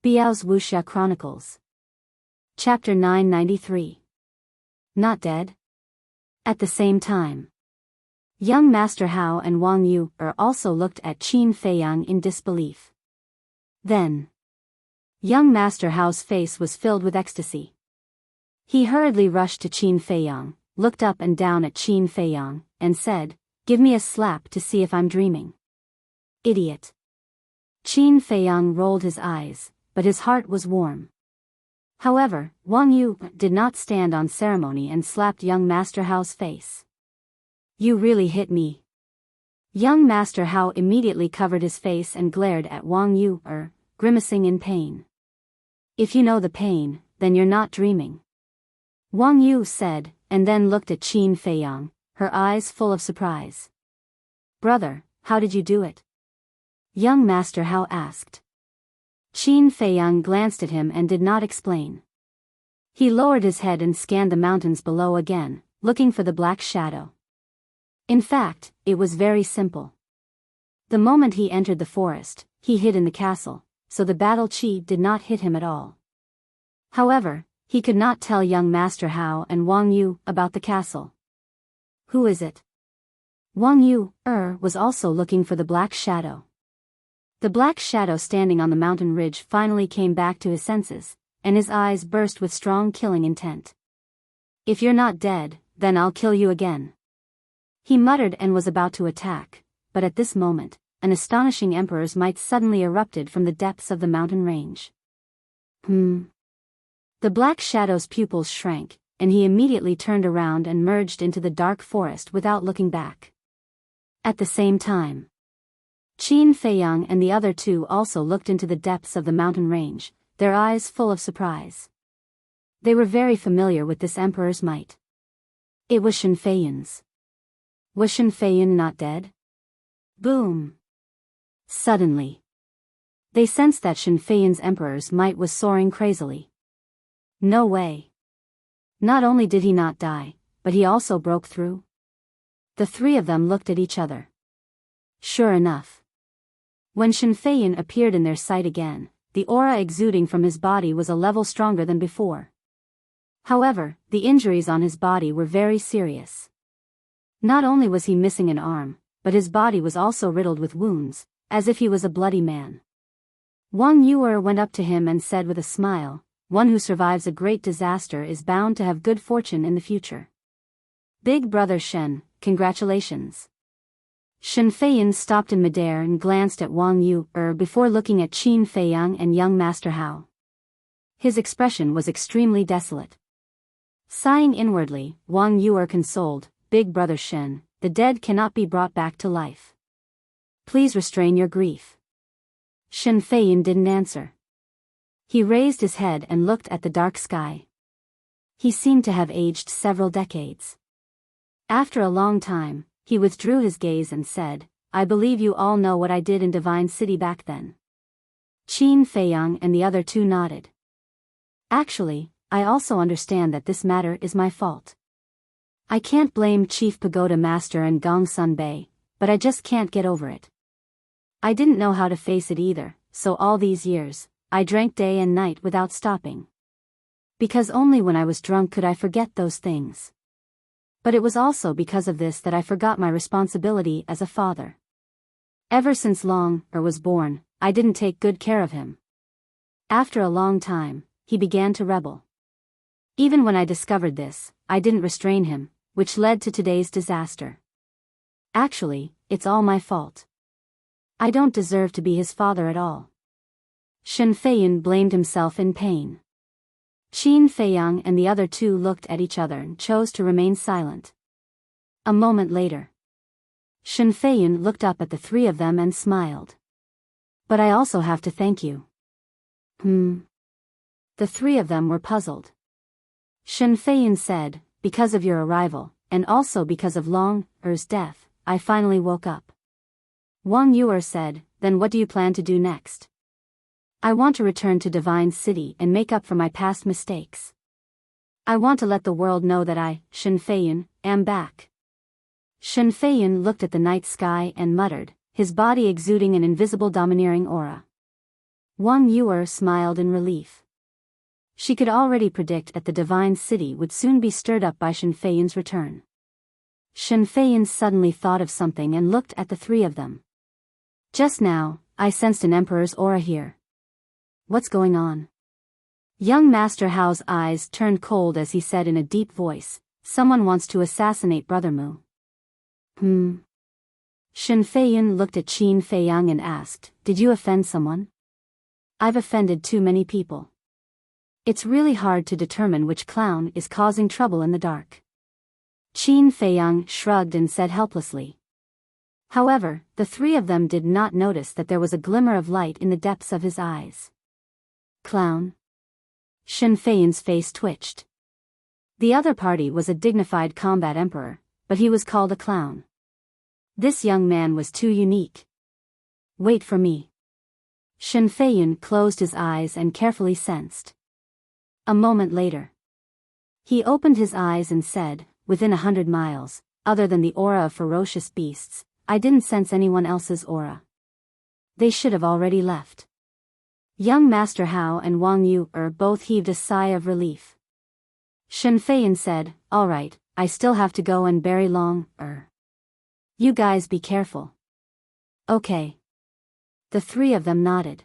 Biyao's Wuxia Chronicles. Chapter 993. Not dead? At the same time, young Master Hao and Wang Yu also looked at Qin Feiyang in disbelief. Then, young Master Hao's face was filled with ecstasy. He hurriedly rushed to Qin Feiyang, looked up and down at Qin Feiyang, and said, "Give me a slap to see if I'm dreaming." Idiot. Qin Feiyang rolled his eyes, but his heart was warm. However, Wang Yu did not stand on ceremony and slapped young Master Hao's face. "You really hit me." Young Master Hao immediately covered his face and glared at Wang Yu, grimacing in pain. "If you know the pain, then you're not dreaming," Wang Yu said, and then looked at Qin Feiyang, her eyes full of surprise. "Brother, how did you do it?" young Master Hao asked. Qin Feiyang glanced at him and did not explain. He lowered his head and scanned the mountains below again, looking for the black shadow. In fact, it was very simple. The moment he entered the forest, he hid in the castle, so the battle chi did not hit him at all. However, he could not tell young Master Hao and Wang Yu about the castle. "Who is it?" Wang Yu was also looking for the black shadow. The black shadow standing on the mountain ridge finally came back to his senses, and his eyes burst with strong killing intent. "If you're not dead, then I'll kill you again," he muttered and was about to attack, but at this moment, an astonishing emperor's might suddenly erupted from the depths of the mountain range. The black shadow's pupils shrank, and he immediately turned around and merged into the dark forest without looking back. At the same time, Qin Feiyang and the other two also looked into the depths of the mountain range, their eyes full of surprise. They were very familiar with this emperor's might. It was Shen Feiyan's. Was Shen Feiyan not dead? Boom! Suddenly, they sensed that Shen Feiyan's emperor's might was soaring crazily. No way! Not only did he not die, but he also broke through. The three of them looked at each other. Sure enough, when Shen Feiyan appeared in their sight again, the aura exuding from his body was a level stronger than before. However, the injuries on his body were very serious. Not only was he missing an arm, but his body was also riddled with wounds, as if he was a bloody man. Wang Yu went up to him and said with a smile, "One who survives a great disaster is bound to have good fortune in the future. Big brother Shen, congratulations." Shen Feiyan stopped in midair and glanced at Wang Yu before looking at Qin Feiyang and young Master Hao. His expression was extremely desolate. Sighing inwardly, Wang Yu consoled, "Big brother Shen, the dead cannot be brought back to life. Please restrain your grief." Shen Feiyan didn't answer. He raised his head and looked at the dark sky. He seemed to have aged several decades. After a long time, he withdrew his gaze and said, "I believe you all know what I did in Divine City back then." Qin Feiyang and the other two nodded. "Actually, I also understand that this matter is my fault. I can't blame Chief Pagoda Master and Gong Sun Bei, but I just can't get over it. I didn't know how to face it either, so all these years, I drank day and night without stopping. Because only when I was drunk could I forget those things. But it was also because of this that I forgot my responsibility as a father. Ever since Long was born, I didn't take good care of him. After a long time, he began to rebel. Even when I discovered this, I didn't restrain him, which led to today's disaster. Actually, it's all my fault. I don't deserve to be his father at all." Shen Feiyan blamed himself in pain. Qin Feiyang and the other two looked at each other and chose to remain silent. A moment later, Shen Feiyan looked up at the three of them and smiled. "But I also have to thank you." The three of them were puzzled. Shen Feiyan said, "Because of your arrival, and also because of Long Er's death, I finally woke up." Wang Yu said, "Then what do you plan to do next?" "I want to return to Divine City and make up for my past mistakes. I want to let the world know that I, Shen Feiyan, am back." Shen Feiyan looked at the night sky and muttered, his body exuding an invisible domineering aura. Wang Yuer smiled in relief. She could already predict that the divine city would soon be stirred up by Shen Feiyun's return. Shen Feiyun suddenly thought of something and looked at the three of them. Just now, I sensed an emperor's aura here. What's going on? Young Master Hao's eyes turned cold as he said in a deep voice, someone wants to assassinate Brother Mu. Shen Feiyun looked at Qin Feiyang and asked, did you offend someone? I've offended too many people. It's really hard to determine which clown is causing trouble in the dark. Qin Feiyang shrugged and said helplessly. However, the three of them did not notice that there was a glimmer of light in the depths of his eyes. Clown? Shen Feiyun's face twitched. The other party was a dignified combat emperor, but he was called a clown. This young man was too unique. Wait for me. Shen Feiyun closed his eyes and carefully sensed. A moment later, he opened his eyes and said, within 100 miles, other than the aura of ferocious beasts, I didn't sense anyone else's aura. They should have already left. Young Master Hao and Wang Yuer both heaved a sigh of relief. Shen Feiyun said, all right, I still have to go and bury Long. You guys be careful. Okay. The three of them nodded.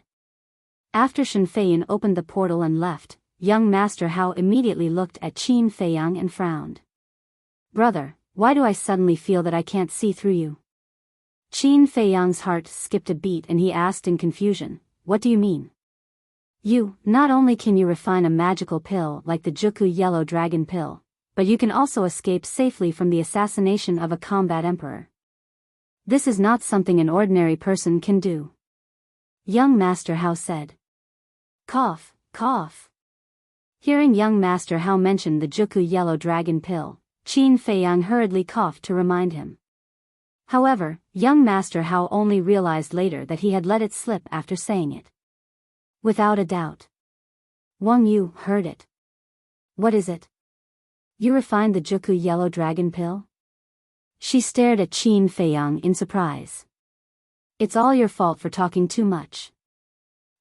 After Shen Feiyun opened the portal and left, young Master Hao immediately looked at Qin Feiyang and frowned. Brother, why do I suddenly feel that I can't see through you? Qin Feiyang's heart skipped a beat and he asked in confusion, what do you mean? Not only can you refine a magical pill like the Juku Yellow Dragon Pill, but you can also escape safely from the assassination of a combat emperor. This is not something an ordinary person can do. Young Master Hao said. Cough, cough. Hearing young Master Hao mention the Juku Yellow Dragon Pill, Qin Feiyang hurriedly coughed to remind him. However, young Master Hao only realized later that he had let it slip after saying it. Without a doubt. Wang Yu heard it. What is it? You refined the Juku Yellow Dragon Pill? She stared at Qin Feiyang in surprise. It's all your fault for talking too much.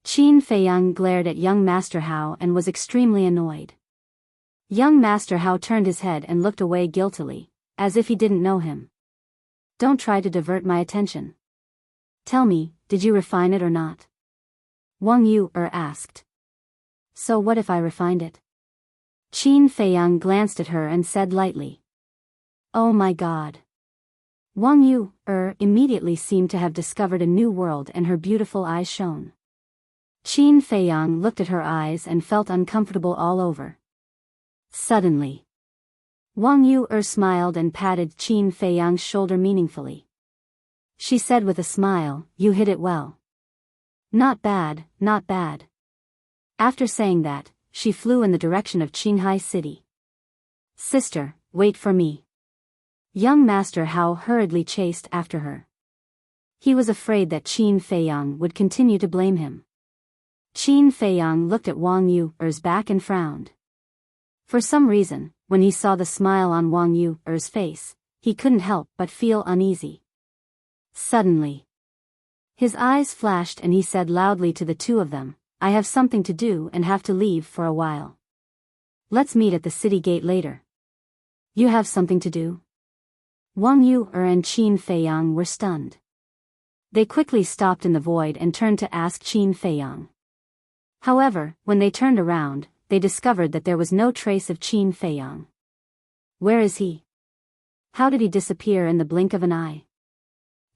Qin Feiyang glared at young Master Hao and was extremely annoyed. Young Master Hao turned his head and looked away guiltily, as if he didn't know him. Don't try to divert my attention. Tell me, did you refine it or not? Wang Yuer asked. So what if I refined it? Qin Feiyang glanced at her and said lightly. Oh my God. Wang Yuer immediately seemed to have discovered a new world and her beautiful eyes shone. Qin Feiyang looked at her eyes and felt uncomfortable all over. Suddenly, Wang Yuer smiled and patted Qin Feiyang's shoulder meaningfully. She said with a smile, you hit it well. Not bad, not bad. After saying that, she flew in the direction of Qinghai City. Sister, wait for me. Young Master Hao hurriedly chased after her. He was afraid that Qin Feiyang would continue to blame him. Qin Feiyang looked at Wang Yuer's back and frowned. For some reason, when he saw the smile on Wang Yuer's face, he couldn't help but feel uneasy. Suddenly, his eyes flashed and he said loudly to the two of them, I have something to do and have to leave for a while. Let's meet at the city gate later. You have something to do? Wang Yuer and Qin Feiyang were stunned. They quickly stopped in the void and turned to ask Qin Feiyang. However, when they turned around, they discovered that there was no trace of Qin Feiyang. Where is he? How did he disappear in the blink of an eye?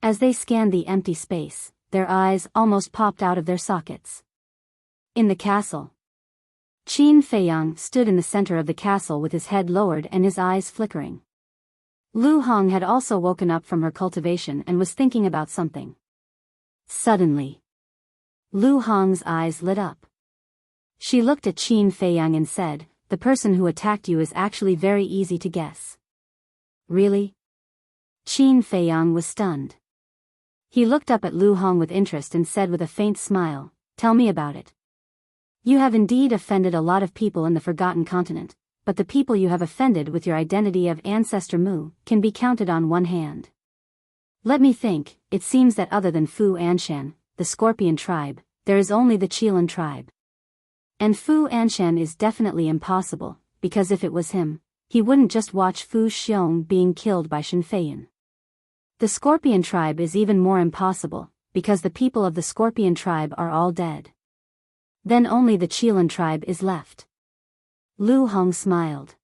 As they scanned the empty space, their eyes almost popped out of their sockets. In the castle. Qin Feiyang stood in the center of the castle with his head lowered and his eyes flickering. Lu Hong had also woken up from her cultivation and was thinking about something. Suddenly, Lu Hong's eyes lit up. She looked at Qin Feiyang and said, the person who attacked you is actually very easy to guess. Really? Qin Feiyang was stunned. He looked up at Lu Hong with interest and said with a faint smile, tell me about it. You have indeed offended a lot of people in the Forgotten Continent, but the people you have offended with your identity of Ancestor Mu can be counted on one hand. Let me think, it seems that other than Fu Anshan, the Scorpion tribe, there is only the Qilan tribe. And Fu Anshan is definitely impossible, because if it was him, he wouldn't just watch Fu Xiong being killed by Shen Feiyan. The Scorpion tribe is even more impossible, because the people of the Scorpion tribe are all dead. Then only the Qilan tribe is left. Lu Hong smiled.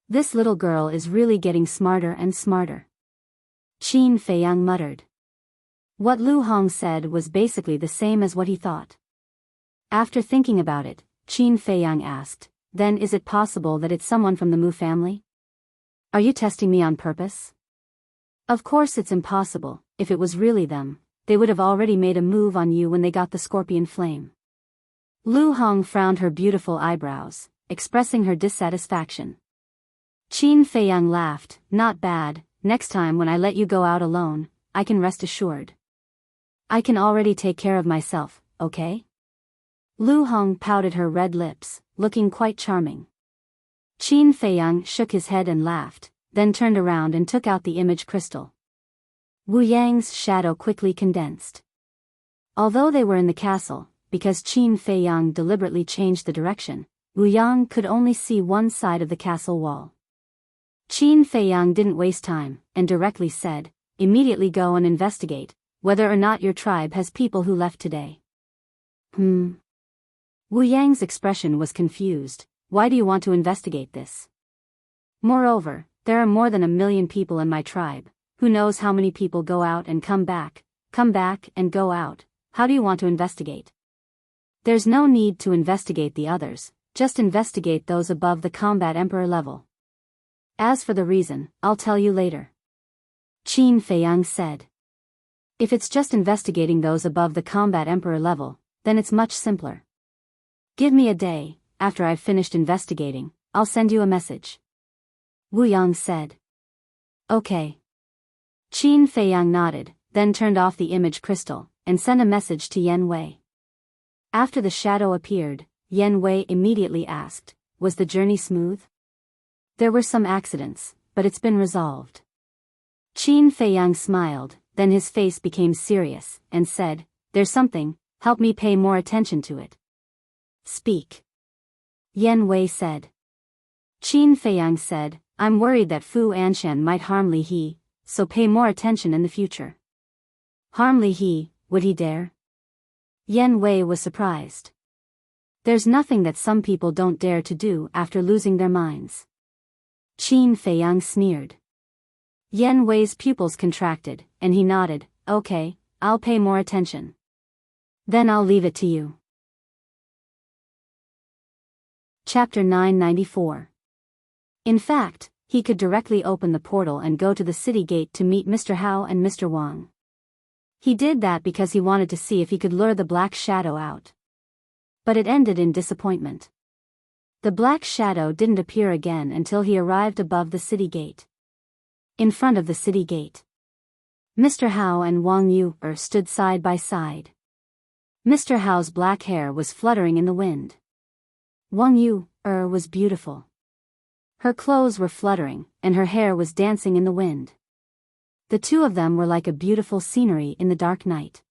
This little girl is really getting smarter and smarter. Qin Feiyang muttered. What Lu Hong said was basically the same as what he thought. After thinking about it, Qin Feiyang asked, then is it possible that it's someone from the Mu family? Are you testing me on purpose? Of course it's impossible. If it was really them, they would have already made a move on you when they got the scorpion flame. Lu Hong frowned her beautiful eyebrows, expressing her dissatisfaction. Qin Feiyang laughed, not bad, next time when I let you go out alone, I can rest assured. I can already take care of myself, okay? Lu Hong pouted her red lips, looking quite charming. Qin Feiyang shook his head and laughed, then turned around and took out the image crystal. Wu Yang's shadow quickly condensed. Although they were in the castle, because Qin Feiyang deliberately changed the direction, Wu Yang could only see one side of the castle wall. Qin Feiyang didn't waste time, and directly said, immediately go and investigate, whether or not your tribe has people who left today. Wu Yang's expression was confused. Why do you want to investigate this? Moreover, there are more than 1 million people in my tribe. Who knows how many people go out and come back and go out. How do you want to investigate? There's no need to investigate the others, just investigate those above the combat emperor level. As for the reason, I'll tell you later. Qin Feiyang said. If it's just investigating those above the combat emperor level, then it's much simpler. Give me a day, after I've finished investigating, I'll send you a message. Wu Yang said. Okay. Qin Feiyang nodded, then turned off the image crystal, and sent a message to Yan Wei. After the shadow appeared, Yan Wei immediately asked, was the journey smooth? There were some accidents, but it's been resolved. Qin Feiyang smiled, then his face became serious, and said, there's something, help me pay more attention to it. Speak. Yan Wei said. Qin Feiyang said, I'm worried that Fu Anshan might harm Li He, so pay more attention in the future. Harm Li He, would he dare? Yan Wei was surprised. There's nothing that some people don't dare to do after losing their minds. Qin Feiyang sneered. Yan Wei's pupils contracted, and he nodded, okay, I'll pay more attention. Then I'll leave it to you. Chapter 994. In fact, he could directly open the portal and go to the city gate to meet Mr. Hao and Mr. Wang. He did that because he wanted to see if he could lure the Black Shadow out. But it ended in disappointment. The Black Shadow didn't appear again until he arrived above the city gate. In front of the city gate, Mr. Hao and Wang Yu stood side by side. Mr. Hao's black hair was fluttering in the wind. Wang Yu was beautiful. Her clothes were fluttering, and her hair was dancing in the wind. The two of them were like a beautiful scenery in the dark night.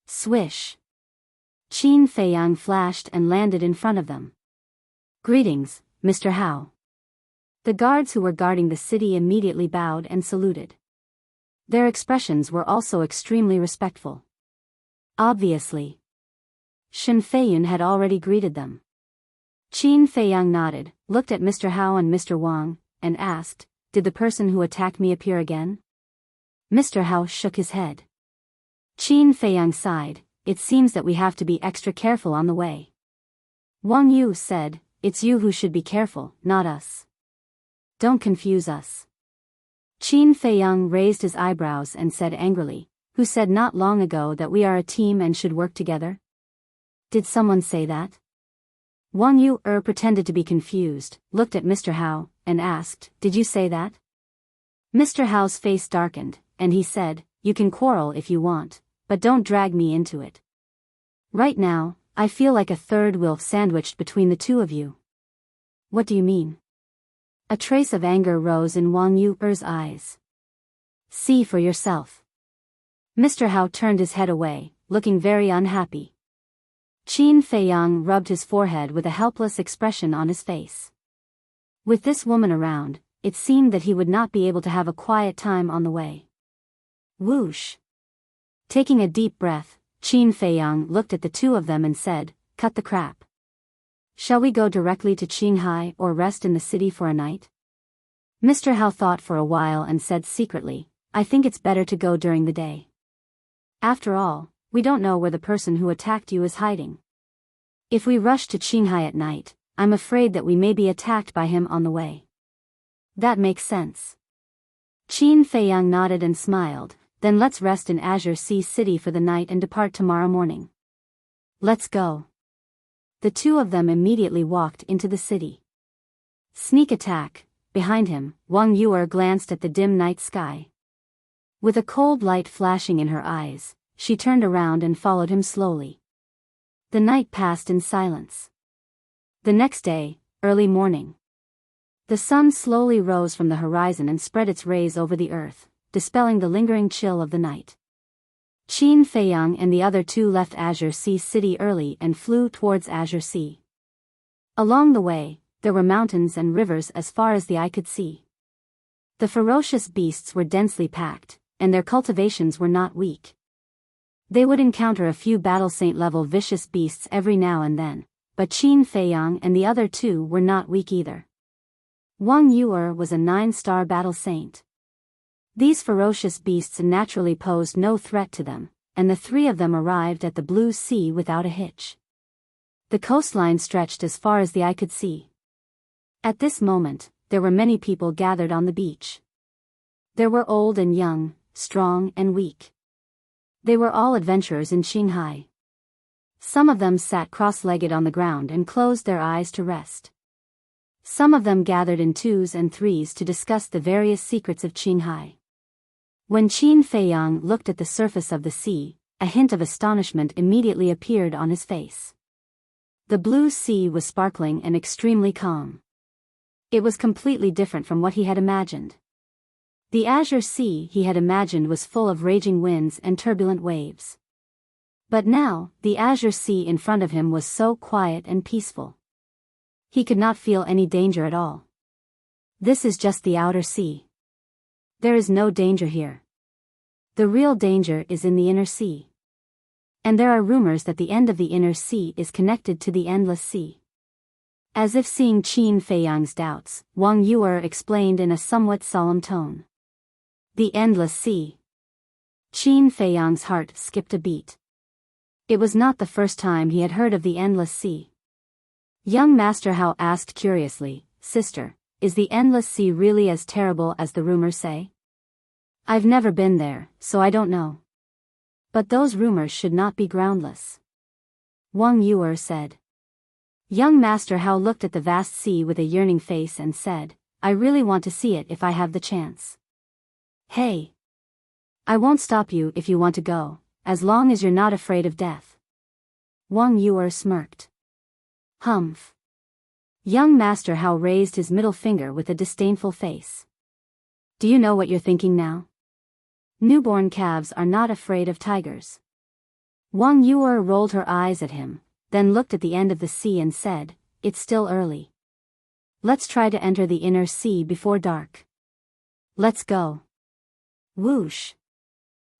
Swish! Qin Feiyang flashed and landed in front of them. Greetings, Mr. Hao. The guards who were guarding the city immediately bowed and saluted. Their expressions were also extremely respectful. Obviously, Shen Feiyan had already greeted them. Qin Feiyang nodded, looked at Mr. Hao and Mr. Wang, and asked, did the person who attacked me appear again? Mr. Hao shook his head. Qin Feiyang sighed, it seems that we have to be extra careful on the way. Wang Yu said, it's you who should be careful, not us. Don't confuse us. Qin Feiyang raised his eyebrows and said angrily, who said not long ago that we are a team and should work together? Did someone say that? Wang Yu pretended to be confused, looked at Mr. Hao, and asked, did you say that? Mr. Hao's face darkened, and he said, you can quarrel if you want, but don't drag me into it. Right now, I feel like a third wheel sandwiched between the two of you. What do you mean? A trace of anger rose in Wang Yu's eyes. See for yourself. Mr. Hao turned his head away, looking very unhappy. Qin Feiyang rubbed his forehead with a helpless expression on his face. With this woman around, it seemed that he would not be able to have a quiet time on the way. Whoosh! Taking a deep breath, Qin Feiyang looked at the two of them and said, "Cut the crap. Shall we go directly to Qinghai or rest in the city for a night?" Mr. Hao thought for a while and said secretly, "I think it's better to go during the day. After all, we don't know where the person who attacked you is hiding. If we rush to Qinghai at night, I'm afraid that we may be attacked by him on the way." "That makes sense." Qin Feiyang nodded and smiled. "Then let's rest in Azure Sea City for the night and depart tomorrow morning." "Let's go." The two of them immediately walked into the city. Sneak attack. Behind him, Wang Yuer glanced at the dim night sky. With a cold light flashing in her eyes, she turned around and followed him slowly. The night passed in silence. The next day, early morning. The sun slowly rose from the horizon and spread its rays over the earth, dispelling the lingering chill of the night. Qin Feiyang and the other two left Azure Sea City early and flew towards Azure Sea. Along the way, there were mountains and rivers as far as the eye could see. The ferocious beasts were densely packed, and their cultivations were not weak. They would encounter a few battle saint-level vicious beasts every now and then, but Qin Feiyang and the other two were not weak either. Wang Yuer was a 9-star battle saint. These ferocious beasts naturally posed no threat to them, and the three of them arrived at the blue sea without a hitch. The coastline stretched as far as the eye could see. At this moment, there were many people gathered on the beach. There were old and young, strong and weak. They were all adventurers in Qinghai. Some of them sat cross-legged on the ground and closed their eyes to rest. Some of them gathered in 2s and 3s to discuss the various secrets of Qinghai. When Qin Feiyang looked at the surface of the sea, a hint of astonishment immediately appeared on his face. The blue sea was sparkling and extremely calm. It was completely different from what he had imagined. The Azure Sea he had imagined was full of raging winds and turbulent waves. But now, the Azure Sea in front of him was so quiet and peaceful. He could not feel any danger at all. This is just the outer sea. There is no danger here. The real danger is in the inner sea. And there are rumors that the end of the inner sea is connected to the endless sea. As if seeing Qin Feiyang's doubts, Wang Yuer explained in a somewhat solemn tone. The endless sea. Qin Feiyang's heart skipped a beat. It was not the first time he had heard of the endless sea. Young Master Hao asked curiously, "Sister, is the endless sea really as terrible as the rumors say?" "I've never been there, so I don't know. But those rumors should not be groundless," Wang Yuer said. Young Master Hao looked at the vast sea with a yearning face and said, "I really want to see it if I have the chance." "Hey! I won't stop you if you want to go, as long as you're not afraid of death." Wang Yuer smirked. "Humph." Young Master Hao raised his middle finger with a disdainful face. "Do you know what you're thinking now? Newborn calves are not afraid of tigers." Wang Yuer rolled her eyes at him, then looked at the end of the sea and said, "It's still early. Let's try to enter the inner sea before dark. Let's go." Whoosh!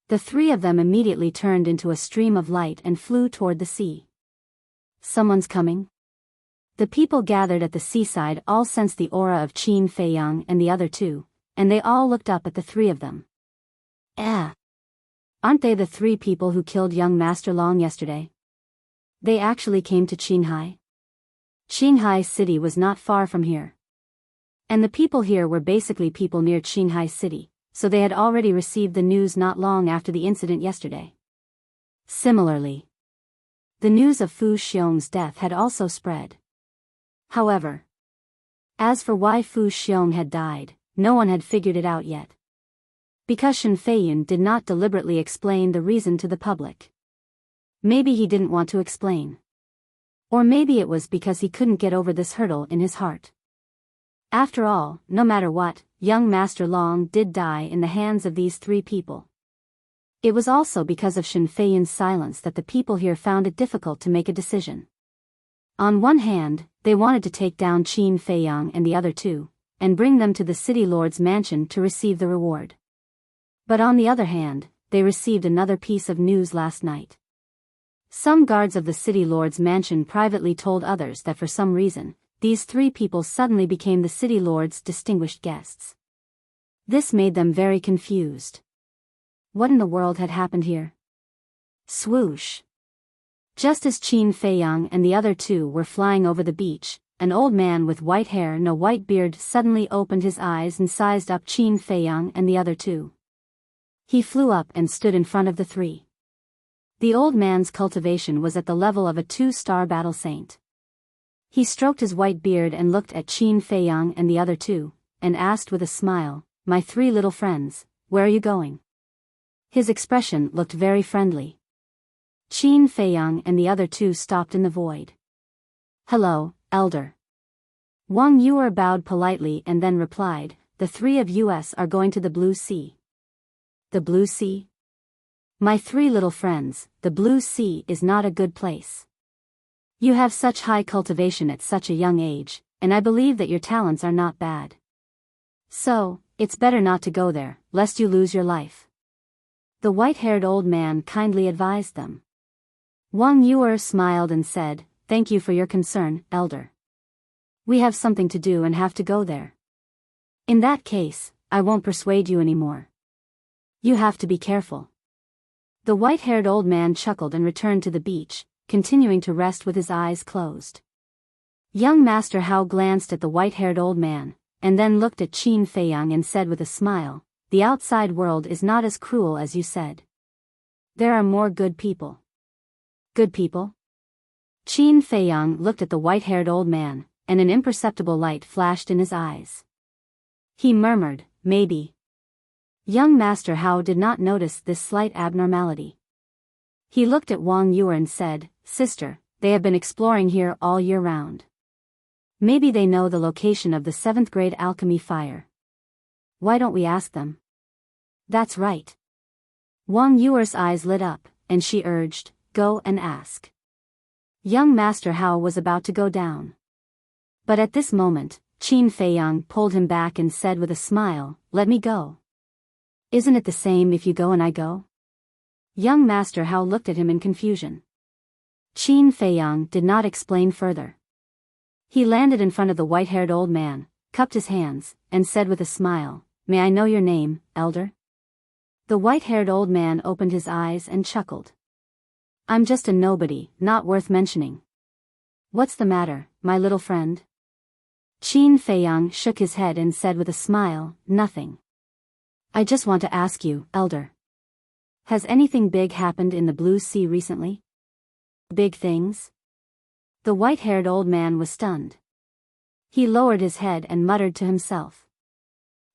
The three of them immediately turned into a stream of light and flew toward the sea. "Someone's coming?" The people gathered at the seaside all sensed the aura of Qin Feiyang and the other two, and they all looked up at the three of them. Aren't they the three people who killed young Master Long yesterday? They actually came to Qinghai? Qinghai City was not far from here. And the people here were basically people near Qinghai City, so they had already received the news not long after the incident yesterday. Similarly, the news of Fu Xiong's death had also spread. However, as for why Fu Xiong had died, no one had figured it out yet. Because Shen Feiyun did not deliberately explain the reason to the public. Maybe he didn't want to explain. Or maybe it was because he couldn't get over this hurdle in his heart. After all, no matter what, young Master Long did die in the hands of these three people. It was also because of Shen Feiyan's silence that the people here found it difficult to make a decision. On one hand, they wanted to take down Qin Feiyang and the other two, and bring them to the city lord's mansion to receive the reward. But on the other hand, they received another piece of news last night. Some guards of the city lord's mansion privately told others that for some reason, these three people suddenly became the city lord's distinguished guests. This made them very confused. What in the world had happened here? Swoosh! Just as Qin Feiyang and the other two were flying over the beach, an old man with white hair and a white beard suddenly opened his eyes and sized up Qin Feiyang and the other two. He flew up and stood in front of the three. The old man's cultivation was at the level of a 2-star battle saint. He stroked his white beard and looked at Qin Feiyang and the other two, and asked with a smile, "My three little friends, where are you going?" His expression looked very friendly. Qin Feiyang and the other two stopped in the void. "Hello, elder." Wang Yue bowed politely and then replied, "The three of us are going to the Blue Sea." The Blue Sea? My three little friends, the Blue Sea is not a good place. You have such high cultivation at such a young age, and I believe that your talents are not bad. So, it's better not to go there, lest you lose your life. The white-haired old man kindly advised them. Wang Yue smiled and said, "Thank you for your concern, elder. We have something to do and have to go there. In that case, I won't persuade you anymore. You have to be careful." The white-haired old man chuckled and returned to the beach, continuing to rest with his eyes closed. Young Master Hao glanced at the white-haired old man, and then looked at Qin Feiyang and said with a smile, "The outside world is not as cruel as you said. There are more good people." Good people? Qin Feiyang looked at the white-haired old man, and an imperceptible light flashed in his eyes. He murmured, "Maybe." Young Master Hao did not notice this slight abnormality. He looked at Wang Yue and said, "Sister, they have been exploring here all year round. Maybe they know the location of the 7th grade alchemy fire. Why don't we ask them?" "That's right." Wang Yue's eyes lit up, and she urged, "Go and ask." Young Master Hao was about to go down. But at this moment, Qin Feiyang pulled him back and said with a smile, "Let me go. Isn't it the same if you go and I go?" Young Master Hao looked at him in confusion. Qin Feiyang did not explain further. He landed in front of the white-haired old man, cupped his hands, and said with a smile, "May I know your name, elder?" The white-haired old man opened his eyes and chuckled. "I'm just a nobody, not worth mentioning." "What's the matter, my little friend?" Qin Feiyang shook his head and said with a smile, "Nothing. I just want to ask you, elder. Has anything big happened in the Blue Sea recently?" "Big things?" The white-haired old man was stunned. He lowered his head and muttered to himself.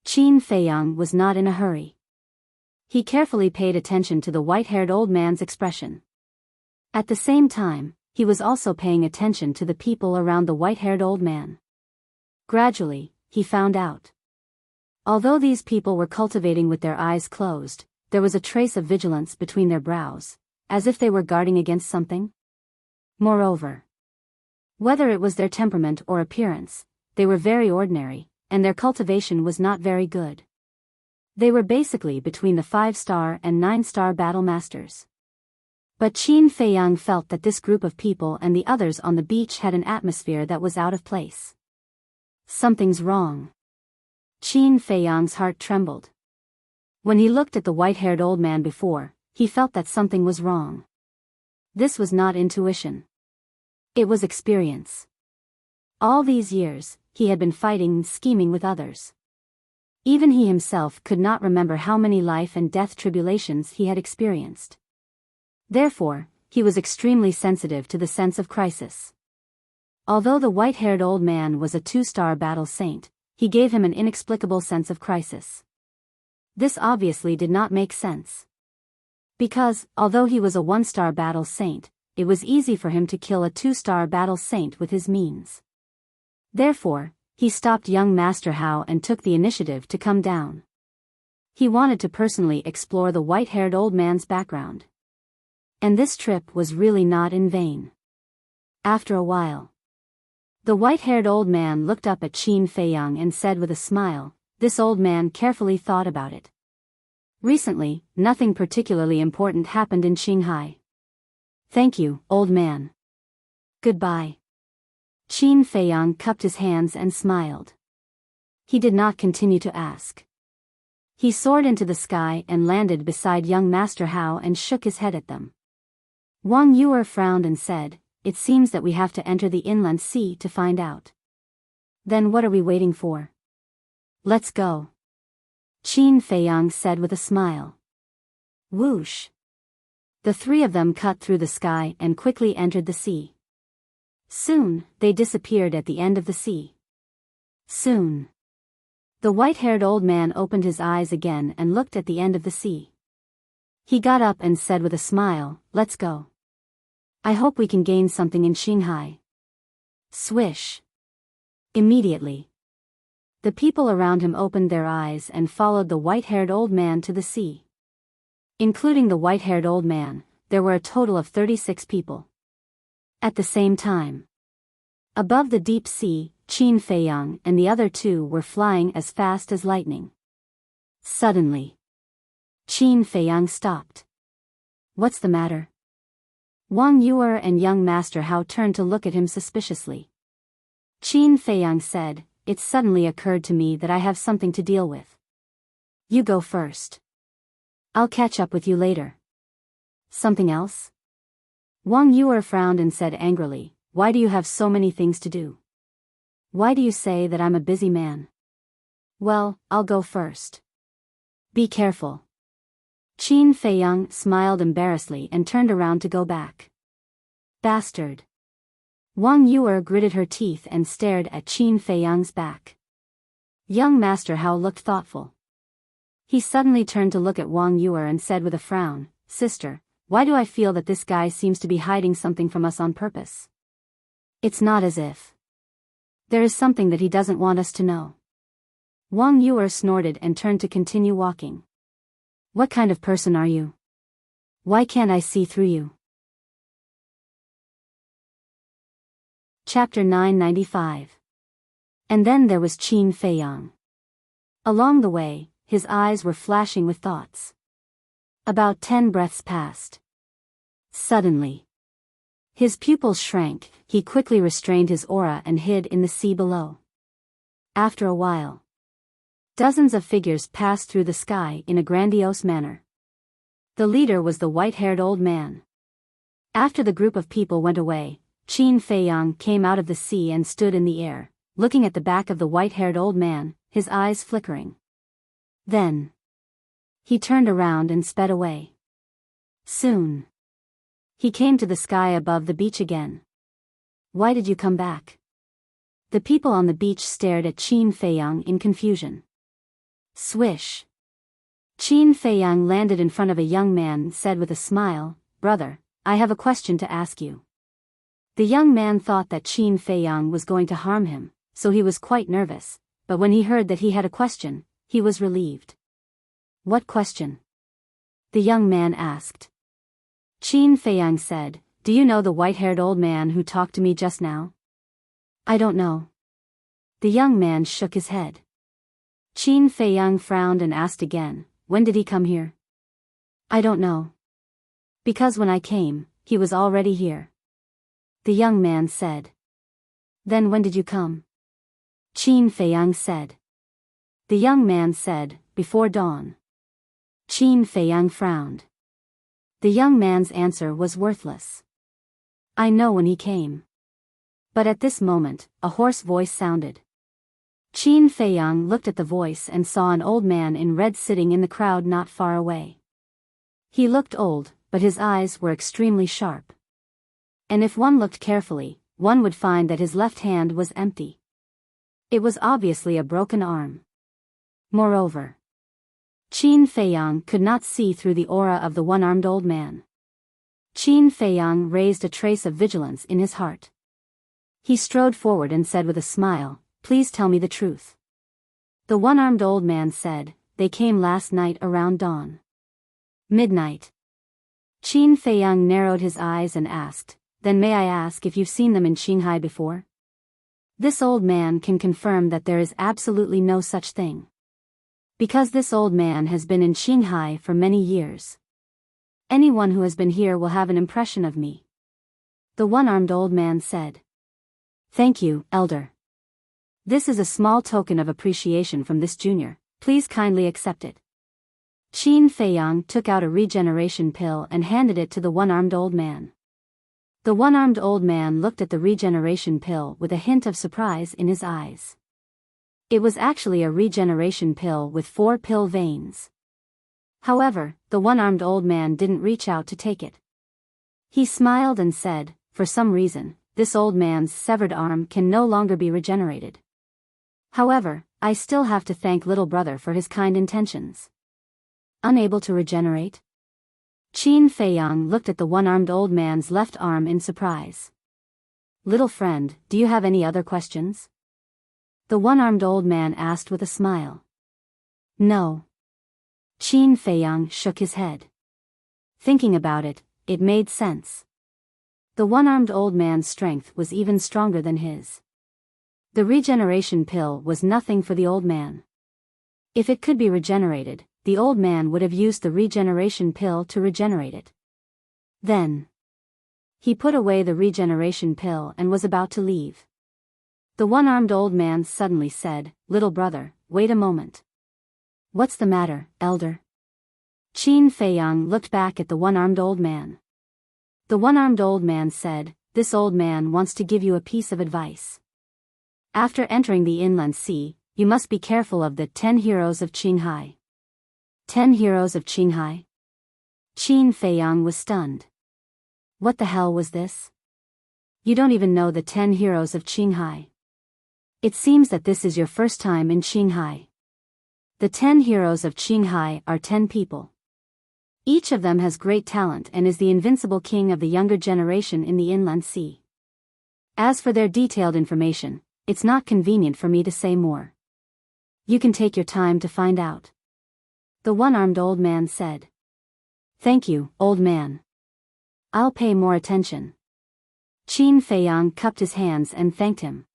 Qin Feiyang was not in a hurry. He carefully paid attention to the white-haired old man's expression. At the same time, he was also paying attention to the people around the white-haired old man. Gradually, he found out. Although these people were cultivating with their eyes closed, there was a trace of vigilance between their brows, as if they were guarding against something. Moreover, whether it was their temperament or appearance, they were very ordinary, and their cultivation was not very good. They were basically between the 5-star and 9-star battle masters. But Qin Feiyang felt that this group of people and the others on the beach had an atmosphere that was out of place. Something's wrong. Qin Feiyang's heart trembled. When he looked at the white-haired old man before, he felt that something was wrong. This was not intuition. It was experience. All these years, he had been fighting and scheming with others. Even he himself could not remember how many life and death tribulations he had experienced. Therefore, he was extremely sensitive to the sense of crisis. Although the white-haired old man was a 2-star battle saint, he gave him an inexplicable sense of crisis. This obviously did not make sense. Because, although he was a 1-star battle saint, it was easy for him to kill a 2-star battle saint with his means. Therefore, he stopped young Master Hao and took the initiative to come down. He wanted to personally explore the white-haired old man's background. And this trip was really not in vain. After a while, the white-haired old man looked up at Qin Feiyang and said with a smile, this old man carefully thought about it. Recently, nothing particularly important happened in Qinghai. Thank you, old man. Goodbye. Qin Feiyang cupped his hands and smiled. He did not continue to ask. He soared into the sky and landed beside young Master Hao and shook his head at them. Wang Yuer frowned and said, it seems that we have to enter the inland sea to find out. Then what are we waiting for? Let's go. Qin Feiyang said with a smile. Whoosh. The three of them cut through the sky and quickly entered the sea. Soon, they disappeared at the end of the sea. Soon. The white-haired old man opened his eyes again and looked at the end of the sea. He got up and said with a smile, let's go. I hope we can gain something in Qinghai. Swish. Immediately, the people around him opened their eyes and followed the white-haired old man to the sea. Including the white-haired old man, there were a total of 36 people. At the same time, above the deep sea, Qin Feiyang and the other two were flying as fast as lightning. Suddenly, Qin Feiyang stopped. What's the matter? Wang Yuer and young Master Hao turned to look at him suspiciously. Qin Feiyang said, it suddenly occurred to me that I have something to deal with. You go first. I'll catch up with you later. Something else? Wang Yuer frowned and said angrily, why do you have so many things to do? Why do you say that I'm a busy man? Well, I'll go first. Be careful. Qin Feiyang smiled embarrassedly and turned around to go back. Bastard. Wang Yuer gritted her teeth and stared at Qin Feiyang's back. Young Master Hao looked thoughtful. He suddenly turned to look at Wang Yuer and said with a frown, Sister, why do I feel that this guy seems to be hiding something from us on purpose? It's not as if there is something that he doesn't want us to know. Wang Yuer snorted and turned to continue walking. What kind of person are you? Why can't I see through you? Chapter 995. And then there was Qin Feiyang. Along the way, his eyes were flashing with thoughts. About 10 breaths passed. Suddenly, his pupils shrank, he quickly restrained his aura and hid in the sea below. After a while, dozens of figures passed through the sky in a grandiose manner. The leader was the white-haired old man. After the group of people went away, Qin Feiyang came out of the sea and stood in the air, looking at the back of the white-haired old man, his eyes flickering. Then, he turned around and sped away. Soon, he came to the sky above the beach again. Why did you come back? The people on the beach stared at Qin Feiyang in confusion. Swish. Qin Feiyang landed in front of a young man and said with a smile, Brother, I have a question to ask you. The young man thought that Qin Feiyang was going to harm him, so he was quite nervous, but when he heard that he had a question, he was relieved. What question? The young man asked. Qin Feiyang said, Do you know the white-haired old man who talked to me just now? I don't know. The young man shook his head. Qin Feiyang frowned and asked again, When did he come here? I don't know. Because when I came, he was already here. The young man said. Then when did you come? Qin Feiyang said. The young man said, Before dawn. Qin Feiyang frowned. The young man's answer was worthless. I know when he came. But at this moment, a hoarse voice sounded. Qin Feiyang looked at the voice and saw an old man in red sitting in the crowd not far away. He looked old, but his eyes were extremely sharp. And if one looked carefully, one would find that his left hand was empty. It was obviously a broken arm. Moreover, Qin Feiyang could not see through the aura of the one-armed old man. Qin Feiyang raised a trace of vigilance in his heart. He strode forward and said with a smile, Please tell me the truth. The one-armed old man said, they came last night around dawn. Midnight. Qin Feiyang narrowed his eyes and asked, then may I ask if you've seen them in Qinghai before? This old man can confirm that there is absolutely no such thing. Because this old man has been in Qinghai for many years. Anyone who has been here will have an impression of me. The one-armed old man said. Thank you, elder. This is a small token of appreciation from this junior, please kindly accept it. Qin Feiyang took out a regeneration pill and handed it to the one-armed old man. The one-armed old man looked at the regeneration pill with a hint of surprise in his eyes. It was actually a regeneration pill with 4 pill veins. However, the one-armed old man didn't reach out to take it. He smiled and said, for some reason, this old man's severed arm can no longer be regenerated. However, I still have to thank little brother for his kind intentions. Unable to regenerate? Qin Feiyang looked at the one-armed old man's left arm in surprise. Little friend, do you have any other questions? The one-armed old man asked with a smile. No. Qin Feiyang shook his head. Thinking about it, it made sense. The one-armed old man's strength was even stronger than his. The regeneration pill was nothing for the old man. If it could be regenerated, the old man would have used the regeneration pill to regenerate it. Then, he put away the regeneration pill and was about to leave. The one-armed old man suddenly said, little brother, wait a moment. What's the matter, elder? Qin Feiyang looked back at the one-armed old man. The one-armed old man said, this old man wants to give you a piece of advice. After entering the inland sea, you must be careful of the 10 heroes of Qinghai. 10 heroes of Qinghai? Qin Feiyang was stunned. What the hell was this? You don't even know the 10 heroes of Qinghai. It seems that this is your first time in Qinghai. The 10 heroes of Qinghai are 10 people. Each of them has great talent and is the invincible king of the younger generation in the inland sea. As for their detailed information, it's not convenient for me to say more. You can take your time to find out. The one-armed old man said. Thank you, old man. I'll pay more attention. Qin Feiyang cupped his hands and thanked him.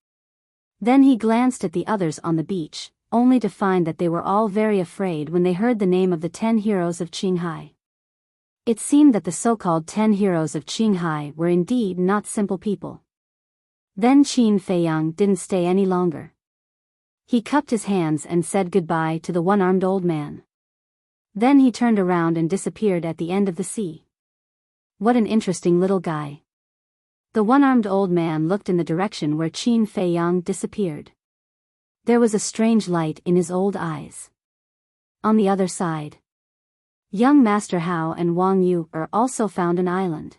Then he glanced at the others on the beach, only to find that they were all very afraid when they heard the name of the 10 heroes of Qinghai. It seemed that the so-called 10 heroes of Qinghai were indeed not simple people. Then Qin Feiyang didn't stay any longer. He cupped his hands and said goodbye to the one-armed old man. Then he turned around and disappeared at the end of the sea. What an interesting little guy. The one-armed old man looked in the direction where Qin Feiyang disappeared. There was a strange light in his old eyes. On the other side, young Master Hao and Wang Yu are also found an island.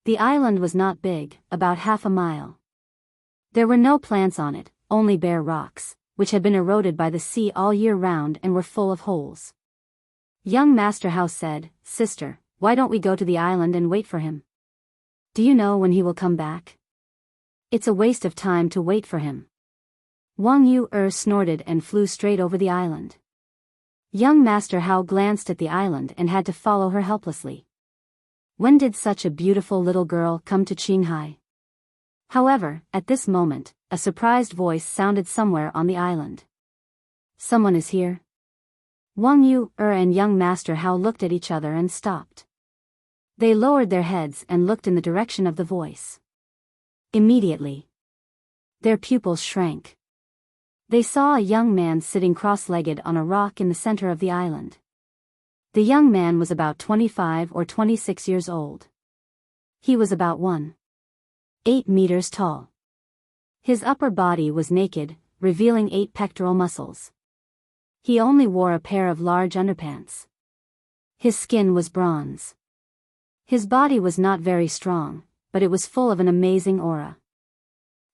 The island was not big, about half a mile. There were no plants on it, only bare rocks, which had been eroded by the sea all year round and were full of holes. Young Master Hao said, Sister, why don't we go to the island and wait for him? Do you know when he will come back? It's a waste of time to wait for him. Wang Yu snorted and flew straight over the island. Young Master Hao glanced at the island and had to follow her helplessly. When did such a beautiful little girl come to Qinghai? However, at this moment, a surprised voice sounded somewhere on the island. Someone is here. Wang Yu and young Master Hao looked at each other and stopped. They lowered their heads and looked in the direction of the voice. Immediately, their pupils shrank. They saw a young man sitting cross-legged on a rock in the center of the island. The young man was about 25 or 26 years old. He was about 1.8 meters tall. His upper body was naked, revealing 8 pectoral muscles. He only wore a pair of large underpants. His skin was bronze. His body was not very strong, but it was full of an amazing aura.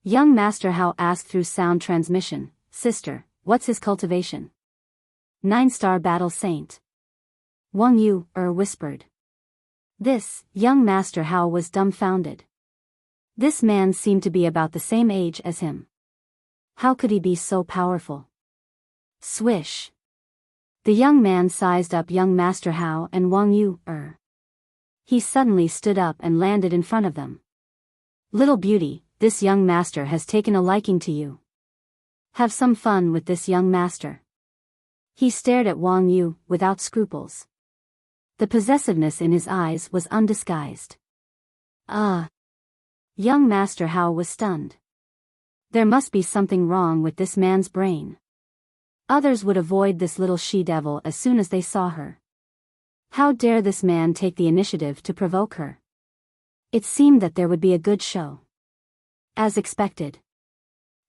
Young Master Hao asked through sound transmission, Sister, what's his cultivation? 9-star battle saint. Wang Yu whispered. This, young Master Hao was dumbfounded. This man seemed to be about the same age as him. How could he be so powerful? Swish. The young man sized up young Master Hao and Wang Yu. He suddenly stood up and landed in front of them. Little beauty, this young master has taken a liking to you. Have some fun with this young master. He stared at Wang Yu without scruples. The possessiveness in his eyes was undisguised. Young Master Hao was stunned. There must be something wrong with this man's brain. Others would avoid this little she-devil as soon as they saw her. How dare this man take the initiative to provoke her? It seemed that there would be a good show. As expected.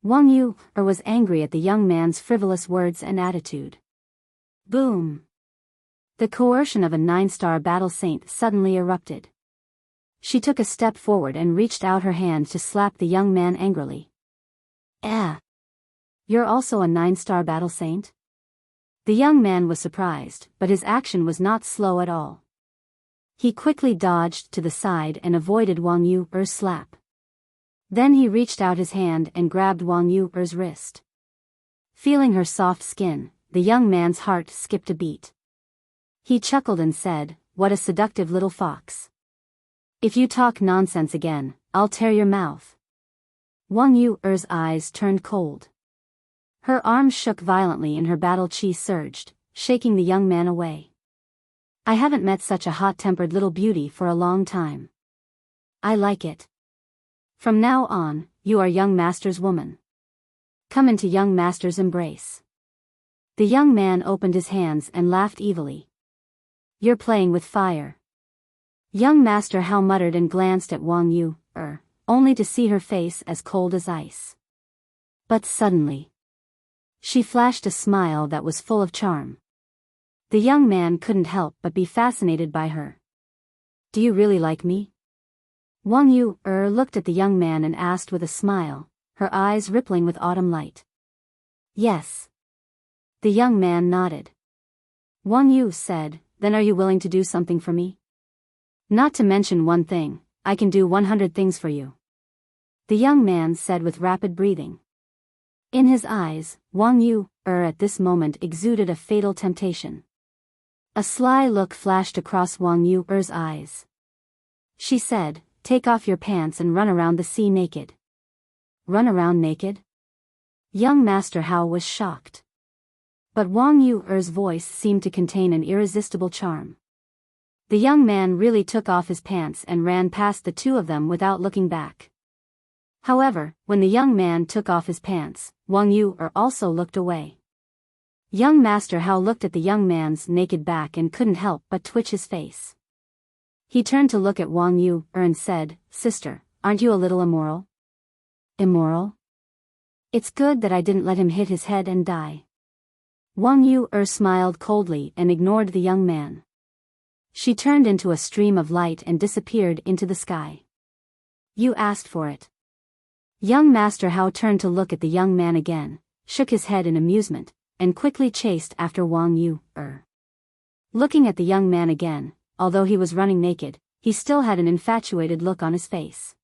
Wang Yu was angry at the young man's frivolous words and attitude. Boom! The coercion of a 9-star battle saint suddenly erupted. She took a step forward and reached out her hand to slap the young man angrily. You're also a 9-star battle saint? The young man was surprised, but his action was not slow at all. He quickly dodged to the side and avoided Wang Yu's slap. Then he reached out his hand and grabbed Wang Yu's wrist. Feeling her soft skin, the young man's heart skipped a beat. He chuckled and said, "What a seductive little fox. If you talk nonsense again, I'll tear your mouth." Wang Yu's eyes turned cold. Her arms shook violently and her battle chi surged, shaking the young man away. I haven't met such a hot-tempered little beauty for a long time. I like it. From now on, you are young master's woman. Come into young master's embrace. The young man opened his hands and laughed evilly. You're playing with fire. Young Master Hao muttered and glanced at Wang Yu, only to see her face as cold as ice. But suddenly, she flashed a smile that was full of charm. The young man couldn't help but be fascinated by her. Do you really like me? Wang Yu looked at the young man and asked with a smile, her eyes rippling with autumn light. Yes. The young man nodded. Wang Yu said, Then are you willing to do something for me? Not to mention one thing, I can do 100 things for you. The young man said with rapid breathing. In his eyes, Wang Yu at this moment exuded a fatal temptation. A sly look flashed across Wang Yu's eyes. She said, Take off your pants and run around the sea naked. Run around naked? Young Master Hao was shocked. But Wang Yu's voice seemed to contain an irresistible charm. The young man really took off his pants and ran past the two of them without looking back. However, when the young man took off his pants, Wang Yu also looked away. Young Master Hao looked at the young man's naked back and couldn't help but twitch his face. He turned to look at Wang Yu and said, Sister, aren't you a little immoral? Immoral? It's good that I didn't let him hit his head and die. Wang Yu smiled coldly and ignored the young man. She turned into a stream of light and disappeared into the sky. You asked for it. Young Master Hao turned to look at the young man again, shook his head in amusement, and quickly chased after Wang Yu. Looking at the young man again, although he was running naked, he still had an infatuated look on his face.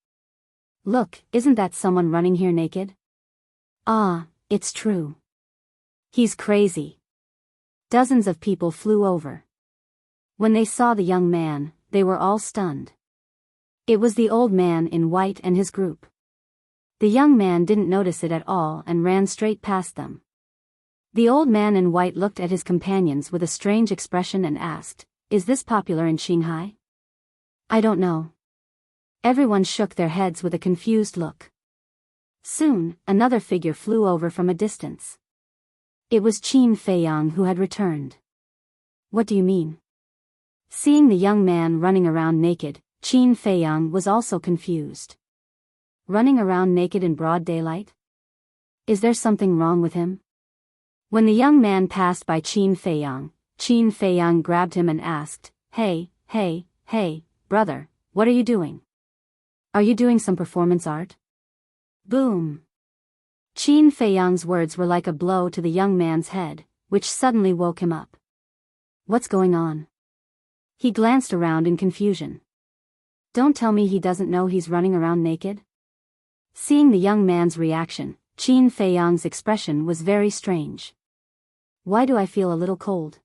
Look, isn't that someone running here naked? Ah, it's true. He's crazy. Dozens of people flew over. When they saw the young man, they were all stunned. It was the old man in white and his group. The young man didn't notice it at all and ran straight past them. The old man in white looked at his companions with a strange expression and asked, Is this popular in Shanghai? I don't know. Everyone shook their heads with a confused look. Soon, another figure flew over from a distance. It was Qin Feiyang who had returned. What do you mean? Seeing the young man running around naked, Qin Feiyang was also confused. Running around naked in broad daylight? Is there something wrong with him? When the young man passed by Qin Feiyang grabbed him and asked, Hey, brother, what are you doing? Are you doing some performance art? Boom! Qin Feiyang's words were like a blow to the young man's head, which suddenly woke him up. What's going on? He glanced around in confusion. Don't tell me he doesn't know he's running around naked? Seeing the young man's reaction, Qin Feiyang's expression was very strange. Why do I feel a little cold?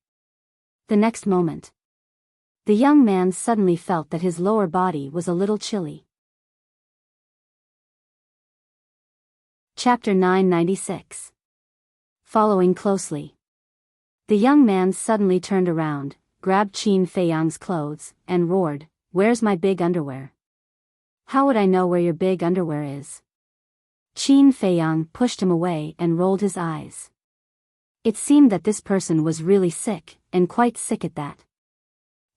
The next moment, the young man suddenly felt that his lower body was a little chilly. Chapter 996. Following closely. The young man suddenly turned around, grabbed Qin Feiyang's clothes, and roared, "Where's my big underwear? How would I know where your big underwear is?" Qin Feiyang pushed him away and rolled his eyes. It seemed that this person was really sick, and quite sick at that.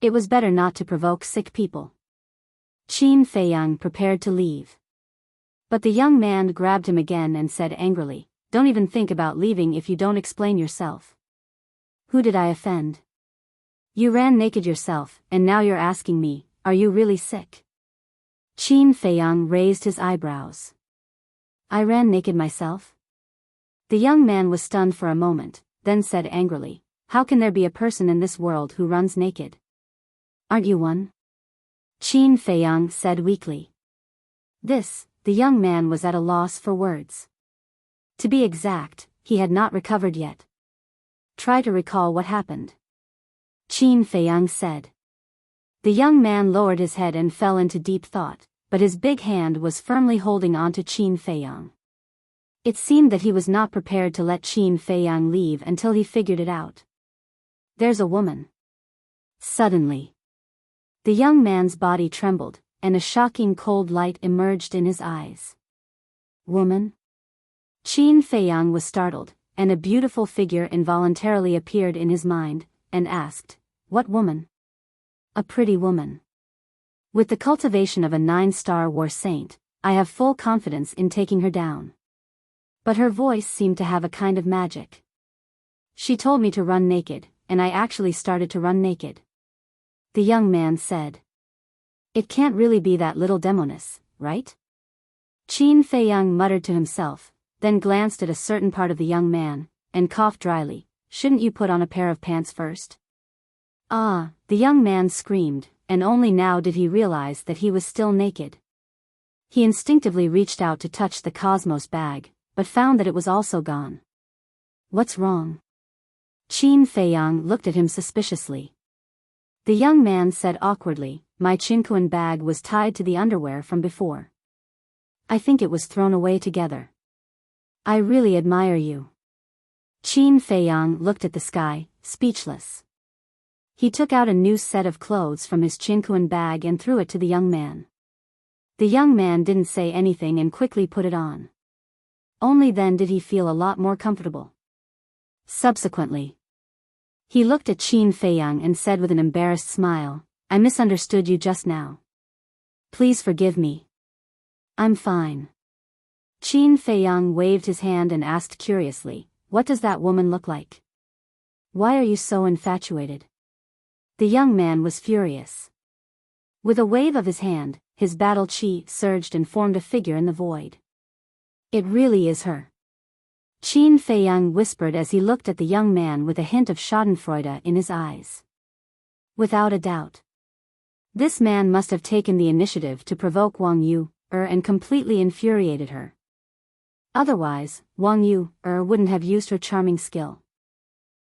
It was better not to provoke sick people. Qin Feiyang prepared to leave. But the young man grabbed him again and said angrily, "Don't even think about leaving if you don't explain yourself." "Who did I offend? You ran naked yourself, and now you're asking me, are you really sick?" Qin Feiyang raised his eyebrows. "I ran naked myself?" The young man was stunned for a moment, then said angrily, "How can there be a person in this world who runs naked? Aren't you one?" Qin Feiyang said weakly. The young man was at a loss for words. To be exact, he had not recovered yet. "Try to recall what happened," Qin Feiyang said. The young man lowered his head and fell into deep thought, but his big hand was firmly holding onto Qin Feiyang. It seemed that he was not prepared to let Qin Feiyang leave until he figured it out. "There's a woman." Suddenly, the young man's body trembled, and a shocking cold light emerged in his eyes. "Woman?" Qin Feiyang was startled, and a beautiful figure involuntarily appeared in his mind, and asked, "What woman?" "A pretty woman. With the cultivation of a 9-star war saint, I have full confidence in taking her down." But her voice seemed to have a kind of magic. "She told me to run naked, and I actually started to run naked," the young man said. "It can't really be that little demoness, right?" Qin Feiyang muttered to himself, then glanced at a certain part of the young man, and coughed dryly. "Shouldn't you put on a pair of pants first?" "Ah!" the young man screamed, and only now did he realize that he was still naked. He instinctively reached out to touch the Cosmos bag, but found that it was also gone. "What's wrong?" Qin Feiyang looked at him suspiciously. The young man said awkwardly, "My Qinquan bag was tied to the underwear from before. I think it was thrown away together." "I really admire you." Qin Feiyang looked at the sky, speechless. He took out a new set of clothes from his Qinquan bag and threw it to the young man. The young man didn't say anything and quickly put it on. Only then did he feel a lot more comfortable. Subsequently, he looked at Qin Feiyang and said with an embarrassed smile, "I misunderstood you just now. Please forgive me. I'm fine." Qin Feiyang waved his hand and asked curiously, "What does that woman look like? Why are you so infatuated?" The young man was furious. With a wave of his hand, his battle chi surged and formed a figure in the void. "It really is her," Qin Feiyang whispered as he looked at the young man with a hint of schadenfreude in his eyes. Without a doubt, this man must have taken the initiative to provoke Wang Yu and completely infuriated her. Otherwise, Wang Yu wouldn't have used her charming skill.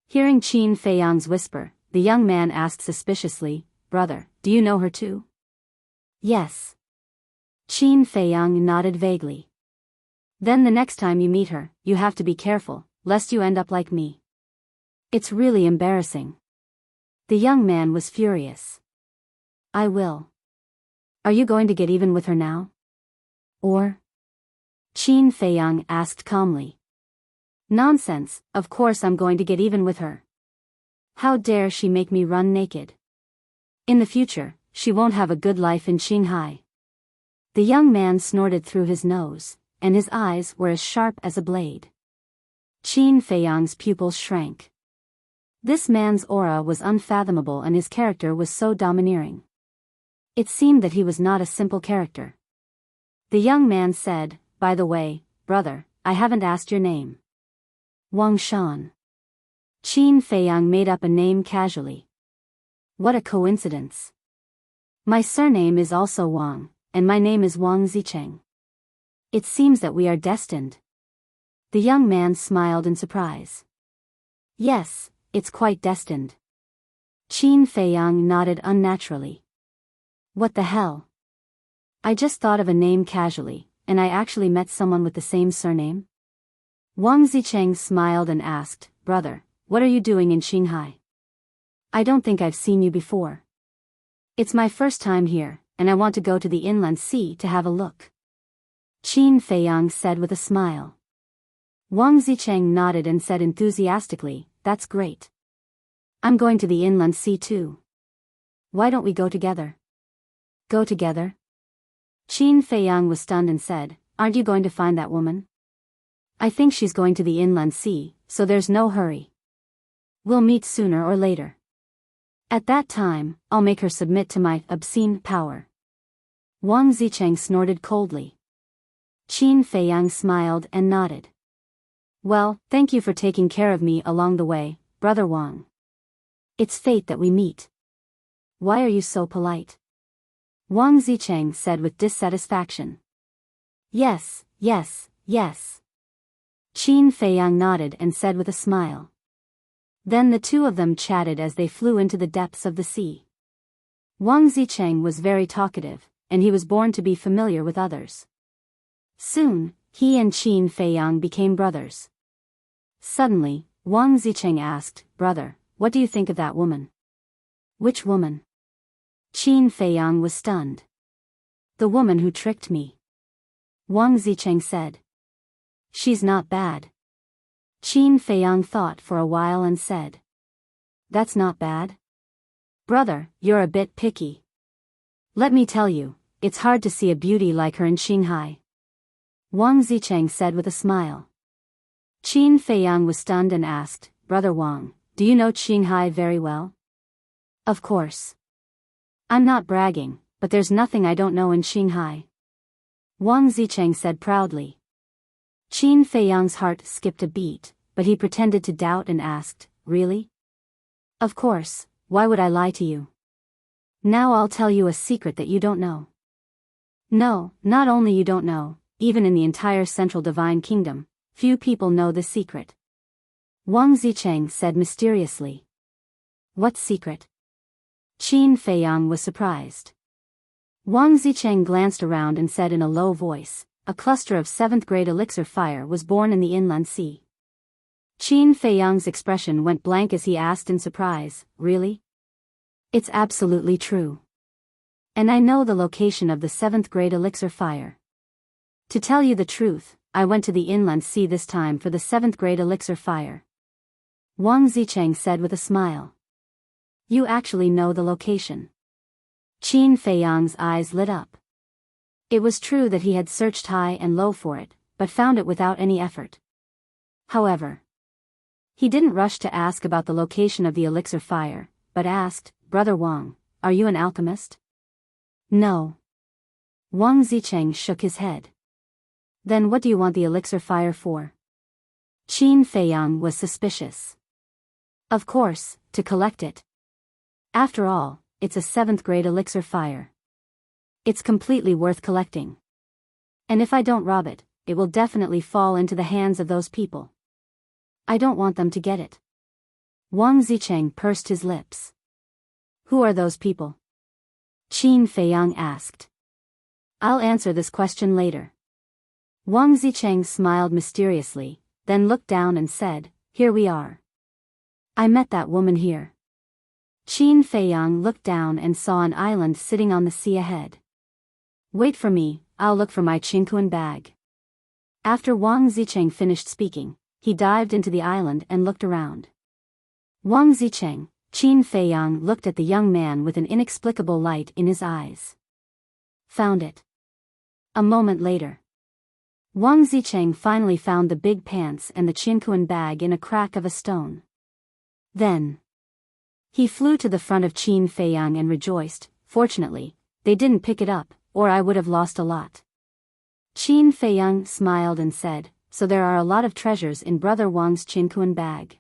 Hearing Qin Feiyang's whisper, the young man asked suspiciously, "Brother, do you know her too?" "Yes." Qin Feiyang nodded vaguely. "Then the next time you meet her, you have to be careful, lest you end up like me. It's really embarrassing." The young man was furious. "I will." "Are you going to get even with her now? Or?" Qin Feiyang asked calmly. "Nonsense, of course I'm going to get even with her. How dare she make me run naked? In the future, she won't have a good life in Qinghai." The young man snorted through his nose, and his eyes were as sharp as a blade. Qin Feiyang's pupils shrank. This man's aura was unfathomable and his character was so domineering. It seemed that he was not a simple character. The young man said, "By the way, brother, I haven't asked your name." "Wang Shan." Qin Feiyang made up a name casually. "What a coincidence. My surname is also Wang, and my name is Wang Zicheng. It seems that we are destined." The young man smiled in surprise. Yes, it's quite destined. Qin Feiyang nodded unnaturally. What the hell? I just thought of a name casually, and I actually met someone with the same surname? Wang Zicheng smiled and asked, Brother, what are you doing in Qinghai? I don't think I've seen you before. It's my first time here, and I want to go to the inland sea to have a look. Qin Feiyang said with a smile. Wang Zicheng nodded and said enthusiastically, That's great. I'm going to the inland sea too. Why don't we go together? Go together? Qin Feiyang was stunned and said, Aren't you going to find that woman? I think she's going to the inland sea, so there's no hurry. We'll meet sooner or later. At that time, I'll make her submit to my obscene power. Wang Zicheng snorted coldly. Qin Feiyang smiled and nodded. Well, thank you for taking care of me along the way, Brother Wang. It's fate that we meet. Why are you so polite? Wang Zicheng said with dissatisfaction. Yes. Qin Feiyang nodded and said with a smile. Then the two of them chatted as they flew into the depths of the sea. Wang Zicheng was very talkative, and he was born to be familiar with others. Soon, he and Qin Feiyang became brothers. Suddenly, Wang Zicheng asked, Brother, what do you think of that woman? Which woman? Qin Feiyang was stunned. The woman who tricked me. Wang Zicheng said. She's not bad. Qin Feiyang thought for a while and said. That's not bad? Brother, you're a bit picky. Let me tell you, it's hard to see a beauty like her in Qinghai. Wang Zicheng said with a smile. Qin Feiyang was stunned and asked, Brother Wang, do you know Qinghai very well? Of course. I'm not bragging, but there's nothing I don't know in Qinghai. Wang Zicheng said proudly. Qin Feiyang's heart skipped a beat, but he pretended to doubt and asked, Really? Of course, why would I lie to you? Now I'll tell you a secret that you don't know. No, not only you don't know, even in the entire Central Divine Kingdom, few people know the secret. Wang Zicheng said mysteriously. What secret? Qin Feiyang was surprised. Wang Zicheng glanced around and said in a low voice, A cluster of 7th-grade elixir fire was born in the inland sea. Qin Feiyang's expression went blank as he asked in surprise, Really? It's absolutely true. And I know the location of the 7th-grade elixir fire. To tell you the truth, I went to the inland sea this time for the 7th-grade elixir fire. Wang Zicheng said with a smile. You actually know the location. Qin Feiyang's eyes lit up. It was true that he had searched high and low for it, but found it without any effort. However, he didn't rush to ask about the location of the elixir fire, but asked, Brother Wang, are you an alchemist? No. Wang Zicheng shook his head. Then what do you want the elixir fire for? Qin Feiyang was suspicious. Of course, to collect it. After all, it's a 7th-grade elixir fire. It's completely worth collecting. And if I don't rob it, it will definitely fall into the hands of those people. I don't want them to get it. Wang Zicheng pursed his lips. Who are those people? Qin Feiyang asked. I'll answer this question later. Wang Zicheng smiled mysteriously, then looked down and said, Here we are. I met that woman here. Qin Feiyang looked down and saw an island sitting on the sea ahead. Wait for me, I'll look for my Qinkuan bag. After Wang Zicheng finished speaking, he dived into the island and looked around. Wang Zicheng, Qin Feiyang looked at the young man with an inexplicable light in his eyes. Found it. A moment later, Wang Zicheng finally found the big pants and the Qinkuan bag in a crack of a stone. Then he flew to the front of Qin Feiyang and rejoiced, Fortunately, they didn't pick it up, or I would have lost a lot. Qin Feiyang smiled and said, So there are a lot of treasures in Brother Wang's Qinkuan bag.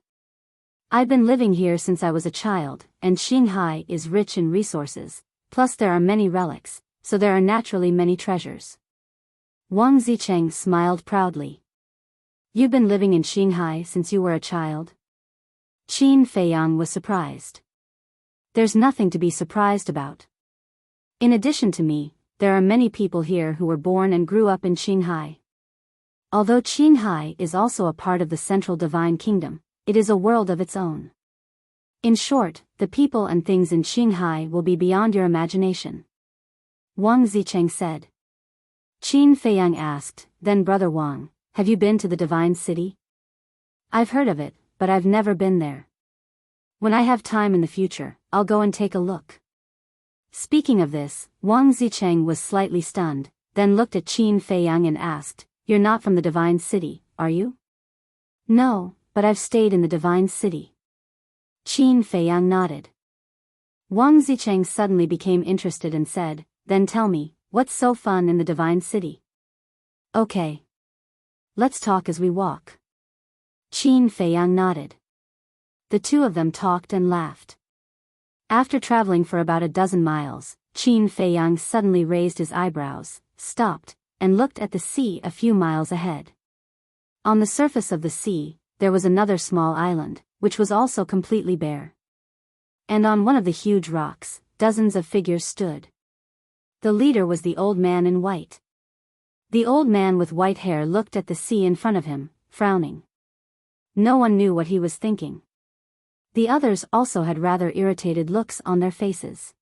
I've been living here since I was a child, and Qinghai is rich in resources, plus there are many relics, so there are naturally many treasures. Wang Zicheng smiled proudly. You've been living in Qinghai since you were a child? Qin Feiyang was surprised. There's nothing to be surprised about. In addition to me, there are many people here who were born and grew up in Qinghai. Although Qinghai is also a part of the Central Divine Kingdom, it is a world of its own. In short, the people and things in Qinghai will be beyond your imagination. Wang Zicheng said. Qin Feiyang asked, then Brother Wang, have you been to the Divine City? I've heard of it, but I've never been there. When I have time in the future, I'll go and take a look. Speaking of this, Wang Zicheng was slightly stunned, then looked at Qin Feiyang and asked, you're not from the Divine City, are you? No, but I've stayed in the Divine City. Qin Feiyang nodded. Wang Zicheng suddenly became interested and said, then tell me, what's so fun in the Divine City? Okay. Let's talk as we walk. Qin Feiyang nodded. The two of them talked and laughed. After traveling for about a dozen miles, Qin Feiyang suddenly raised his eyebrows, stopped, and looked at the sea a few miles ahead. On the surface of the sea, there was another small island, which was also completely bare. And on one of the huge rocks, dozens of figures stood. The leader was the old man in white. The old man with white hair looked at the sea in front of him, frowning. No one knew what he was thinking. The others also had rather irritated looks on their faces.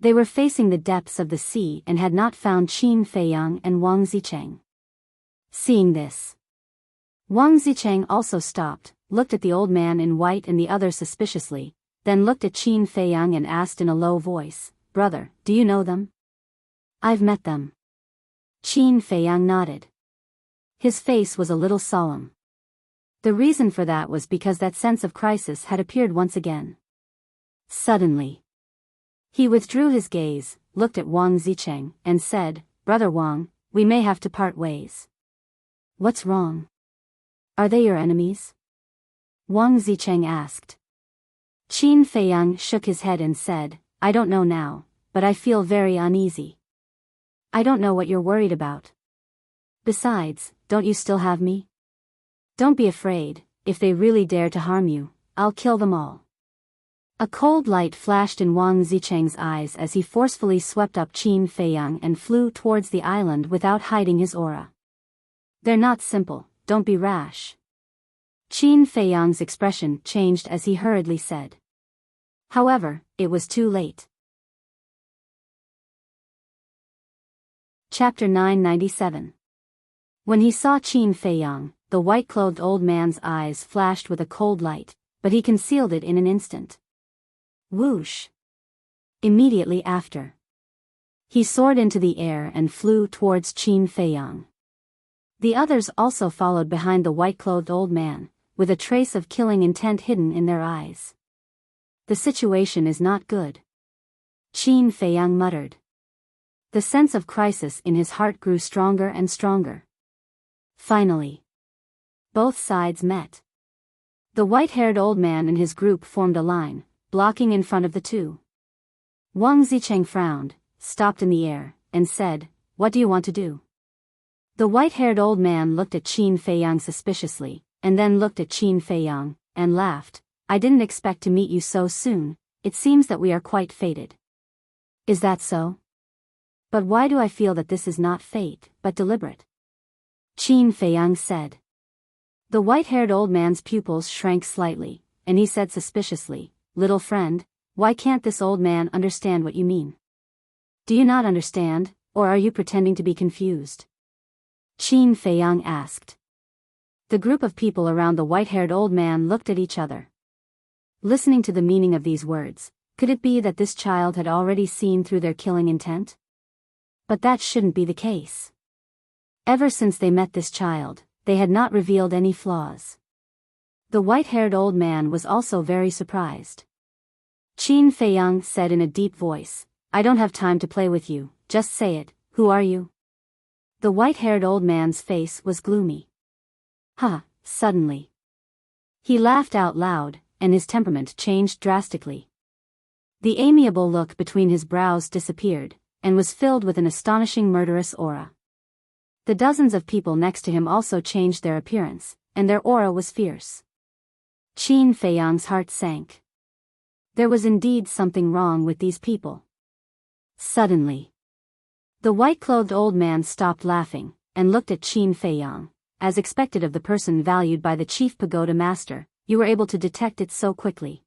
They were facing the depths of the sea and had not found Qin Feiyang and Wang Zicheng. Seeing this, Wang Zicheng also stopped, looked at the old man in white and the others suspiciously, then looked at Qin Feiyang and asked in a low voice, brother, do you know them? I've met them. Qin Feiyang nodded. His face was a little solemn. The reason for that was because that sense of crisis had appeared once again. Suddenly, he withdrew his gaze, looked at Wang Zicheng, and said, Brother Wang, we may have to part ways. What's wrong? Are they your enemies? Wang Zicheng asked. Qin Feiyang shook his head and said, I don't know now, but I feel very uneasy. I don't know what you're worried about. Besides, don't you still have me? Don't be afraid, if they really dare to harm you, I'll kill them all. A cold light flashed in Wang Zicheng's eyes as he forcefully swept up Qin Feiyang and flew towards the island without hiding his aura. They're not simple, don't be rash. Qin Feiyang's expression changed as he hurriedly said. However, it was too late. Chapter 997. When he saw Qin Feiyang, the white-clothed old man's eyes flashed with a cold light, but he concealed it in an instant. Whoosh! Immediately after, he soared into the air and flew towards Qin Feiyang. The others also followed behind the white-clothed old man, with a trace of killing intent hidden in their eyes. The situation is not good. Qin Feiyang muttered. The sense of crisis in his heart grew stronger and stronger. Finally, both sides met. The white-haired old man and his group formed a line, blocking in front of the two. Wang Zicheng frowned, stopped in the air, and said, What do you want to do? The white-haired old man looked at Qin Feiyang suspiciously, and then looked at Qin Feiyang, and laughed. I didn't expect to meet you so soon, it seems that we are quite fated. Is that so? But why do I feel that this is not fate, but deliberate? Qin Feiyang said. The white-haired old man's pupils shrank slightly, and he said suspiciously, Little friend, why can't this old man understand what you mean? Do you not understand, or are you pretending to be confused? Qin Feiyang asked. The group of people around the white-haired old man looked at each other. Listening to the meaning of these words, could it be that this child had already seen through their killing intent? But that shouldn't be the case. Ever since they met this child, they had not revealed any flaws. The white-haired old man was also very surprised. Qin Feiyang said in a deep voice, I don't have time to play with you, just say it, who are you? The white-haired old man's face was gloomy. Suddenly, he laughed out loud, and his temperament changed drastically. The amiable look between his brows disappeared, and was filled with an astonishing murderous aura. The dozens of people next to him also changed their appearance, and their aura was fierce. Qin Feiyang's heart sank. There was indeed something wrong with these people. Suddenly, the white-clothed old man stopped laughing, and looked at Qin Feiyang. As expected of the person valued by the chief pagoda master, you were able to detect it so quickly.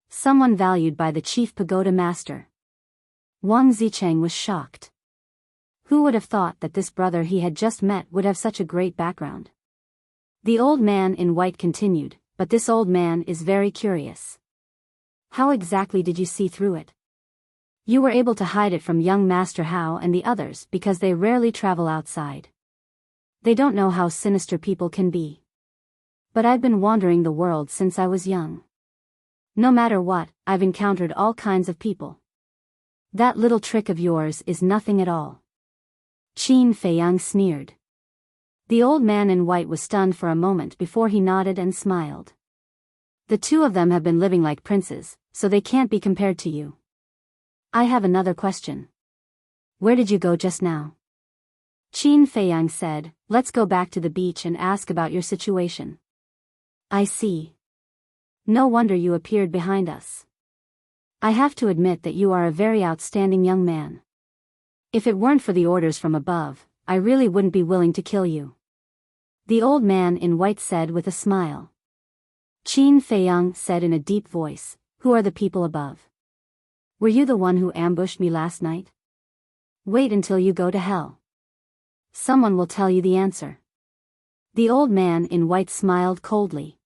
Someone valued by the chief pagoda master. Wang Zicheng was shocked. Who would have thought that this brother he had just met would have such a great background? The old man in white continued, but this old man is very curious. How exactly did you see through it? You were able to hide it from young Master Hao and the others because they rarely travel outside. They don't know how sinister people can be. But I've been wandering the world since I was young. No matter what, I've encountered all kinds of people. That little trick of yours is nothing at all. Qin Feiyang sneered. The old man in white was stunned for a moment before he nodded and smiled. The two of them have been living like princes, so they can't be compared to you. I have another question. Where did you go just now? Qin Feiyang said, let's go back to the beach and ask about your situation. I see. No wonder you appeared behind us. I have to admit that you are a very outstanding young man. If it weren't for the orders from above, I really wouldn't be willing to kill you. The old man in white said with a smile. Qin Feiyang said in a deep voice, who are the people above? Were you the one who ambushed me last night? Wait until you go to hell. Someone will tell you the answer. The old man in white smiled coldly.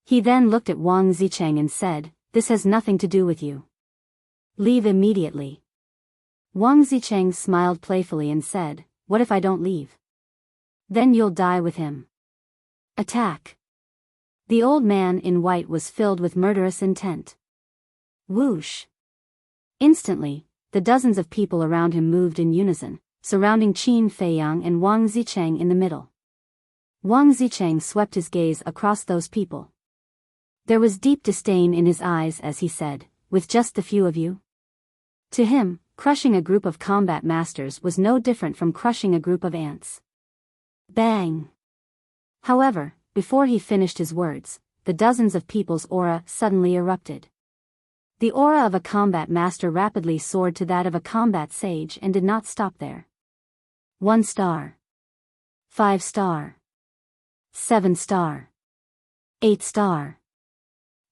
He then looked at Wang Zicheng and said, this has nothing to do with you. Leave immediately. Wang Zicheng smiled playfully and said, what if I don't leave? Then you'll die with him. Attack. The old man in white was filled with murderous intent. Whoosh. Instantly, the dozens of people around him moved in unison, surrounding Qin Feiyang and Wang Zicheng in the middle. Wang Zicheng swept his gaze across those people. There was deep disdain in his eyes as he said, with just the few of you? To him, crushing a group of combat masters was no different from crushing a group of ants. Bang! However, before he finished his words, the dozens of people's aura suddenly erupted. The aura of a combat master rapidly soared to that of a combat sage and did not stop there. 1 star. 5 star. 7 star. 8 star.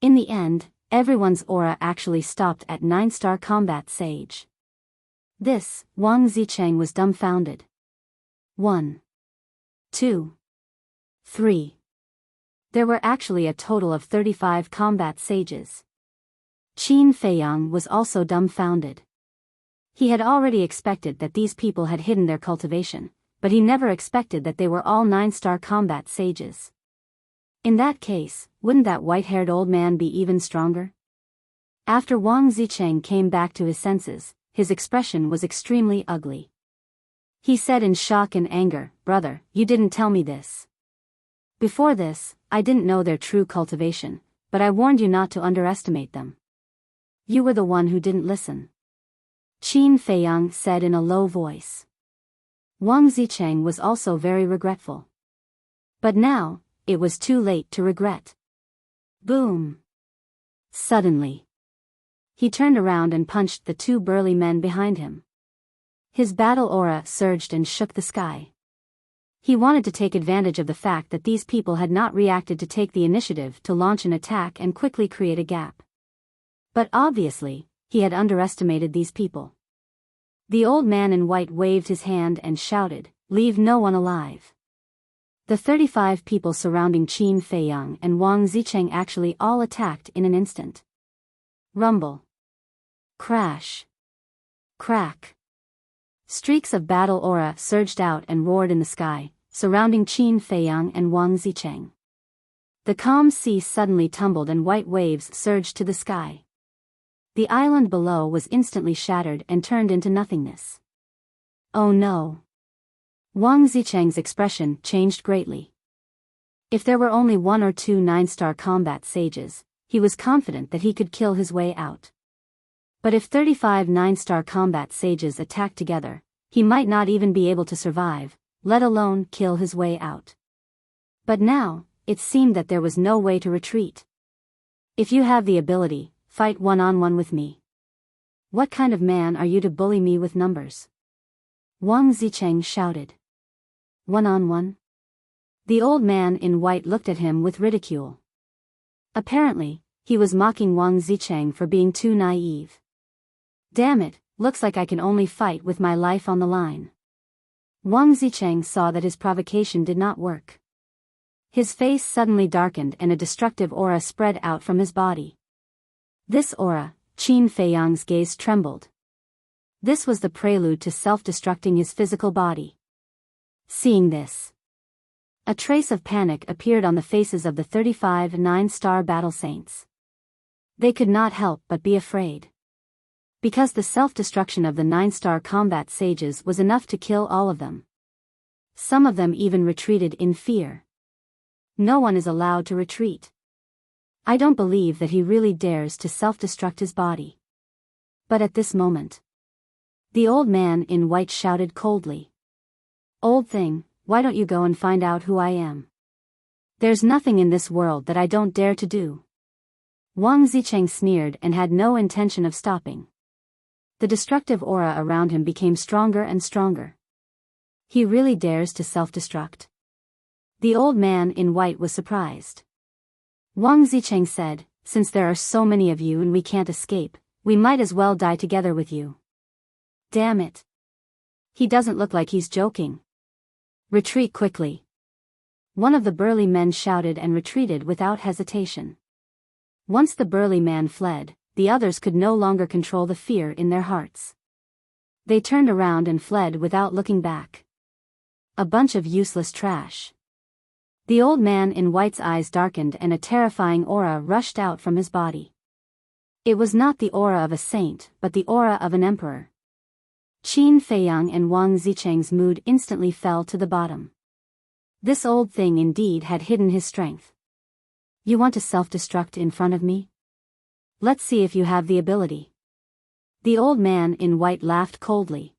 In the end, everyone's aura actually stopped at 9-star combat sage. This, Wang Zicheng was dumbfounded. 1. 2. 3. There were actually a total of 35 combat sages. Qin Feiyang was also dumbfounded. He had already expected that these people had hidden their cultivation, but he never expected that they were all 9-star combat sages. In that case, wouldn't that white-haired old man be even stronger? After Wang Zicheng came back to his senses, his expression was extremely ugly. He said in shock and anger, brother, you didn't tell me this. Before this, I didn't know their true cultivation, but I warned you not to underestimate them. You were the one who didn't listen. Qin Feiyang said in a low voice. Wang Zicheng was also very regretful. But now, it was too late to regret. Boom! Suddenly, he turned around and punched the 2 burly men behind him. His battle aura surged and shook the sky. He wanted to take advantage of the fact that these people had not reacted to take the initiative to launch an attack and quickly create a gap. But obviously, he had underestimated these people. The old man in white waved his hand and shouted, leave no one alive. The 35 people surrounding Qin Feiyang and Wang Zicheng actually all attacked in an instant. Rumble. Crash. Crack. Streaks of battle aura surged out and roared in the sky, surrounding Qin Feiyang and Wang Zicheng. The calm sea suddenly tumbled and white waves surged to the sky. The island below was instantly shattered and turned into nothingness. Oh no! Wang Zicheng's expression changed greatly. If there were only 1 or 2 9-star combat sages, he was confident that he could kill his way out. But if 35 9-star combat sages attacked together, he might not even be able to survive, let alone kill his way out. But now, it seemed that there was no way to retreat. If you have the ability, fight one-on-one with me. What kind of man are you to bully me with numbers? Wang Zicheng shouted. One-on-one? The old man in white looked at him with ridicule. Apparently, he was mocking Wang Zicheng for being too naive. Damn it, looks like I can only fight with my life on the line. Wang Zicheng saw that his provocation did not work. His face suddenly darkened and a destructive aura spread out from his body. This aura, Qin Feiyang's gaze trembled. This was the prelude to self-destructing his physical body. Seeing this, a trace of panic appeared on the faces of the 35 nine-star battle saints. They could not help but be afraid. Because the self-destruction of the 9-star combat sages was enough to kill all of them. Some of them even retreated in fear. No one is allowed to retreat. I don't believe that he really dares to self-destruct his body. But at this moment, the old man in white shouted coldly. Old thing, why don't you go and find out who I am? There's nothing in this world that I don't dare to do. Wang Zicheng sneered and had no intention of stopping. The destructive aura around him became stronger and stronger. He really dares to self-destruct? The old man in white was surprised. Wang Zicheng said, since there are so many of you and we can't escape, we might as well die together with you. Damn it. He doesn't look like he's joking. Retreat quickly. One of the burly men shouted and retreated without hesitation. Once the burly man fled, the others could no longer control the fear in their hearts. They turned around and fled without looking back. A bunch of useless trash. The old man in white's eyes darkened and a terrifying aura rushed out from his body. It was not the aura of a saint, but the aura of an emperor. Qin Feiyang and Wang Zicheng's mood instantly fell to the bottom. This old thing indeed had hidden his strength. You want to self-destruct in front of me? Let's see if you have the ability. The old man in white laughed coldly.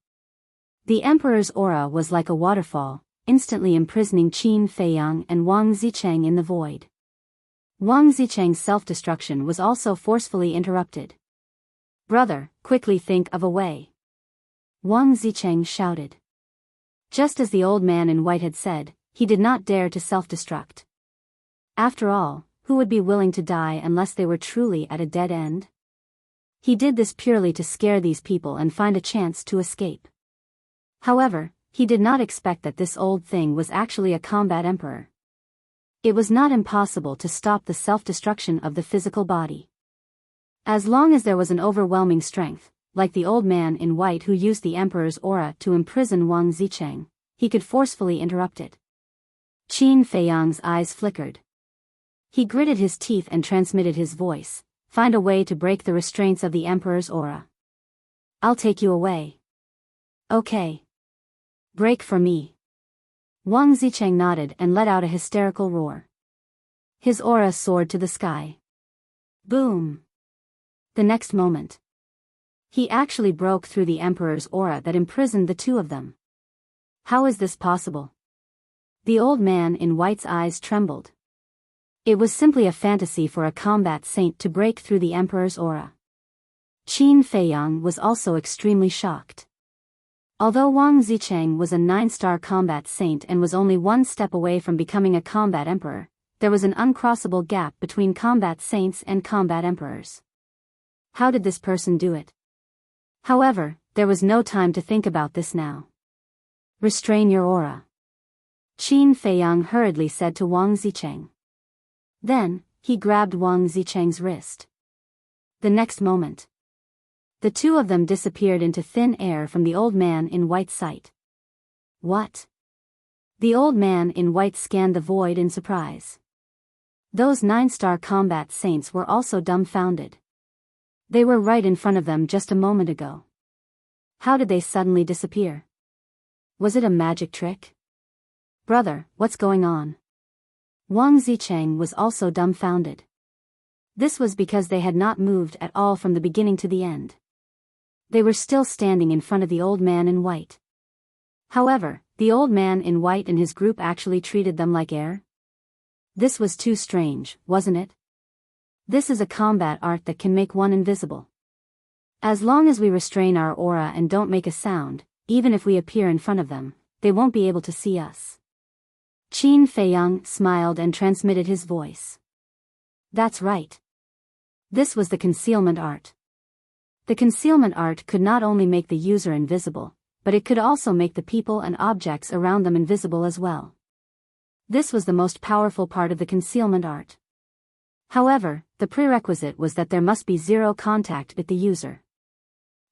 The emperor's aura was like a waterfall, instantly imprisoning Qin Feiyang and Wang Zicheng in the void. Wang Zicheng's self-destruction was also forcefully interrupted. Brother, quickly think of a way. Wang Zicheng shouted. Just as the old man in white had said, he did not dare to self-destruct. After all, who would be willing to die unless they were truly at a dead end? He did this purely to scare these people and find a chance to escape. However, he did not expect that this old thing was actually a combat emperor. It was not impossible to stop the self-destruction of the physical body. As long as there was an overwhelming strength, like the old man in white who used the emperor's aura to imprison Wang Zicheng, he could forcefully interrupt it. Qin Feiyang's eyes flickered. He gritted his teeth and transmitted his voice, find a way to break the restraints of the emperor's aura. I'll take you away. Okay. Break for me. Wang Zicheng nodded and let out a hysterical roar. His aura soared to the sky. Boom. The next moment, he actually broke through the emperor's aura that imprisoned the two of them. How is this possible? The old man in white's eyes trembled. It was simply a fantasy for a combat saint to break through the emperor's aura. Qin Feiyang was also extremely shocked. Although Wang Zicheng was a 9-star combat saint and was only one step away from becoming a combat emperor, there was an uncrossable gap between combat saints and combat emperors. How did this person do it? However, there was no time to think about this now. Restrain your aura. Qin Feiyang hurriedly said to Wang Zicheng. Then, he grabbed Wang Zicheng's wrist. The next moment, the two of them disappeared into thin air from the old man in white's sight. What? The old man in white scanned the void in surprise. Those 9-star combat saints were also dumbfounded. They were right in front of them just a moment ago. How did they suddenly disappear? Was it a magic trick? Brother, what's going on? Wang Zicheng was also dumbfounded. This was because they had not moved at all from the beginning to the end. They were still standing in front of the old man in white. However, the old man in white and his group actually treated them like air. This was too strange, wasn't it? This is a combat art that can make one invisible. As long as we restrain our aura and don't make a sound, even if we appear in front of them, they won't be able to see us. Qin Feiyang smiled and transmitted his voice. That's right. This was the concealment art. The concealment art could not only make the user invisible, but it could also make the people and objects around them invisible as well. This was the most powerful part of the concealment art. However, the prerequisite was that there must be zero contact with the user.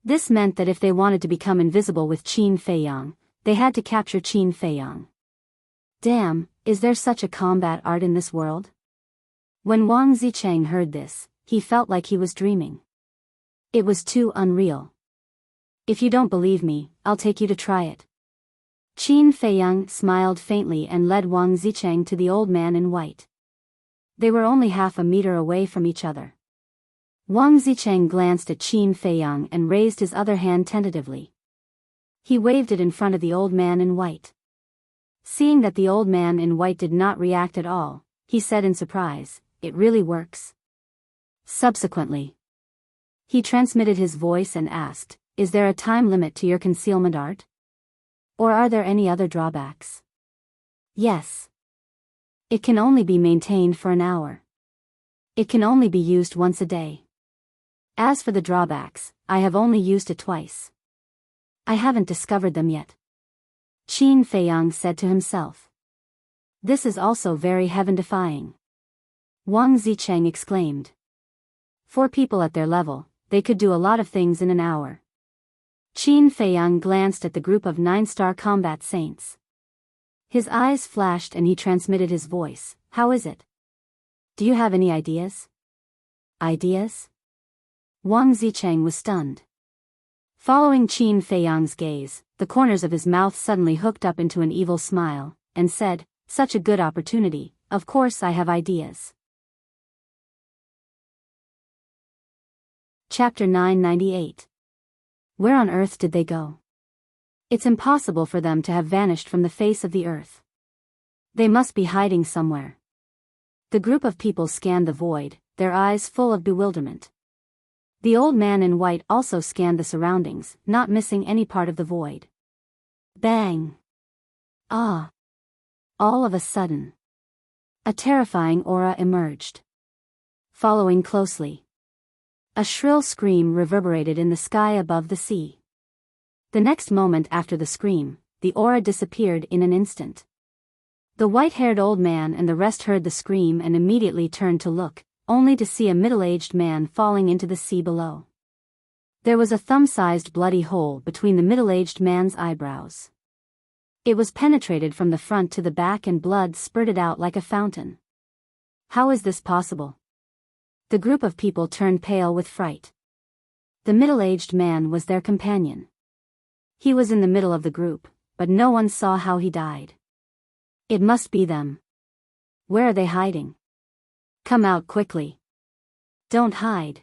This meant that if they wanted to become invisible with Qin Feiyang, they had to capture Qin Feiyang. Damn, is there such a combat art in this world? When Wang Zicheng heard this, he felt like he was dreaming. It was too unreal. If you don't believe me, I'll take you to try it. Qin Feiyang smiled faintly and led Wang Zicheng to the old man in white. They were only half a meter away from each other. Wang Zicheng glanced at Qin Feiyang and raised his other hand tentatively. He waved it in front of the old man in white. Seeing that the old man in white did not react at all, he said in surprise, "It really works." Subsequently, he transmitted his voice and asked, "Is there a time limit to your concealment art? Or are there any other drawbacks?" "Yes. It can only be maintained for an hour. It can only be used once a day. As for the drawbacks, I have only used it twice. I haven't discovered them yet." Qin Feiyang said to himself. "This is also very heaven-defying." Wang Zicheng exclaimed. For people at their level, they could do a lot of things in an hour. Qin Feiyang glanced at the group of 9-star combat saints. His eyes flashed and he transmitted his voice, "How is it? Do you have any ideas?" "Ideas?" Wang Zicheng was stunned. Following Qin Feiyang's gaze, the corners of his mouth suddenly hooked up into an evil smile, and said, "Such a good opportunity, of course I have ideas." Chapter 998. Where on earth did they go? It's impossible for them to have vanished from the face of the earth. They must be hiding somewhere. The group of people scanned the void, their eyes full of bewilderment. The old man in white also scanned the surroundings, not missing any part of the void. Bang! Ah! All of a sudden, a terrifying aura emerged. Following closely, a shrill scream reverberated in the sky above the sea. The next moment after the scream, the aura disappeared in an instant. The white-haired old man and the rest heard the scream and immediately turned to look, only to see a middle-aged man falling into the sea below. There was a thumb-sized bloody hole between the middle-aged man's eyebrows. It was penetrated from the front to the back and blood spurted out like a fountain. How is this possible? The group of people turned pale with fright. The middle-aged man was their companion. He was in the middle of the group, but no one saw how he died. It must be them. Where are they hiding? Come out quickly. Don't hide.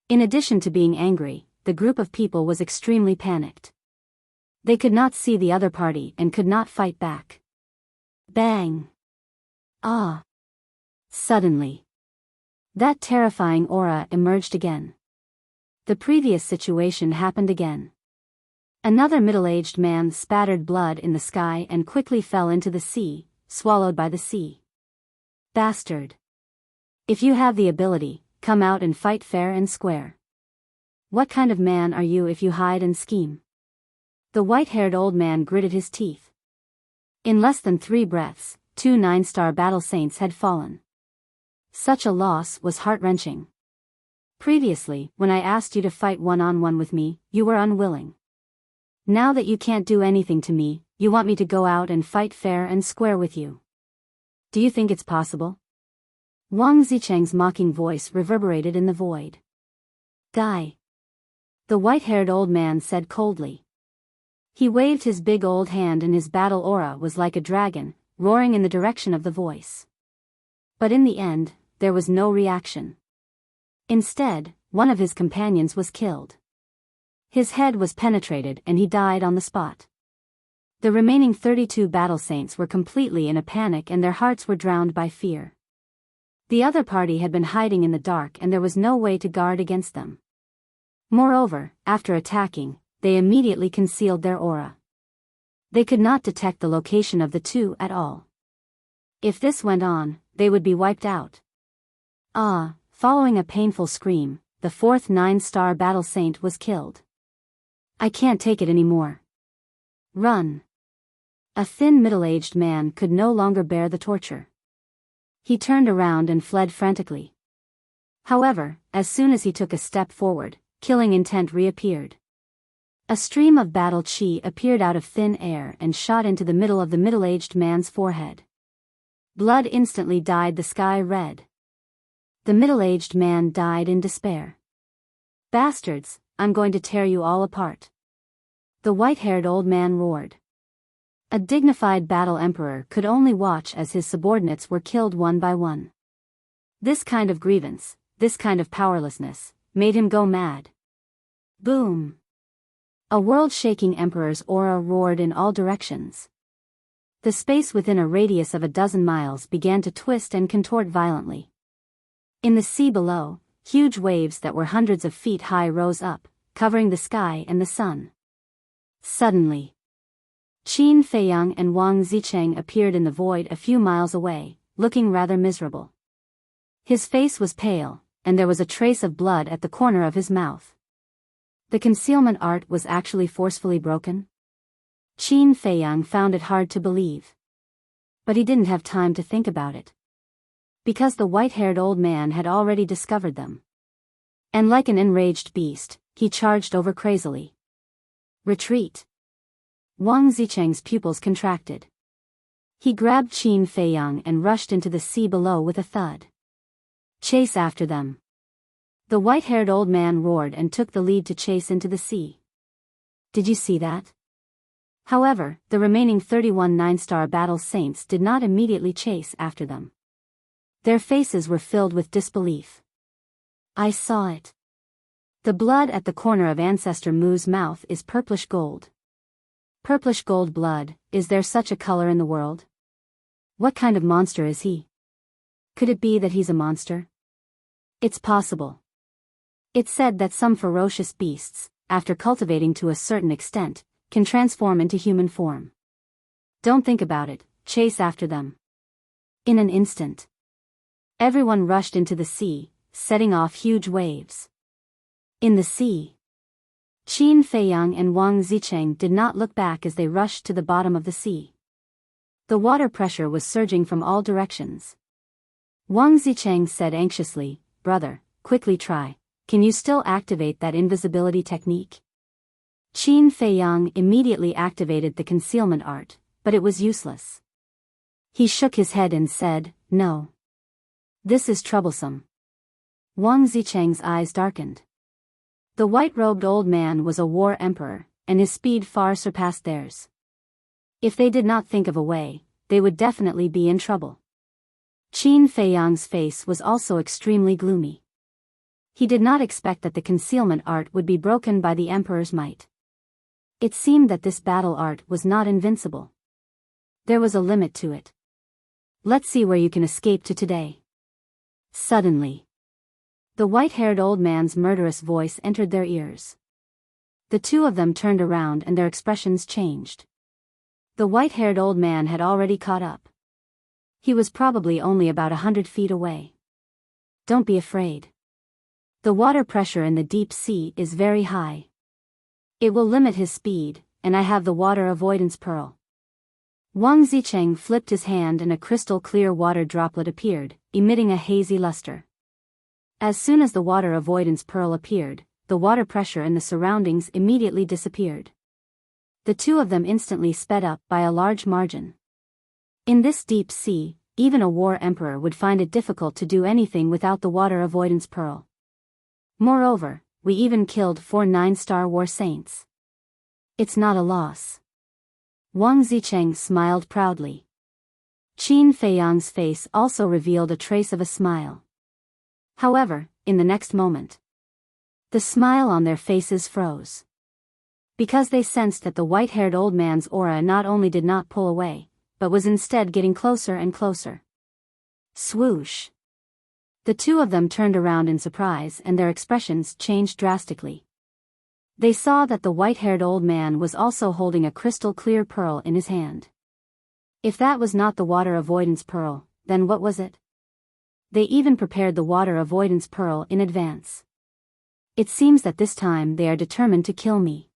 In addition to being angry, the group of people was extremely panicked. They could not see the other party and could not fight back. Bang! Ah! Suddenly, that terrifying aura emerged again. The previous situation happened again. Another middle-aged man spattered blood in the sky and quickly fell into the sea, swallowed by the sea. Bastard! If you have the ability, come out and fight fair and square. What kind of man are you if you hide and scheme? The white-haired old man gritted his teeth. In less than 3 breaths, 2 9-star battle saints had fallen. Such a loss was heart-wrenching. Previously, when I asked you to fight one-on-one with me, you were unwilling. Now that you can't do anything to me, you want me to go out and fight fair and square with you. Do you think it's possible? Wang Zicheng's mocking voice reverberated in the void. Die! The white-haired old man said coldly. He waved his big old hand and his battle aura was like a dragon, roaring in the direction of the voice. But in the end, there was no reaction. Instead, one of his companions was killed. His head was penetrated and he died on the spot. The remaining 32 battle saints were completely in a panic and their hearts were drowned by fear. The other party had been hiding in the dark and there was no way to guard against them. Moreover, after attacking, they immediately concealed their aura. They could not detect the location of the two at all. If this went on, they would be wiped out. Following a painful scream, the fourth 9-star battle saint was killed. I can't take it anymore. Run. A thin middle-aged man could no longer bear the torture. He turned around and fled frantically. However, as soon as he took a step forward, killing intent reappeared. A stream of battle chi appeared out of thin air and shot into the middle of the middle-aged man's forehead. Blood instantly dyed the sky red. The middle-aged man died in despair. Bastards, I'm going to tear you all apart. The white-haired old man roared. A dignified battle emperor could only watch as his subordinates were killed one by one. This kind of grievance, this kind of powerlessness, made him go mad. Boom! A world-shaking emperor's aura roared in all directions. The space within a radius of 12 miles began to twist and contort violently. In the sea below, huge waves that were hundreds of feet high rose up, covering the sky and the sun. Suddenly, Qin Feiyang and Wang Zicheng appeared in the void a few miles away, looking rather miserable. His face was pale, and there was a trace of blood at the corner of his mouth. The concealment art was actually forcefully broken? Qin Feiyang found it hard to believe. But he didn't have time to think about it. Because the white-haired old man had already discovered them. And like an enraged beast, he charged over crazily. Retreat. Wang Zicheng's pupils contracted. He grabbed Qin Feiyang and rushed into the sea below with a thud. Chase after them. The white-haired old man roared and took the lead to chase into the sea. Did you see that? However, the remaining 31 9-star battle saints did not immediately chase after them. Their faces were filled with disbelief. I saw it. The blood at the corner of Ancestor Mu's mouth is purplish gold. Purplish gold blood, is there such a color in the world? What kind of monster is he? Could it be that he's a monster? It's possible. It's said that some ferocious beasts, after cultivating to a certain extent, can transform into human form. Don't think about it, chase after them. In an instant, everyone rushed into the sea, setting off huge waves. In the sea, Qin Feiyang and Wang Zicheng did not look back as they rushed to the bottom of the sea. The water pressure was surging from all directions. Wang Zicheng said anxiously, "Brother, quickly try. Can you still activate that invisibility technique?" Qin Feiyang immediately activated the concealment art, but it was useless. He shook his head and said, "No. This is troublesome." Wang Zicheng's eyes darkened. The white-robed old man was a war emperor, and his speed far surpassed theirs. If they did not think of a way, they would definitely be in trouble. Qin Feiyang's face was also extremely gloomy. He did not expect that the concealment art would be broken by the emperor's might. It seemed that this battle art was not invincible. There was a limit to it. Let's see where you can escape to today. Suddenly, the white-haired old man's murderous voice entered their ears. The two of them turned around and their expressions changed. The white-haired old man had already caught up. He was probably only about 100 feet away. Don't be afraid. The water pressure in the deep sea is very high. It will limit his speed, and I have the water avoidance pearl. Wang Zicheng flipped his hand and a crystal-clear water droplet appeared, emitting a hazy luster. As soon as the water avoidance pearl appeared, the water pressure in the surroundings immediately disappeared. The two of them instantly sped up by a large margin. In this deep sea, even a war emperor would find it difficult to do anything without the water avoidance pearl. Moreover, we even killed 4 9-star war saints. It's not a loss. Wang Zicheng smiled proudly. Qin Feiyang's face also revealed a trace of a smile. However, in the next moment, the smile on their faces froze. Because they sensed that the white-haired old man's aura not only did not pull away, but was instead getting closer and closer. Swoosh! The two of them turned around in surprise and their expressions changed drastically. They saw that the white-haired old man was also holding a crystal-clear pearl in his hand. If that was not the water avoidance pearl, then what was it? They even prepared the water avoidance pearl in advance. It seems that this time they are determined to kill me.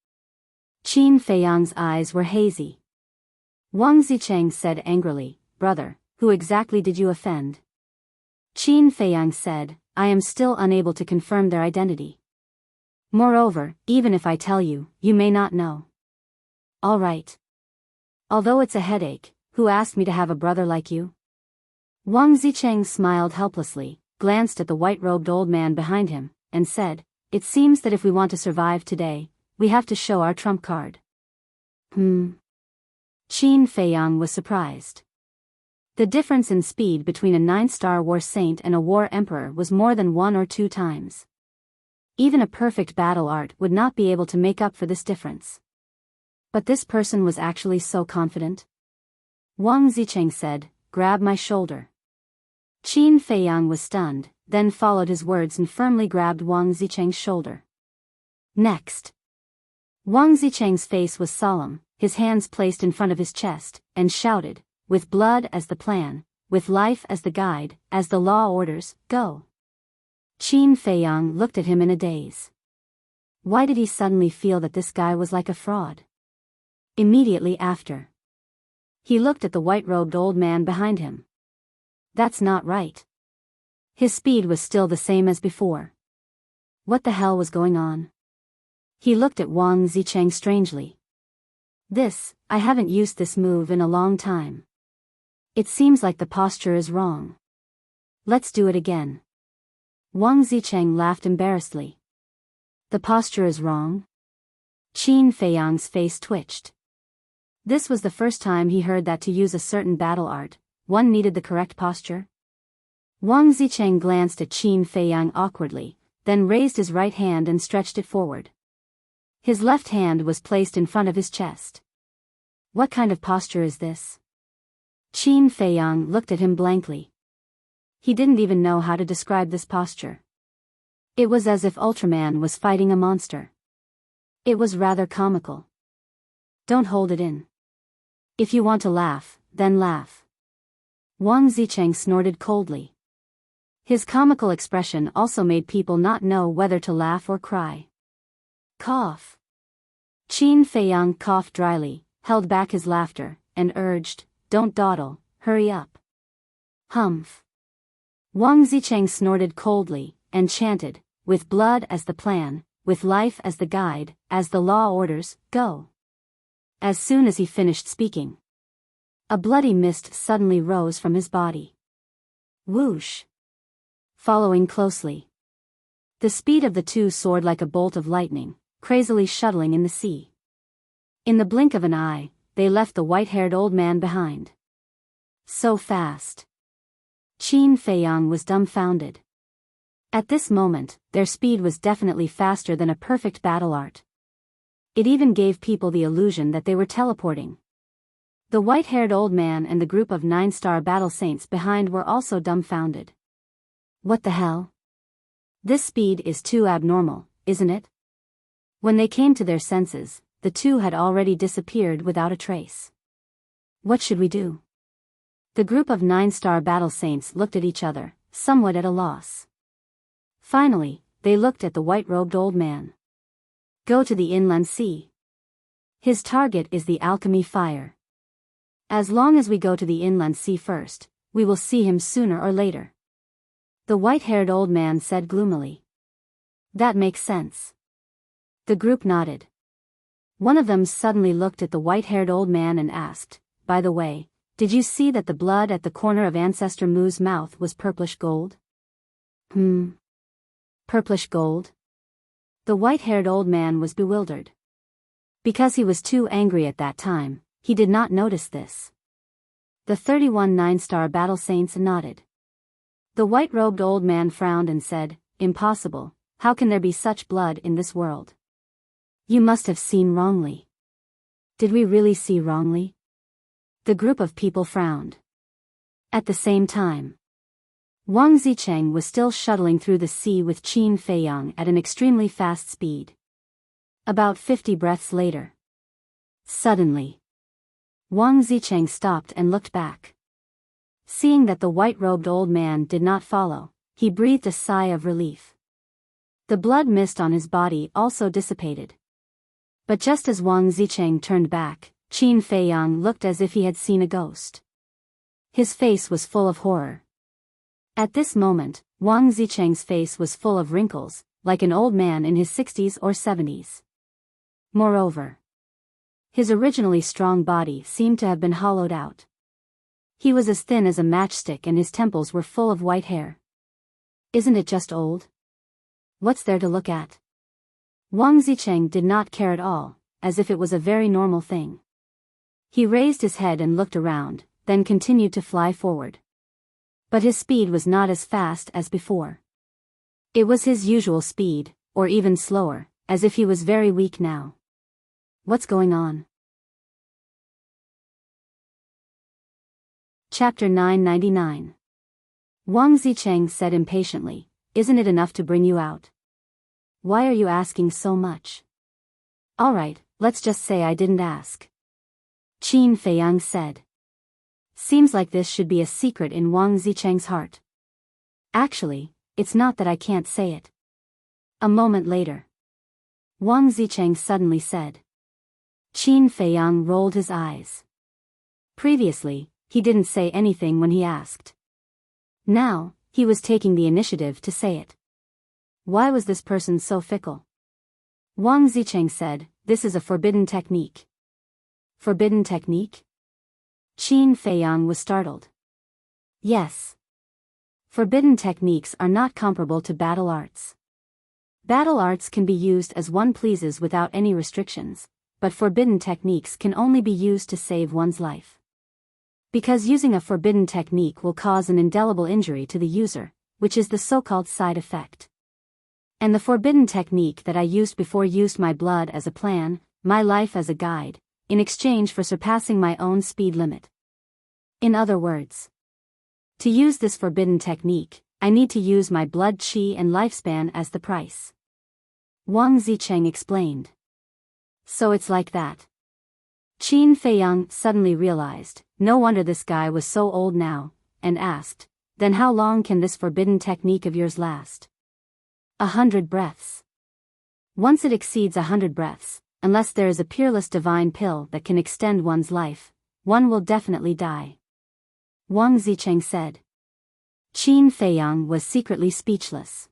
Qin Feiyang's eyes were hazy. Wang Zicheng said angrily, "Brother, who exactly did you offend?" Qin Feiyang said, "I am still unable to confirm their identity. Moreover, even if I tell you, you may not know." "All right. Although it's a headache, who asked me to have a brother like you?" Wang Zicheng smiled helplessly, glanced at the white-robed old man behind him, and said, "It seems that if we want to survive today, we have to show our trump card." Qin Feiyang was surprised. The difference in speed between a 9-star war saint and a war emperor was more than 1 or 2 times. Even a perfect battle art would not be able to make up for this difference. But this person was actually so confident. Wang Zicheng said, "Grab my shoulder." Qin Feiyang was stunned, then followed his words and firmly grabbed Wang Zicheng's shoulder. Next. Wang Zicheng's face was solemn, his hands placed in front of his chest, and shouted, "With blood as the plan, with life as the guide, as the law orders, go." Qin Feiyang looked at him in a daze. Why did he suddenly feel that this guy was like a fraud? Immediately after, he looked at the white-robed old man behind him. That's not right. His speed was still the same as before. What the hell was going on? He looked at Wang Zicheng strangely. I haven't used this move in a long time. It seems like the posture is wrong. Let's do it again." Wang Zicheng laughed embarrassedly. "The posture is wrong?" Qin Feiyang's face twitched. This was the first time he heard that to use a certain battle art, one needed the correct posture. Wang Zicheng glanced at Qin Feiyang awkwardly, then raised his right hand and stretched it forward. His left hand was placed in front of his chest. What kind of posture is this? Qin Feiyang looked at him blankly. He didn't even know how to describe this posture. It was as if Ultraman was fighting a monster. It was rather comical. Don't hold it in. If you want to laugh, then laugh. Wang Zicheng snorted coldly. His comical expression also made people not know whether to laugh or cry. Cough. Qin Feiyang coughed dryly, held back his laughter, and urged, "Don't dawdle, hurry up." Humph. Wang Zicheng snorted coldly, and chanted, "With blood as the plan, with life as the guide, as the law orders, go." As soon as he finished speaking, a bloody mist suddenly rose from his body. Whoosh. Following closely, the speed of the two soared like a bolt of lightning, crazily shuttling in the sea. In the blink of an eye, they left the white-haired old man behind. So fast. Qin Feiyang was dumbfounded. At this moment, their speed was definitely faster than a perfect battle art. It even gave people the illusion that they were teleporting. The white-haired old man and the group of 9-star battle saints behind were also dumbfounded. What the hell? This speed is too abnormal, isn't it? When they came to their senses, the two had already disappeared without a trace. What should we do? The group of 9-star battle saints looked at each other, somewhat at a loss. Finally, they looked at the white-robed old man. Go to the inland sea. His target is the alchemy fire. As long as we go to the inland sea first, we will see him sooner or later. The white-haired old man said gloomily. That makes sense. The group nodded. One of them suddenly looked at the white-haired old man and asked, "By the way, did you see that the blood at the corner of Ancestor Mu's mouth was purplish gold?" Purplish gold? The white-haired old man was bewildered. Because he was too angry at that time, he did not notice this. The 31 9-star battle saints nodded. The white-robed old man frowned and said, "Impossible, how can there be such blood in this world?" You must have seen wrongly. Did we really see wrongly? The group of people frowned. At the same time, Wang Zicheng was still shuttling through the sea with Qin Feiyang at an extremely fast speed. About 50 breaths later. Suddenly, Wang Zicheng stopped and looked back. Seeing that the white-robed old man did not follow, he breathed a sigh of relief. The blood mist on his body also dissipated. But just as Wang Zicheng turned back, Qin Feiyang looked as if he had seen a ghost. His face was full of horror. At this moment, Wang Zicheng's face was full of wrinkles, like an old man in his 60s or 70s. Moreover, his originally strong body seemed to have been hollowed out. He was as thin as a matchstick and his temples were full of white hair. Isn't it just old? What's there to look at? Wang Zicheng did not care at all, as if it was a very normal thing. He raised his head and looked around, then continued to fly forward. But his speed was not as fast as before. It was his usual speed, or even slower, as if he was very weak now. What's going on? Chapter 999. Wang Zicheng said impatiently, "Isn't it enough to bring you out? Why are you asking so much?" "Alright, let's just say I didn't ask," Qin Feiyang said. Seems like this should be a secret in Wang Zicheng's heart. Actually, it's not that I can't say it. A moment later, Wang Zicheng suddenly said. Qin Feiyang rolled his eyes. Previously, he didn't say anything when he asked. Now, he was taking the initiative to say it. Why was this person so fickle? Wang Zicheng said, "This is a forbidden technique." Forbidden technique? Qin Feiyang was startled. Yes. Forbidden techniques are not comparable to battle arts. Battle arts can be used as one pleases without any restrictions, but forbidden techniques can only be used to save one's life. Because using a forbidden technique will cause an indelible injury to the user, which is the so-called side effect. And the forbidden technique that I used before used my blood as a plan, my life as a guide, in exchange for surpassing my own speed limit. In other words, to use this forbidden technique, I need to use my blood qi and lifespan as the price. Wang Zicheng explained. So it's like that. Qin Feiyang suddenly realized, no wonder this guy was so old now, and asked, "Then how long can this forbidden technique of yours last?" 100 breaths. Once it exceeds 100 breaths, unless there is a peerless divine pill that can extend one's life, one will definitely die. Wang Zicheng said. Qin Feiyang was secretly speechless.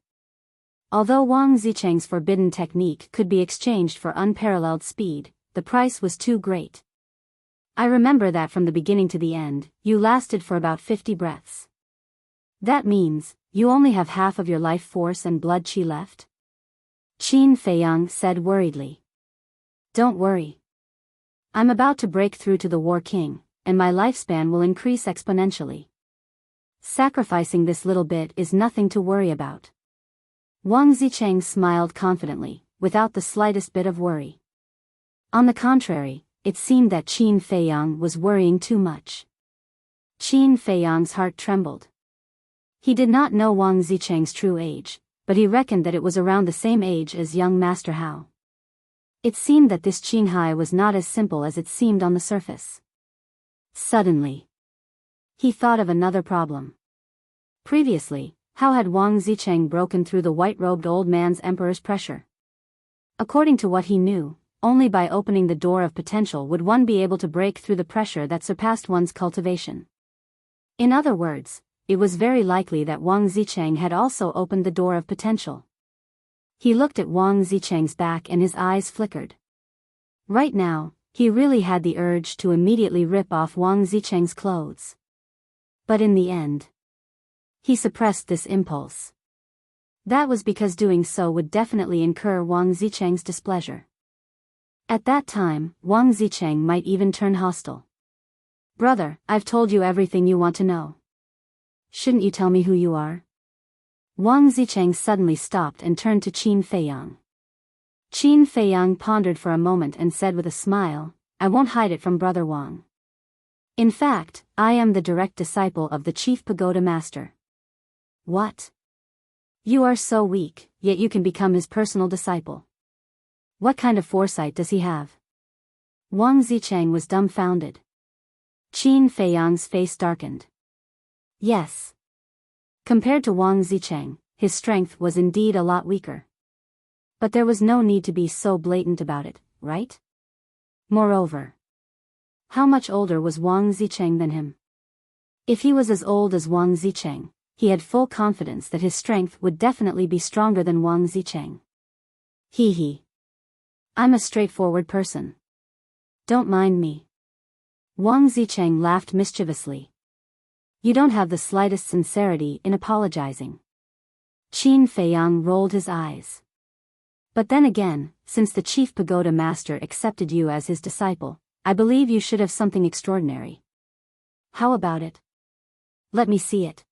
Although Wang Zicheng's forbidden technique could be exchanged for unparalleled speed, the price was too great. I remember that from the beginning to the end, you lasted for about 50 breaths. That means, you only have half of your life force and blood qi left? Qin Feiyang said worriedly. Don't worry. I'm about to break through to the War King, and my lifespan will increase exponentially. Sacrificing this little bit is nothing to worry about. Wang Zicheng smiled confidently, without the slightest bit of worry. On the contrary, it seemed that Qin Feiyang was worrying too much. Qin Feiyang's heart trembled. He did not know Wang Zicheng's true age, but he reckoned that it was around the same age as young Master Hao. It seemed that this Qin Hai was not as simple as it seemed on the surface. Suddenly, he thought of another problem. Previously, how had Wang Zicheng broken through the white-robed old man's emperor's pressure? According to what he knew, only by opening the door of potential would one be able to break through the pressure that surpassed one's cultivation. In other words, it was very likely that Wang Zicheng had also opened the door of potential. He looked at Wang Zicheng's back and his eyes flickered. Right now, he really had the urge to immediately rip off Wang Zicheng's clothes. But in the end, he suppressed this impulse. That was because doing so would definitely incur Wang Zicheng's displeasure. At that time, Wang Zicheng might even turn hostile. Brother, I've told you everything you want to know. Shouldn't you tell me who you are? Wang Zicheng suddenly stopped and turned to Qin Feiyang. Qin Feiyang pondered for a moment and said with a smile, I won't hide it from Brother Wang. In fact, I am the direct disciple of the chief pagoda master. What? You are so weak, yet you can become his personal disciple. What kind of foresight does he have? Wang Zicheng was dumbfounded. Qin Feiyang's face darkened. Yes. Compared to Wang Zicheng, his strength was indeed a lot weaker. But there was no need to be so blatant about it, right? Moreover, how much older was Wang Zicheng than him? If he was as old as Wang Zicheng, he had full confidence that his strength would definitely be stronger than Wang Zicheng. Hee. I'm a straightforward person. Don't mind me. Wang Zicheng laughed mischievously. You don't have the slightest sincerity in apologizing. Qin Feiyang rolled his eyes. But then again, since the chief pagoda master accepted you as his disciple, I believe you should have something extraordinary. How about it? Let me see it.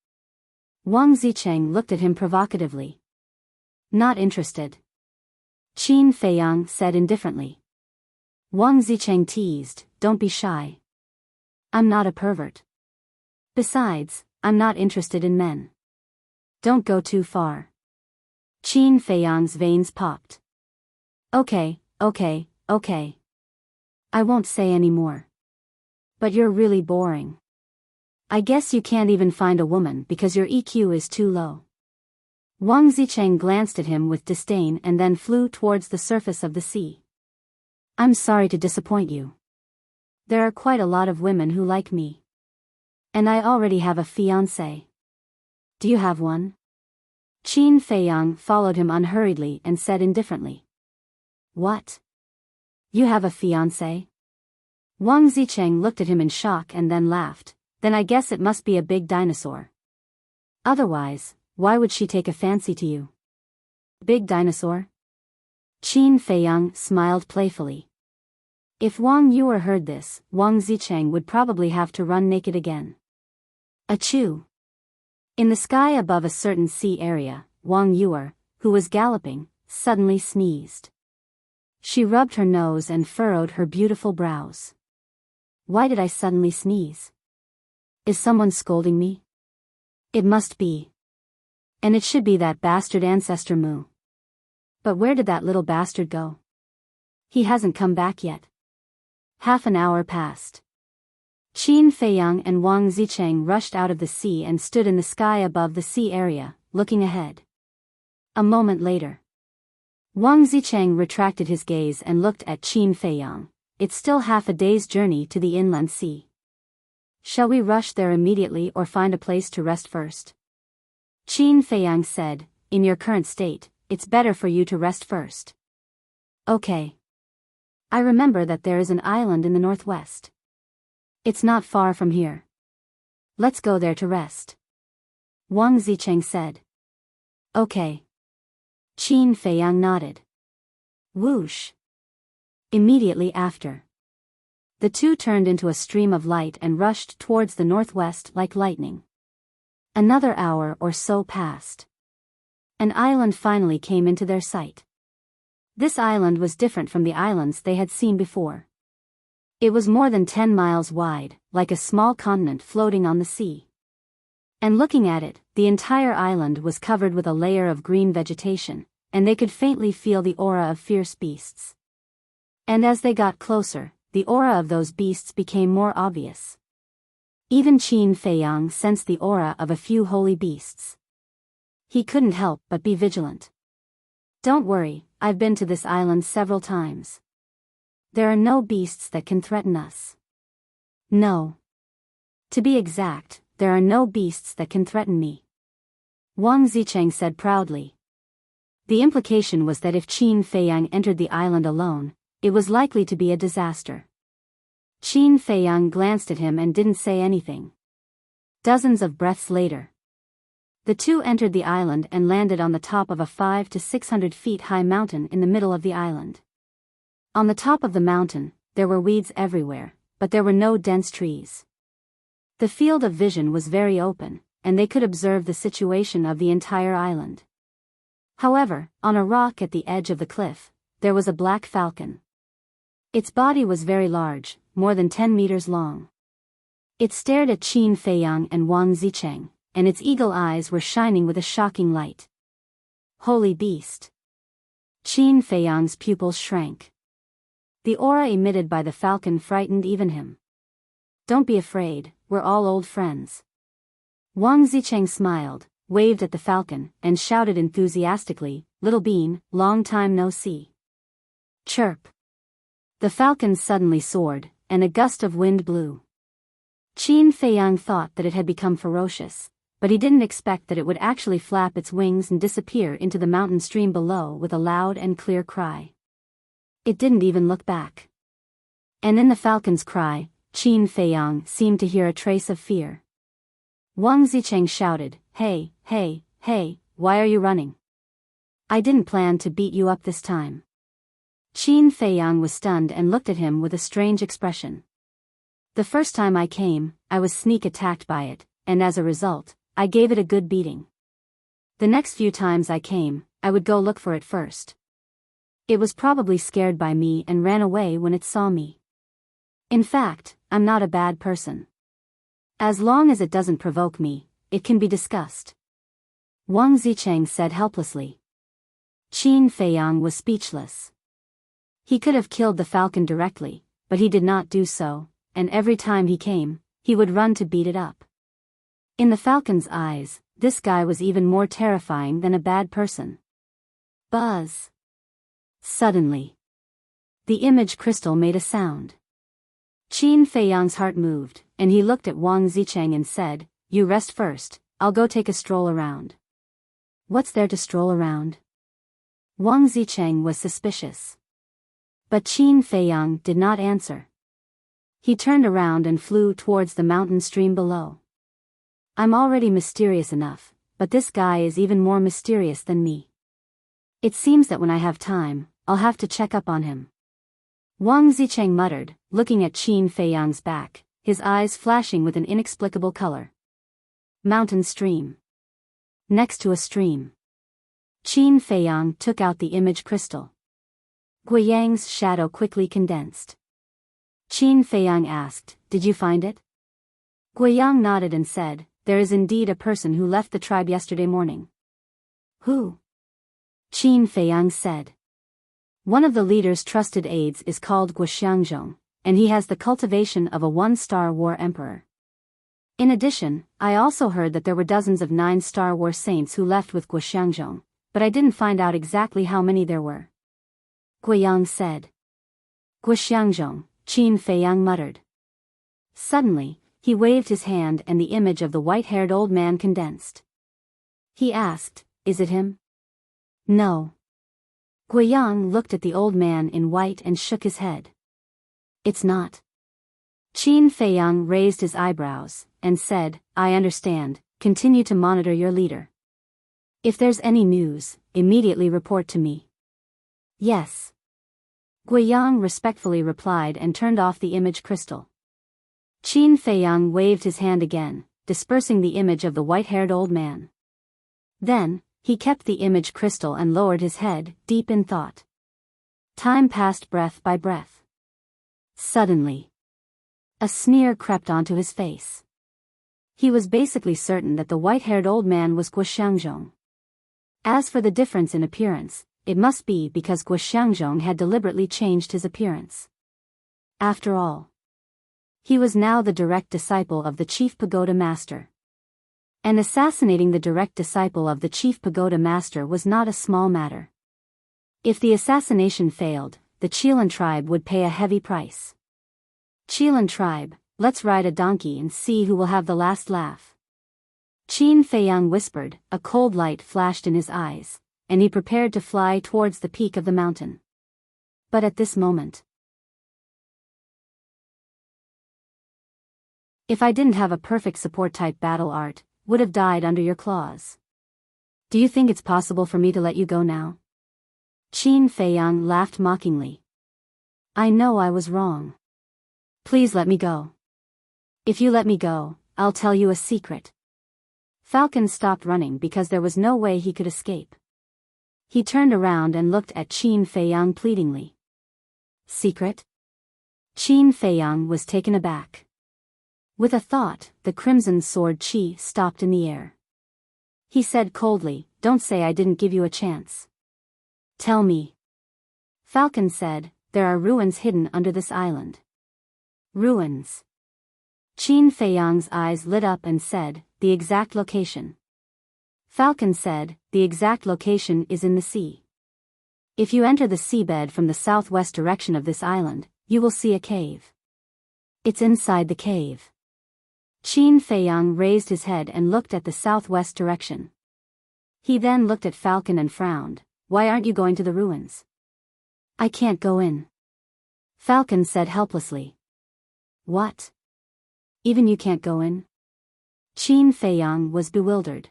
Wang Zicheng looked at him provocatively. Not interested. Qin Feiyang said indifferently. Wang Zicheng teased, don't be shy. I'm not a pervert. Besides, I'm not interested in men. Don't go too far. Qin Feiyang's veins popped. Okay. I won't say any more. But you're really boring. I guess you can't even find a woman because your EQ is too low. Wang Zicheng glanced at him with disdain and then flew towards the surface of the sea. I'm sorry to disappoint you. There are quite a lot of women who like me. And I already have a fiancé. Do you have one? Qin Feiyang followed him unhurriedly and said indifferently. What? You have a fiancé? Wang Zicheng looked at him in shock and then laughed. Then I guess it must be a big dinosaur. Otherwise, why would she take a fancy to you? Big dinosaur? Qin Feiyang smiled playfully. If Wang Yuer heard this, Wang Zicheng would probably have to run naked again. Achoo! In the sky above a certain sea area, Wang Yuer, who was galloping, suddenly sneezed. She rubbed her nose and furrowed her beautiful brows. Why did I suddenly sneeze? Is someone scolding me? It must be. And it should be that bastard ancestor Mu. But where did that little bastard go? He hasn't come back yet. Half an hour passed. Qin Feiyang and Wang Zicheng rushed out of the sea and stood in the sky above the sea area, looking ahead. A moment later, Wang Zicheng retracted his gaze and looked at Qin Feiyang. It's still half a day's journey to the inland sea. Shall we rush there immediately or find a place to rest first? Qin Feiyang said, in your current state, it's better for you to rest first. Okay. I remember that there is an island in the northwest. It's not far from here. Let's go there to rest. Wang Zicheng said. Okay. Qin Feiyang nodded. Whoosh. Immediately after, the two turned into a stream of light and rushed towards the northwest like lightning. Another hour or so passed. An island finally came into their sight. This island was different from the islands they had seen before. It was more than 10 miles wide, like a small continent floating on the sea. And looking at it, the entire island was covered with a layer of green vegetation, and they could faintly feel the aura of fierce beasts. And as they got closer, the aura of those beasts became more obvious. Even Qin Feiyang sensed the aura of a few holy beasts. He couldn't help but be vigilant. Don't worry, I've been to this island several times. There are no beasts that can threaten us. No. To be exact, there are no beasts that can threaten me. Wang Zicheng said proudly. The implication was that if Qin Feiyang entered the island alone, it was likely to be a disaster. Qin Feiyang glanced at him and didn't say anything. Dozens of breaths later, the two entered the island and landed on the top of a 500 to 600 feet high mountain in the middle of the island. On the top of the mountain, there were weeds everywhere, but there were no dense trees. The field of vision was very open, and they could observe the situation of the entire island. However, on a rock at the edge of the cliff, there was a black falcon. Its body was very large, more than 10 meters long. It stared at Qin Feiyang and Wang Zicheng, and its eagle eyes were shining with a shocking light. Holy beast! Qin Feiyang's pupils shrank. The aura emitted by the falcon frightened even him. Don't be afraid, we're all old friends. Wang Zicheng smiled, waved at the falcon, and shouted enthusiastically, Little Bean, long time no see. Chirp! The falcon suddenly soared, and a gust of wind blew. Qin Feiyang thought that it had become ferocious, but he didn't expect that it would actually flap its wings and disappear into the mountain stream below with a loud and clear cry. It didn't even look back. And in the falcon's cry, Qin Feiyang seemed to hear a trace of fear. Wang Zicheng shouted, Hey, hey, hey, why are you running? I didn't plan to beat you up this time. Qin Feiyang was stunned and looked at him with a strange expression. The first time I came, I was sneak attacked by it, and as a result, I gave it a good beating. The next few times I came, I would go look for it first. It was probably scared by me and ran away when it saw me. In fact, I'm not a bad person. As long as it doesn't provoke me, it can be discussed. Wang Zicheng said helplessly. Qin Feiyang was speechless. He could have killed the falcon directly, but he did not do so, and every time he came, he would run to beat it up. In the falcon's eyes, this guy was even more terrifying than a bad person. Buzz! Suddenly, the image crystal made a sound. Qin Feiyang's heart moved, and he looked at Wang Zicheng and said, You rest first, I'll go take a stroll around. What's there to stroll around? Wang Zicheng was suspicious. But Qin Feiyang did not answer. He turned around and flew towards the mountain stream below. I'm already mysterious enough, but this guy is even more mysterious than me. It seems that when I have time, I'll have to check up on him. Wang Zicheng muttered, looking at Qin Feiyang's back, his eyes flashing with an inexplicable color. Mountain stream. Next to a stream. Qin Feiyang took out the image crystal. Guiyang's shadow quickly condensed. Qin Feiyang asked, Did you find it? Guiyang nodded and said, There is indeed a person who left the tribe yesterday morning. Who? Qin Feiyang said. One of the leader's trusted aides is called Guxiangzhong, and he has the cultivation of a 1-star war emperor. In addition, I also heard that there were dozens of 9-star war saints who left with Guxiangzhong, but I didn't find out exactly how many there were. Guiyang said. Guxiangzhong, Qin Feiyang muttered. Suddenly, he waved his hand and the image of the white-haired old man condensed. He asked, Is it him? No. Guiyang looked at the old man in white and shook his head. It's not. Qin Feiyang raised his eyebrows, and said, I understand, continue to monitor your leader. If there's any news, immediately report to me. Yes. Guiyang respectfully replied and turned off the image crystal. Qin Feiyang waved his hand again, dispersing the image of the white-haired old man. Then, he kept the image crystal and lowered his head, deep in thought. Time passed breath by breath. Suddenly, a sneer crept onto his face. He was basically certain that the white-haired old man was Guxiangzhong. As for the difference in appearance, it must be because Guxiangzhong had deliberately changed his appearance. After all, he was now the direct disciple of the chief pagoda master. And assassinating the direct disciple of the chief pagoda master was not a small matter. If the assassination failed, the Qilan tribe would pay a heavy price. Qilan tribe, let's ride a donkey and see who will have the last laugh. Qin Feiyang whispered, a cold light flashed in his eyes, and he prepared to fly towards the peak of the mountain. But at this moment, if I didn't have a perfect support-type battle art, would have died under your claws. Do you think it's possible for me to let you go now? Qin Feiyang laughed mockingly. I know I was wrong. Please let me go. If you let me go, I'll tell you a secret. Falcon stopped running because there was no way he could escape. He turned around and looked at Qin Feiyang pleadingly. Secret? Qin Feiyang was taken aback. With a thought, the crimson sword Qi stopped in the air. He said coldly, "Don't say I didn't give you a chance. Tell me." Falcon said, "There are ruins hidden under this island." Ruins. Qin Feiyang's eyes lit up and said, "The exact location." Falcon said, "The exact location is in the sea. If you enter the seabed from the southwest direction of this island, you will see a cave. It's inside the cave." Qin Feiyang raised his head and looked at the southwest direction. He then looked at Falcon and frowned. "Why aren't you going to the ruins?" "I can't go in." Falcon said helplessly. "What? Even you can't go in?" Qin Feiyang was bewildered.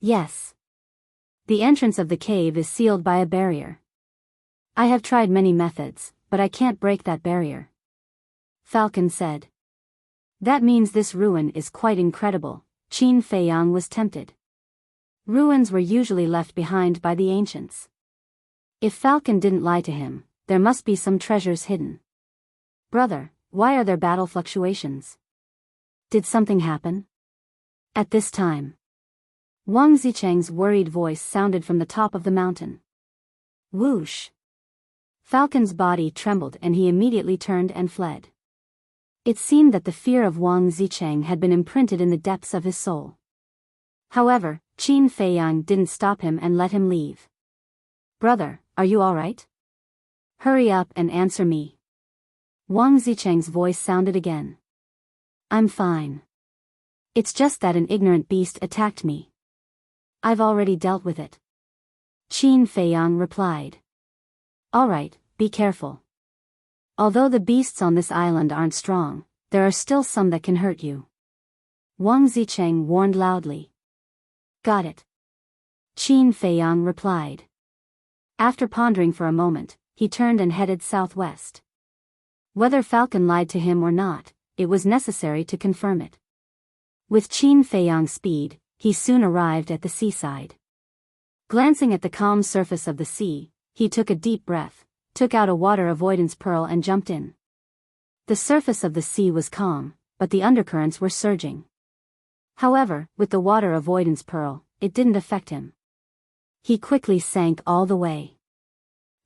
"Yes. The entrance of the cave is sealed by a barrier. I have tried many methods, but I can't break that barrier." Falcon said. "That means this ruin is quite incredible." Qin Feiyang was tempted. Ruins were usually left behind by the ancients. If Falcon didn't lie to him, there must be some treasures hidden. "Brother, why are there battle fluctuations? Did something happen?" At this time, Wang Zicheng's worried voice sounded from the top of the mountain. Whoosh! Falcon's body trembled and he immediately turned and fled. It seemed that the fear of Wang Zicheng had been imprinted in the depths of his soul. However, Qin Feiyang didn't stop him and let him leave. "Brother, are you all right? Hurry up and answer me." Wang Zicheng's voice sounded again. "I'm fine. It's just that an ignorant beast attacked me. I've already dealt with it." Qin Feiyang replied. "All right, be careful. Although the beasts on this island aren't strong, there are still some that can hurt you." Wang Zicheng warned loudly. "Got it." Qin Feiyang replied. After pondering for a moment, he turned and headed southwest. Whether Falcon lied to him or not, it was necessary to confirm it. With Qin Feiyang's speed, he soon arrived at the seaside. Glancing at the calm surface of the sea, he took a deep breath, took out a water avoidance pearl and jumped in. The surface of the sea was calm, but the undercurrents were surging. However, with the water avoidance pearl, it didn't affect him. He quickly sank all the way.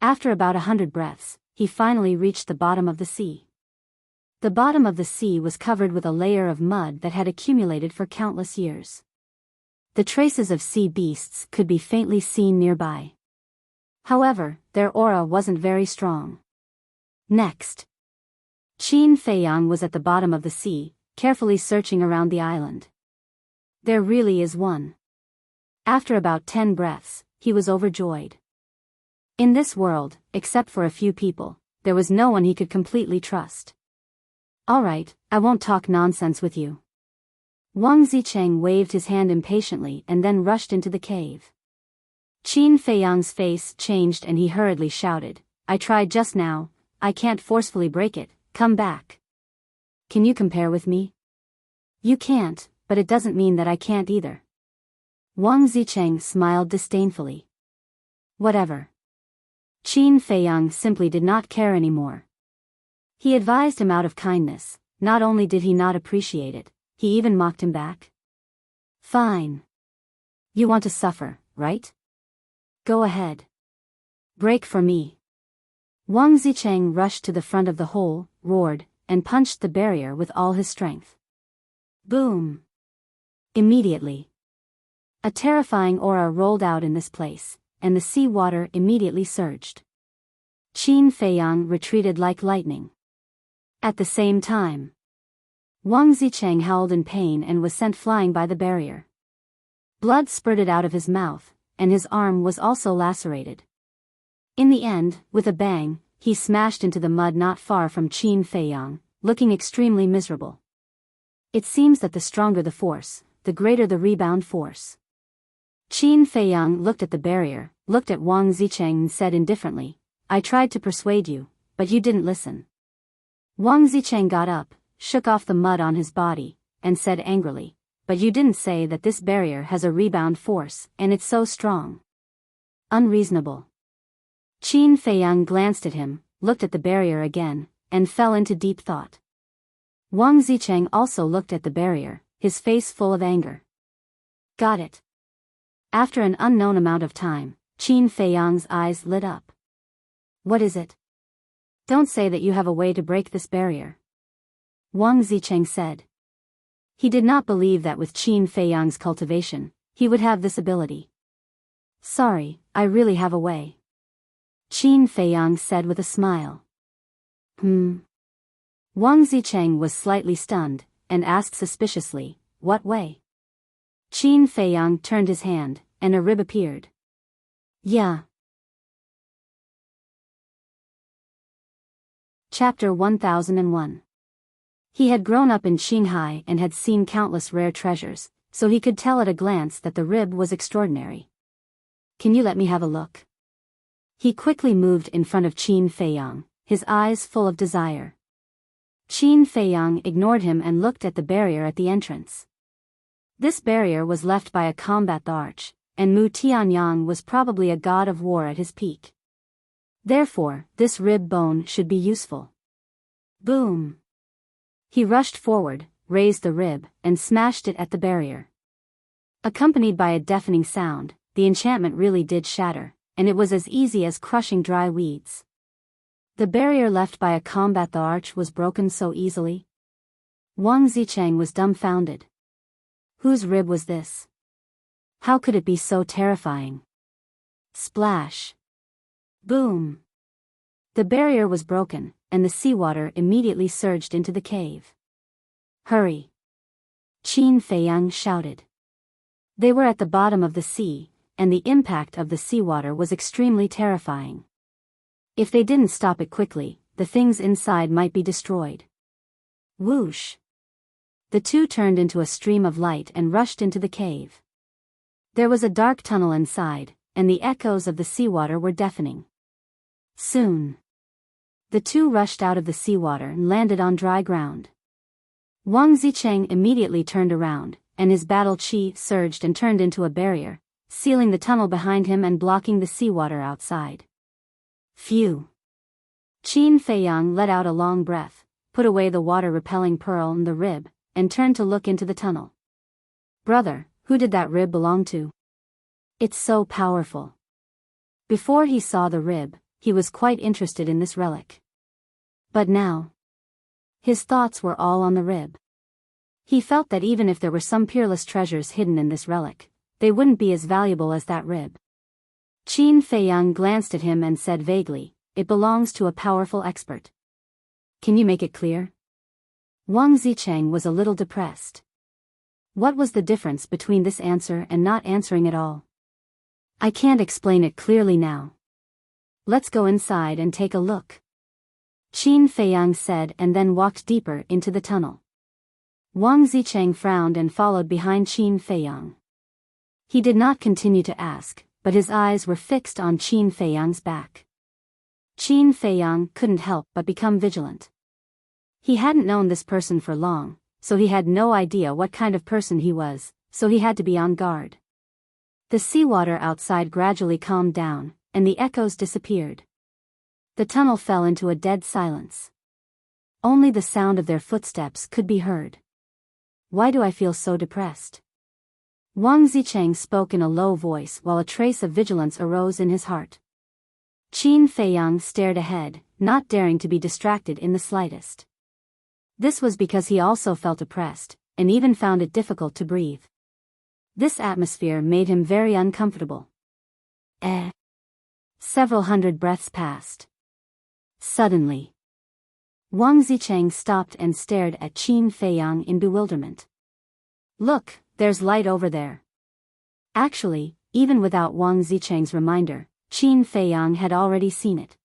After about 100 breaths, he finally reached the bottom of the sea. The bottom of the sea was covered with a layer of mud that had accumulated for countless years. The traces of sea beasts could be faintly seen nearby. However, their aura wasn't very strong. Next, Qin Feiyang was at the bottom of the sea, carefully searching around the island. There really is one. After about 10 breaths, he was overjoyed. In this world, except for a few people, there was no one he could completely trust. "All right, I won't talk nonsense with you." Wang Zicheng waved his hand impatiently and then rushed into the cave. Qin Feiyang's face changed and he hurriedly shouted, "I tried just now, I can't forcefully break it, come back." "Can you compare with me?" "You can't, but it doesn't mean that I can't either." Wang Zicheng smiled disdainfully. Whatever. Qin Feiyang simply did not care anymore. He advised him out of kindness. Not only did he not appreciate it, he even mocked him back. "Fine. You want to suffer, right? Go ahead. Break for me." Wang Zicheng rushed to the front of the hole, roared, and punched the barrier with all his strength. Boom! Immediately, a terrifying aura rolled out in this place, and the sea water immediately surged. Qin Feiyang retreated like lightning. At the same time, Wang Zicheng howled in pain and was sent flying by the barrier. Blood spurted out of his mouth, and his arm was also lacerated. In the end, with a bang, he smashed into the mud not far from Qin Feiyang, looking extremely miserable. It seems that the stronger the force, the greater the rebound force. Qin Feiyang looked at the barrier, looked at Wang Zicheng and said indifferently, "I tried to persuade you, but you didn't listen." Wang Zicheng got up, shook off the mud on his body, and said angrily, "But you didn't say that this barrier has a rebound force, and it's so strong." Unreasonable. Qin Feiyang glanced at him, looked at the barrier again, and fell into deep thought. Wang Zicheng also looked at the barrier, his face full of anger. Got it. After an unknown amount of time, Qin Feiyang's eyes lit up. What is it? Don't say that you have a way to break this barrier. Wang Zicheng said. He did not believe that with Qin Feiyang's cultivation, he would have this ability. Sorry, I really have a way. Qin Feiyang said with a smile. Wang Zicheng was slightly stunned, and asked suspiciously, what way? Qin Feiyang turned his hand, and a rib appeared. Yeah. Chapter 1001. He had grown up in Qinghai and had seen countless rare treasures, so he could tell at a glance that the rib was extraordinary. Can you let me have a look? He quickly moved in front of Qin Feiyang, his eyes full of desire. Qin Feiyang ignored him and looked at the barrier at the entrance. This barrier was left by a combat arch, and Mu Tianyang was probably a god of war at his peak. Therefore, this rib bone should be useful. Boom! He rushed forward, raised the rib, and smashed it at the barrier. Accompanied by a deafening sound, the enchantment really did shatter, and it was as easy as crushing dry weeds. The barrier left by a combat arch was broken so easily. Wang Zicheng was dumbfounded. Whose rib was this? How could it be so terrifying? Splash! Boom! The barrier was broken, and the seawater immediately surged into the cave. Hurry! Qin Feiyang shouted. They were at the bottom of the sea, and the impact of the seawater was extremely terrifying. If they didn't stop it quickly, the things inside might be destroyed. Whoosh! The two turned into a stream of light and rushed into the cave. There was a dark tunnel inside, and the echoes of the seawater were deafening. Soon, the two rushed out of the seawater and landed on dry ground. Wang Zicheng immediately turned around, and his battle chi surged and turned into a barrier, sealing the tunnel behind him and blocking the seawater outside. Phew! Qin Feiyang let out a long breath, put away the water-repelling pearl and the rib, and turned to look into the tunnel. Brother, who did that rib belong to? It's so powerful. Before he saw the rib, he was quite interested in this relic. But now, his thoughts were all on the rib. He felt that even if there were some peerless treasures hidden in this relic, they wouldn't be as valuable as that rib. Qin Feiyang glanced at him and said vaguely, it belongs to a powerful expert. Can you make it clear? Wang Zicheng was a little depressed. What was the difference between this answer and not answering at all? I can't explain it clearly now. Let's go inside and take a look. Qin Feiyang said and then walked deeper into the tunnel. Wang Zicheng frowned and followed behind Qin Feiyang. He did not continue to ask, but his eyes were fixed on Qin Feiyang's back. Qin Feiyang couldn't help but become vigilant. He hadn't known this person for long, so he had no idea what kind of person he was, so he had to be on guard. The seawater outside gradually calmed down, and the echoes disappeared. The tunnel fell into a dead silence. Only the sound of their footsteps could be heard. Why do I feel so depressed? Wang Zicheng spoke in a low voice while a trace of vigilance arose in his heart. Qin Feiyang stared ahead, not daring to be distracted in the slightest. This was because he also felt oppressed, and even found it difficult to breathe. This atmosphere made him very uncomfortable. Several hundred breaths passed. Suddenly, Wang Zicheng stopped and stared at Qin Feiyang in bewilderment. Look, there's light over there. Actually, even without Wang Zicheng's reminder, Qin Feiyang had already seen it.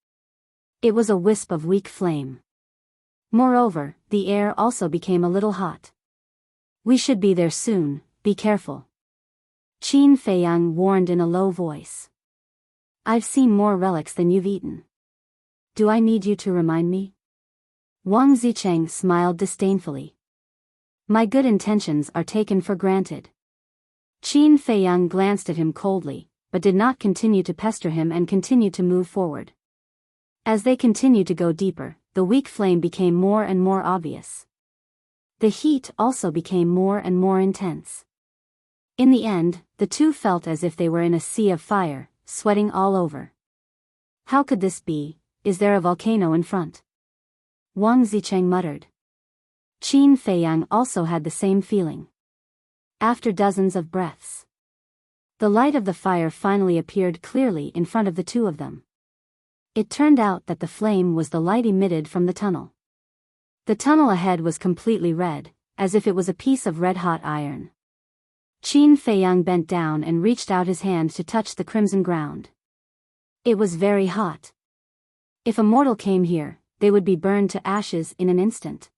It was a wisp of weak flame. Moreover, the air also became a little hot. We should be there soon, be careful. Qin Feiyang warned in a low voice. I've seen more relics than you've eaten. Do I need you to remind me? Wang Zicheng smiled disdainfully. My good intentions are taken for granted. Qin Feiyang glanced at him coldly, but did not continue to pester him and continued to move forward. As they continued to go deeper, the weak flame became more and more obvious. The heat also became more and more intense. In the end, the two felt as if they were in a sea of fire, sweating all over. How could this be? Is there a volcano in front? Wang Zicheng muttered. Qin Feiyang also had the same feeling. After dozens of breaths, the light of the fire finally appeared clearly in front of the two of them. It turned out that the flame was the light emitted from the tunnel. The tunnel ahead was completely red, as if it was a piece of red-hot iron. Qin Feiyang bent down and reached out his hand to touch the crimson ground. It was very hot. If a mortal came here, they would be burned to ashes in an instant.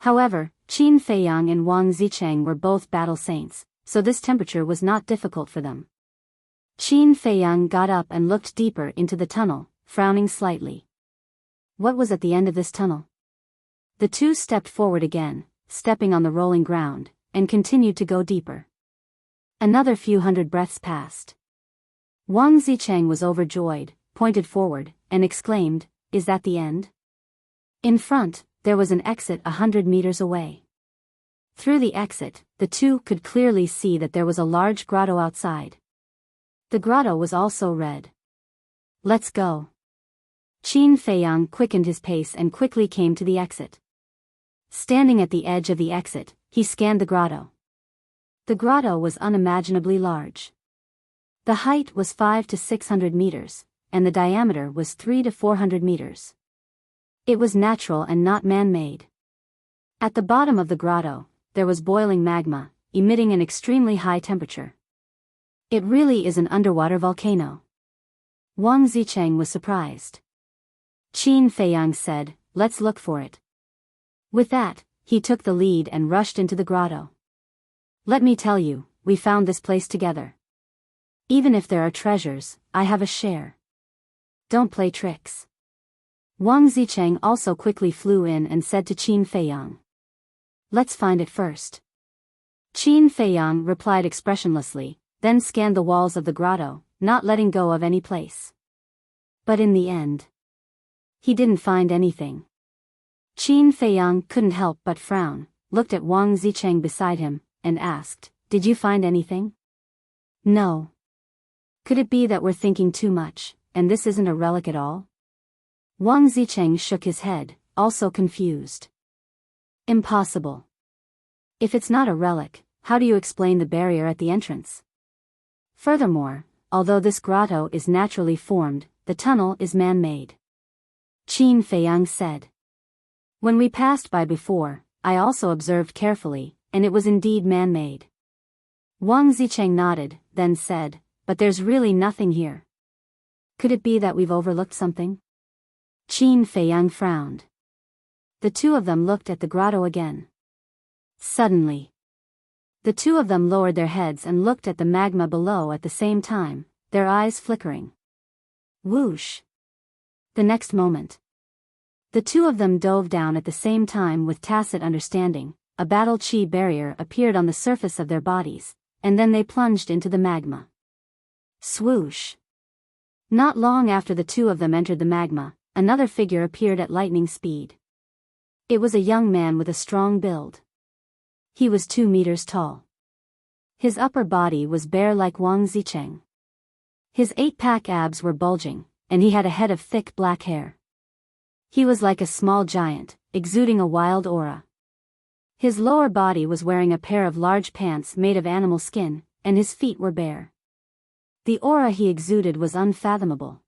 However, Qin Feiyang and Wang Zicheng were both battle saints, so this temperature was not difficult for them. Qin Feiyang got up and looked deeper into the tunnel, frowning slightly. What was at the end of this tunnel? The two stepped forward again, stepping on the rolling ground, and continued to go deeper. Another few hundred breaths passed. Wang Zicheng was overjoyed, pointed forward, and exclaimed, "Is that the end?" In front, there was an exit 100 meters away. Through the exit, the two could clearly see that there was a large grotto outside. The grotto was also red. "Let's go." Qin Feiyang quickened his pace and quickly came to the exit. Standing at the edge of the exit, he scanned the grotto. The grotto was unimaginably large. The height was 500 to 600 meters, and the diameter was 300 to 400 meters. It was natural and not man-made. At the bottom of the grotto, there was boiling magma, emitting an extremely high temperature. It really is an underwater volcano. Wang Zicheng was surprised. Qin Feiyang said, "Let's look for it." With that, he took the lead and rushed into the grotto. "Let me tell you, we found this place together. Even if there are treasures, I have a share. Don't play tricks." Wang Zicheng also quickly flew in and said to Qin Feiyang, "Let's find it first." Qin Feiyang replied expressionlessly, then scanned the walls of the grotto, not letting go of any place. But in the end, he didn't find anything. Qin Feiyang couldn't help but frown, looked at Wang Zicheng beside him, and asked, "Did you find anything?" "No." "Could it be that we're thinking too much, and this isn't a relic at all?" Wang Zicheng shook his head, also confused. "Impossible. If it's not a relic, how do you explain the barrier at the entrance? Furthermore, although this grotto is naturally formed, the tunnel is man-made." Qin Feiyang said. "When we passed by before, I also observed carefully, and it was indeed man-made." Wang Zicheng nodded, then said, "But there's really nothing here. Could it be that we've overlooked something?" Qin Feiyang frowned. The two of them looked at the grotto again. Suddenly, the two of them lowered their heads and looked at the magma below at the same time, their eyes flickering. Whoosh! The next moment, the two of them dove down at the same time with tacit understanding. A battle chi barrier appeared on the surface of their bodies, and then they plunged into the magma. Swoosh! Not long after the two of them entered the magma, another figure appeared at lightning speed. It was a young man with a strong build. He was 2 meters tall. His upper body was bare like Wang Zicheng. His 8-pack abs were bulging, and he had a head of thick black hair. He was like a small giant, exuding a wild aura. His lower body was wearing a pair of large pants made of animal skin, and his feet were bare. The aura he exuded was unfathomable.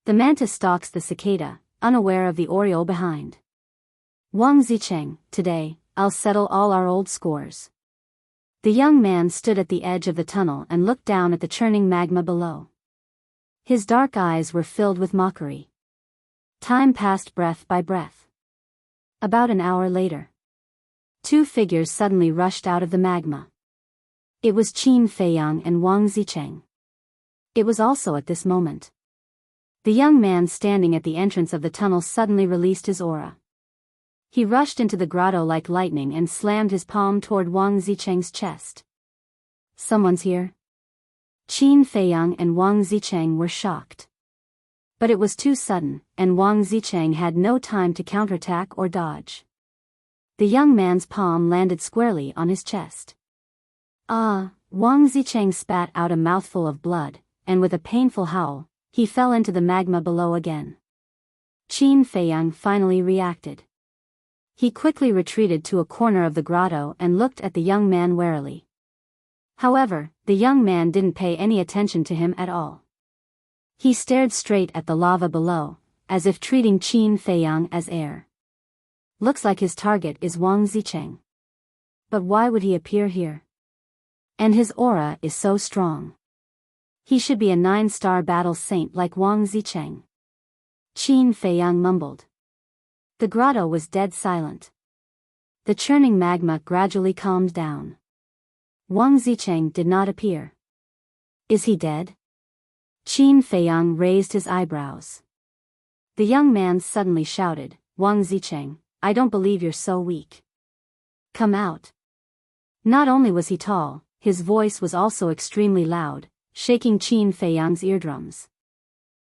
The mantis stalks the cicada, unaware of the oriole behind. "Wang Zicheng, today, I'll settle all our old scores." The young man stood at the edge of the tunnel and looked down at the churning magma below. His dark eyes were filled with mockery. Time passed breath by breath. About an hour later, 2 figures suddenly rushed out of the magma. It was Qin Feiyang and Wang Zicheng. It was also at this moment. The young man standing at the entrance of the tunnel suddenly released his aura. He rushed into the grotto like lightning and slammed his palm toward Wang Zicheng's chest. "Someone's here?" Qin Feiyang and Wang Zicheng were shocked. But it was too sudden, and Wang Zicheng had no time to counterattack or dodge. The young man's palm landed squarely on his chest. Ah! Wang Zicheng spat out a mouthful of blood, and with a painful howl, he fell into the magma below again. Qin Feiyang finally reacted. He quickly retreated to a corner of the grotto and looked at the young man warily. However, the young man didn't pay any attention to him at all. He stared straight at the lava below, as if treating Qin Feiyang as air. Looks like his target is Wang Zicheng. But why would he appear here? And his aura is so strong. He should be a 9-star battle saint like Wang Zicheng. Qin Feiyang mumbled. The grotto was dead silent. The churning magma gradually calmed down. Wang Zicheng did not appear. Is he dead? Qin Feiyang raised his eyebrows. The young man suddenly shouted, Wang Zicheng, I don't believe you're so weak. Come out. Not only was he tall, his voice was also extremely loud, shaking Qin Feiyang's eardrums.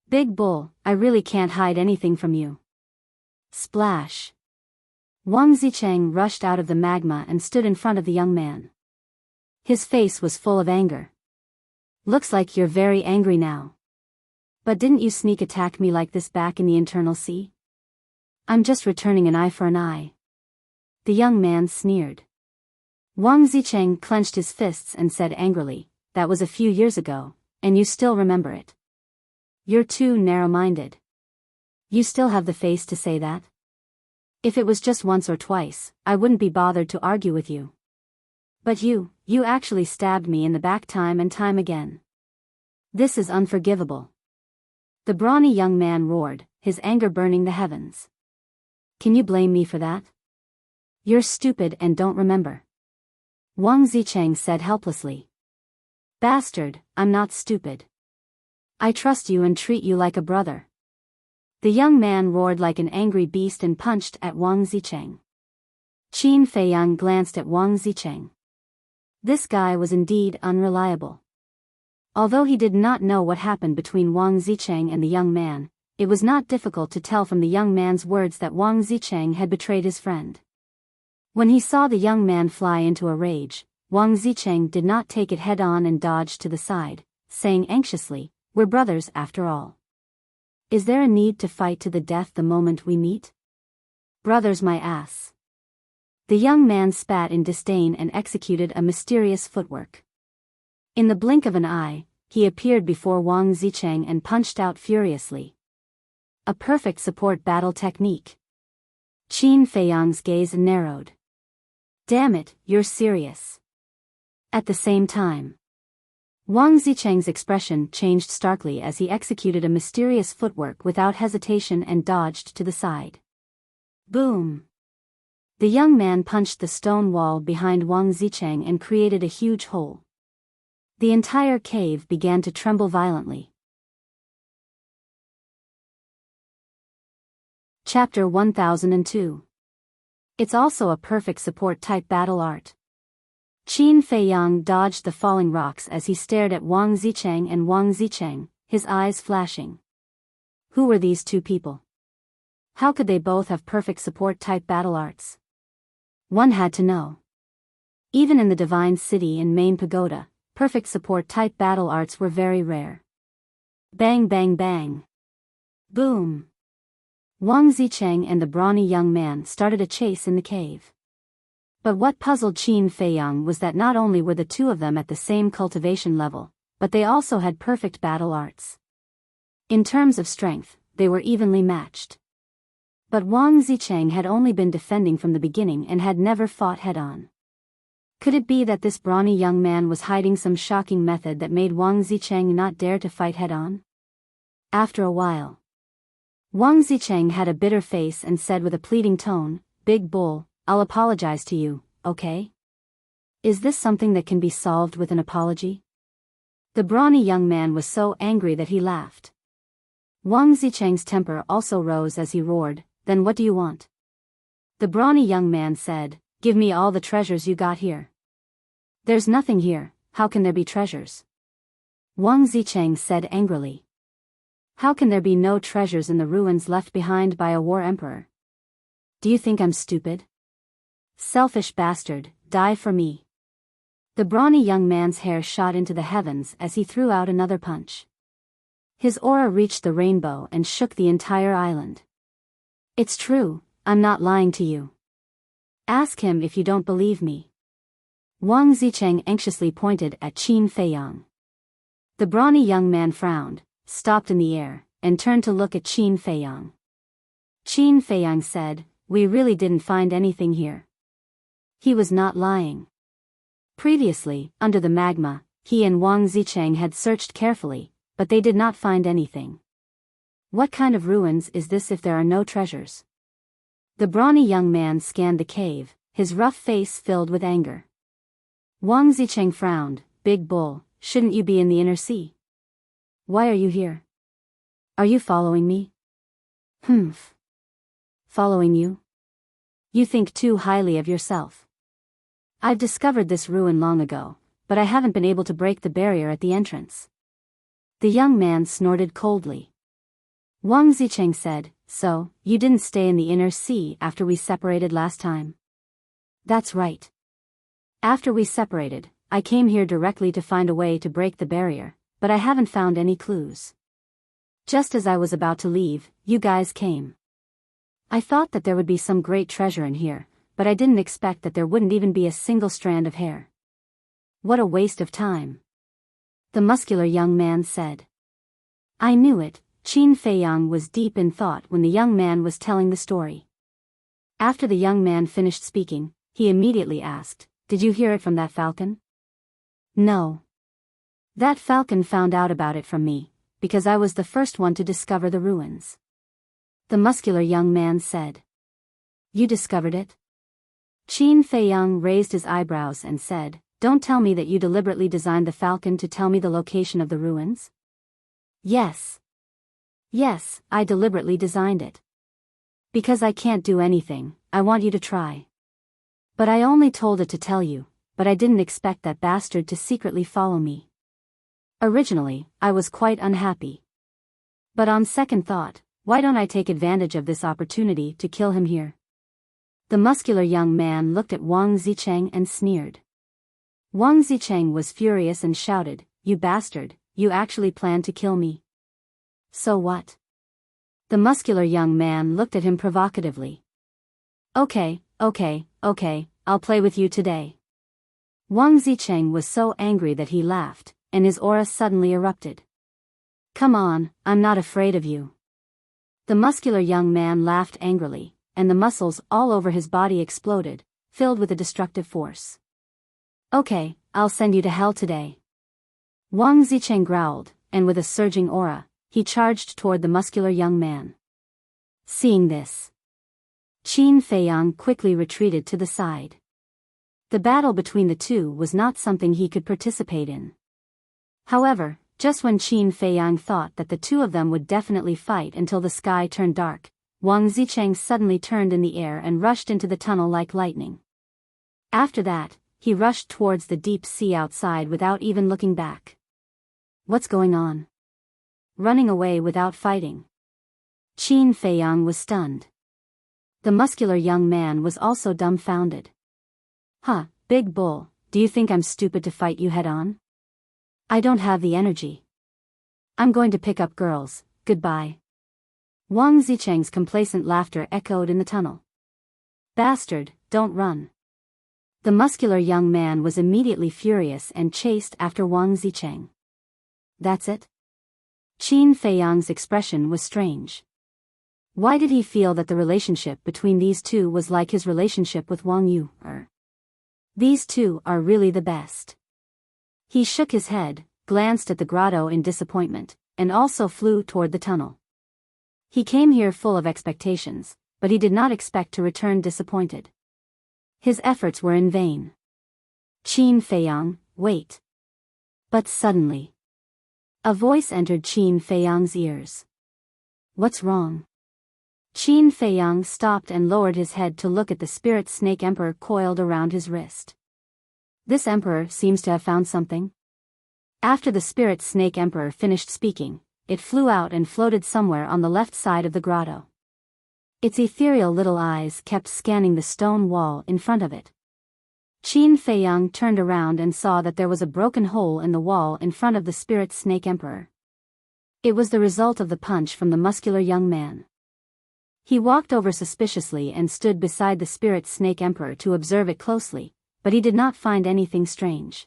Big bull, I really can't hide anything from you. Splash. Wang Zicheng rushed out of the magma and stood in front of the young man. His face was full of anger. Looks like you're very angry now. But didn't you sneak attack me like this back in the internal sea? I'm just returning an eye for an eye. The young man sneered. Wang Zicheng clenched his fists and said angrily, that was a few years ago, and you still remember it. You're too narrow-minded. You still have the face to say that? If it was just once or twice, I wouldn't be bothered to argue with you. But you actually stabbed me in the back time and time again. This is unforgivable. The brawny young man roared, his anger burning the heavens. Can you blame me for that? You're stupid and don't remember. Wang Zicheng said helplessly. Bastard, I'm not stupid. I trust you and treat you like a brother. The young man roared like an angry beast and punched at Wang Zicheng. Qin Feiyang glanced at Wang Zicheng. This guy was indeed unreliable. Although he did not know what happened between Wang Zicheng and the young man, it was not difficult to tell from the young man's words that Wang Zicheng had betrayed his friend. When he saw the young man fly into a rage, Wang Zicheng did not take it head-on and dodged to the side, saying anxiously, We're brothers after all. Is there a need to fight to the death the moment we meet? Brothers my ass. The young man spat in disdain and executed a mysterious footwork. In the blink of an eye, he appeared before Wang Zicheng and punched out furiously. A perfect support battle technique. Qin Feiyang's gaze narrowed. Damn it, you're serious. At the same time, Wang Zicheng's expression changed starkly as he executed a mysterious footwork without hesitation and dodged to the side. Boom! The young man punched the stone wall behind Wang Zicheng and created a huge hole. The entire cave began to tremble violently. Chapter 1002. It's also a perfect support-type battle art. Qin Feiyang dodged the falling rocks as he stared at Wang Zicheng and Wang Zicheng, his eyes flashing. Who were these two people? How could they both have perfect support-type battle arts? One had to know. Even in the Divine City and Main Pagoda, perfect support-type battle arts were very rare. Bang bang bang. Boom. Wang Zicheng and the brawny young man started a chase in the cave. But what puzzled Qin Feiyang was that not only were the two of them at the same cultivation level, but they also had perfect battle arts. In terms of strength, they were evenly matched. But Wang Zicheng had only been defending from the beginning and had never fought head-on. Could it be that this brawny young man was hiding some shocking method that made Wang Zicheng not dare to fight head-on? After a while, Wang Zicheng had a bitter face and said with a pleading tone, Big bull, I'll apologize to you, okay? Is this something that can be solved with an apology? The brawny young man was so angry that he laughed. Wang Zicheng's temper also rose as he roared, Then what do you want? The brawny young man said, Give me all the treasures you got here. There's nothing here, how can there be treasures? Wang Zicheng said angrily. How can there be no treasures in the ruins left behind by a war emperor? Do you think I'm stupid? Selfish bastard, die for me. The brawny young man's hair shot into the heavens as he threw out another punch. His aura reached the rainbow and shook the entire island. It's true, I'm not lying to you. Ask him if you don't believe me. Wang Zicheng anxiously pointed at Qin Feiyang. The brawny young man frowned, stopped in the air, and turned to look at Qin Feiyang. Qin Feiyang said, "We really didn't find anything here." He was not lying. Previously, under the magma, he and Wang Zicheng had searched carefully, but they did not find anything. What kind of ruins is this if there are no treasures? The brawny young man scanned the cave, his rough face filled with anger. Wang Zicheng frowned. Big bull, shouldn't you be in the inner sea? Why are you here? Are you following me? Humph. Following you? You think too highly of yourself. I've discovered this ruin long ago, but I haven't been able to break the barrier at the entrance. The young man snorted coldly. Wang Zicheng said, "So, you didn't stay in the inner sea after we separated last time?" That's right. After we separated, I came here directly to find a way to break the barrier, but I haven't found any clues. Just as I was about to leave, you guys came. I thought that there would be some great treasure in here, but I didn't expect that there wouldn't even be a single strand of hair. What a waste of time. The muscular young man said. I knew it. Qin Feiyang was deep in thought when the young man was telling the story. After the young man finished speaking, he immediately asked, "Did you hear it from that falcon?" No. That falcon found out about it from me, because I was the first one to discover the ruins. The muscular young man said. You discovered it? Qin Feiyang raised his eyebrows and said, "Don't tell me that you deliberately designed the falcon to tell me the location of the ruins?" Yes. Yes, I deliberately designed it. Because I can't do anything, I want you to try. But I only told it to tell you, but I didn't expect that bastard to secretly follow me. Originally, I was quite unhappy. But on second thought, why don't I take advantage of this opportunity to kill him here? The muscular young man looked at Wang Zicheng and sneered. Wang Zicheng was furious and shouted, "You bastard, you actually planned to kill me. So what?" The muscular young man looked at him provocatively. Okay, I'll play with you today. Wang Zicheng was so angry that he laughed, and his aura suddenly erupted. Come on, I'm not afraid of you. The muscular young man laughed angrily, and the muscles all over his body exploded, filled with a destructive force. Okay, I'll send you to hell today. Wang Zicheng growled, and with a surging aura, he charged toward the muscular young man. Seeing this, Qin Feiyang quickly retreated to the side. The battle between the two was not something he could participate in. However, just when Qin Feiyang thought that the two of them would definitely fight until the sky turned dark, Wang Zicheng suddenly turned in the air and rushed into the tunnel like lightning. After that, he rushed towards the deep sea outside without even looking back. What's going on? Running away without fighting. Qin Feiyang was stunned. The muscular young man was also dumbfounded. Huh, big bull, do you think I'm stupid to fight you head on? I don't have the energy. I'm going to pick up girls, goodbye. Wang Zicheng's complacent laughter echoed in the tunnel. Bastard, don't run. The muscular young man was immediately furious and chased after Wang Zicheng. That's it? Qin Feiyang's expression was strange. Why did he feel that the relationship between these two was like his relationship with Wang Yu? These two are really the best. He shook his head, glanced at the grotto in disappointment, and also flew toward the tunnel. He came here full of expectations, but he did not expect to return disappointed. His efforts were in vain. Qin Feiyang, wait. But suddenly, a voice entered Qin Feiyang's ears. What's wrong? Qin Feiyang stopped and lowered his head to look at the spirit snake emperor coiled around his wrist. This emperor seems to have found something. After the spirit snake emperor finished speaking, it flew out and floated somewhere on the left side of the grotto. Its ethereal little eyes kept scanning the stone wall in front of it. Qin Feiyang turned around and saw that there was a broken hole in the wall in front of the spirit snake emperor. It was the result of the punch from the muscular young man. He walked over suspiciously and stood beside the spirit snake emperor to observe it closely, but he did not find anything strange.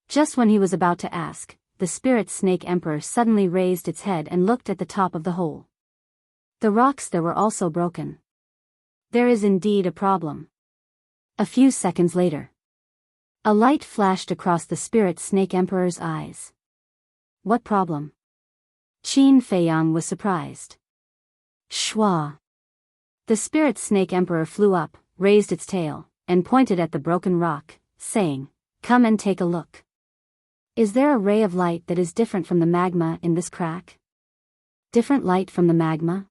Just when he was about to ask, the spirit snake emperor suddenly raised its head and looked at the top of the hole. The rocks there were also broken. There is indeed a problem. A few seconds later, a light flashed across the spirit snake emperor's eyes. What problem? Qin Feiyang was surprised. Shwa. The spirit snake emperor flew up, raised its tail, and pointed at the broken rock, saying, "Come and take a look. Is there a ray of light that is different from the magma in this crack?" Different light from the magma?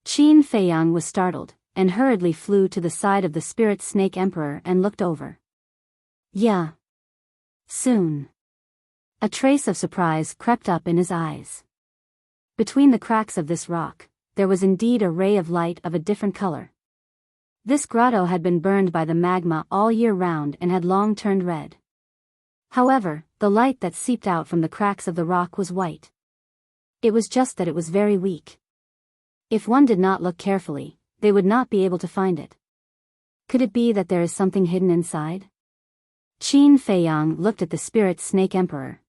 Qin Feiyang was startled, and hurriedly flew to the side of the spirit snake emperor and looked over. Yeah. Soon. A trace of surprise crept up in his eyes. Between the cracks of this rock, there was indeed a ray of light of a different color. This grotto had been burned by the magma all year round and had long turned red. However, the light that seeped out from the cracks of the rock was white. It was just that it was very weak. If one did not look carefully, they would not be able to find it. Could it be that there is something hidden inside? Qin Feiyang looked at the spirit snake emperor.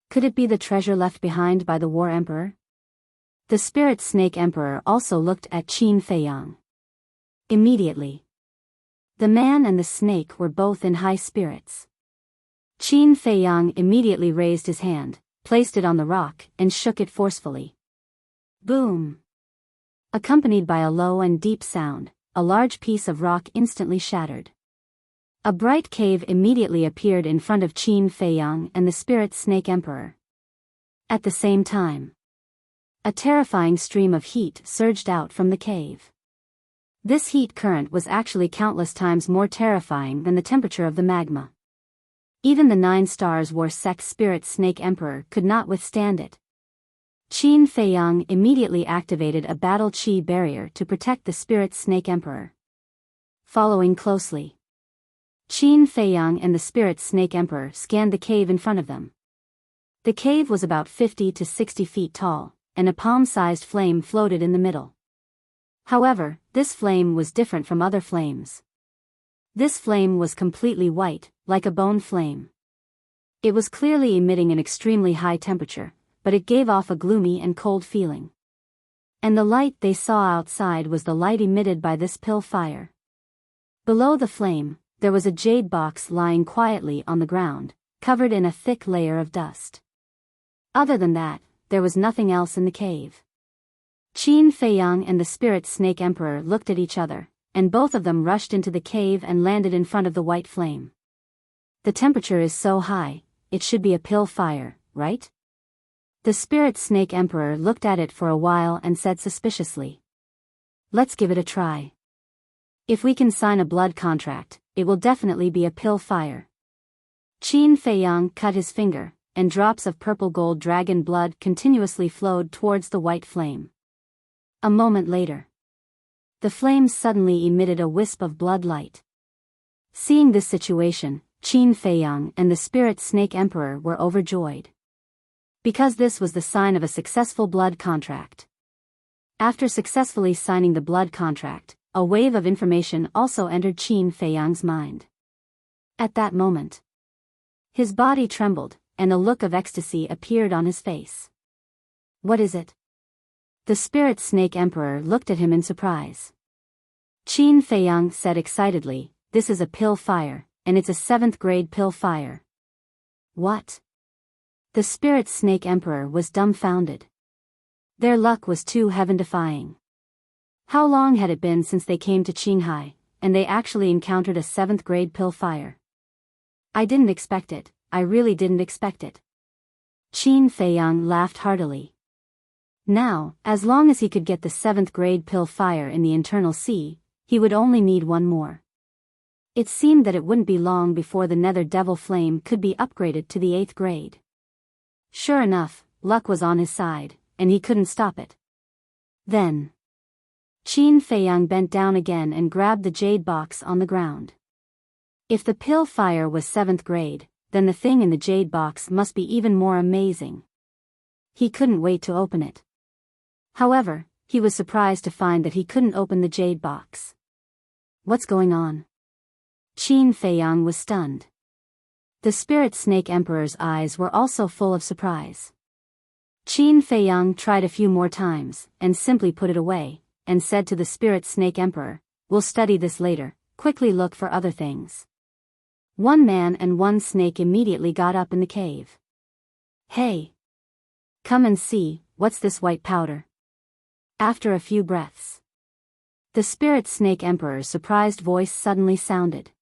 Could it be the treasure left behind by the war emperor? The spirit snake emperor also looked at Qin Feiyang. Immediately, the man and the snake were both in high spirits. Qin Feiyang immediately raised his hand, placed it on the rock, and shook it forcefully. Boom! Accompanied by a low and deep sound, a large piece of rock instantly shattered. A bright cave immediately appeared in front of Qin Feiyang and the spirit snake emperor. At the same time, a terrifying stream of heat surged out from the cave. This heat current was actually countless times more terrifying than the temperature of the magma. Even the 9 stars war sect spirit snake emperor could not withstand it. Qin Feiyang immediately activated a battle chi barrier to protect the spirit snake emperor. Following closely, Qin Feiyang and the spirit snake emperor scanned the cave in front of them. The cave was about 50 to 60 feet tall, and a palm-sized flame floated in the middle. However, this flame was different from other flames. This flame was completely white, like a bone flame. It was clearly emitting an extremely high temperature, but it gave off a gloomy and cold feeling. And the light they saw outside was the light emitted by this pill fire. Below the flame, there was a jade box lying quietly on the ground, covered in a thick layer of dust. Other than that, there was nothing else in the cave. Qin Feiyang and the spirit snake emperor looked at each other, and both of them rushed into the cave and landed in front of the white flame. The temperature is so high, it should be a pill fire, right? The spirit snake emperor looked at it for a while and said suspiciously, "Let's give it a try. If we can sign a blood contract, it will definitely be a pill fire." Qin Feiyang cut his finger, and drops of purple gold dragon blood continuously flowed towards the white flame. A moment later, the flame suddenly emitted a wisp of blood light. Seeing this situation, Qin Feiyang and the spirit snake emperor were overjoyed. Because this was the sign of a successful blood contract. After successfully signing the blood contract, a wave of information also entered Qin Feiyang's mind. At that moment, his body trembled, and a look of ecstasy appeared on his face. What is it? The spirit snake emperor looked at him in surprise. Qin Feiyang said excitedly, "This is a pill fire, and it's a 7th grade pill fire." What? The spirit snake emperor was dumbfounded. Their luck was too heaven-defying. How long had it been since they came to Qinghai, and they actually encountered a 7th grade pill fire? I didn't expect it, I really didn't expect it. Qin Feiyang laughed heartily. Now, as long as he could get the 7th grade pill fire in the internal sea, he would only need one more. It seemed that it wouldn't be long before the nether devil flame could be upgraded to the 8th grade. Sure enough, luck was on his side, and he couldn't stop it. Then Qin Feiyang bent down again and grabbed the jade box on the ground. If the pill fire was 7th grade, then the thing in the jade box must be even more amazing. He couldn't wait to open it. However, he was surprised to find that he couldn't open the jade box. What's going on? Qin Feiyang was stunned. The Spirit Snake Emperor's eyes were also full of surprise. Qin Feiyang tried a few more times, and simply put it away, and said to the Spirit Snake Emperor, "We'll study this later, quickly look for other things." One man and one snake immediately got up in the cave. "Hey! Come and see, what's this white powder?" After a few breaths, the Spirit Snake Emperor's surprised voice suddenly sounded.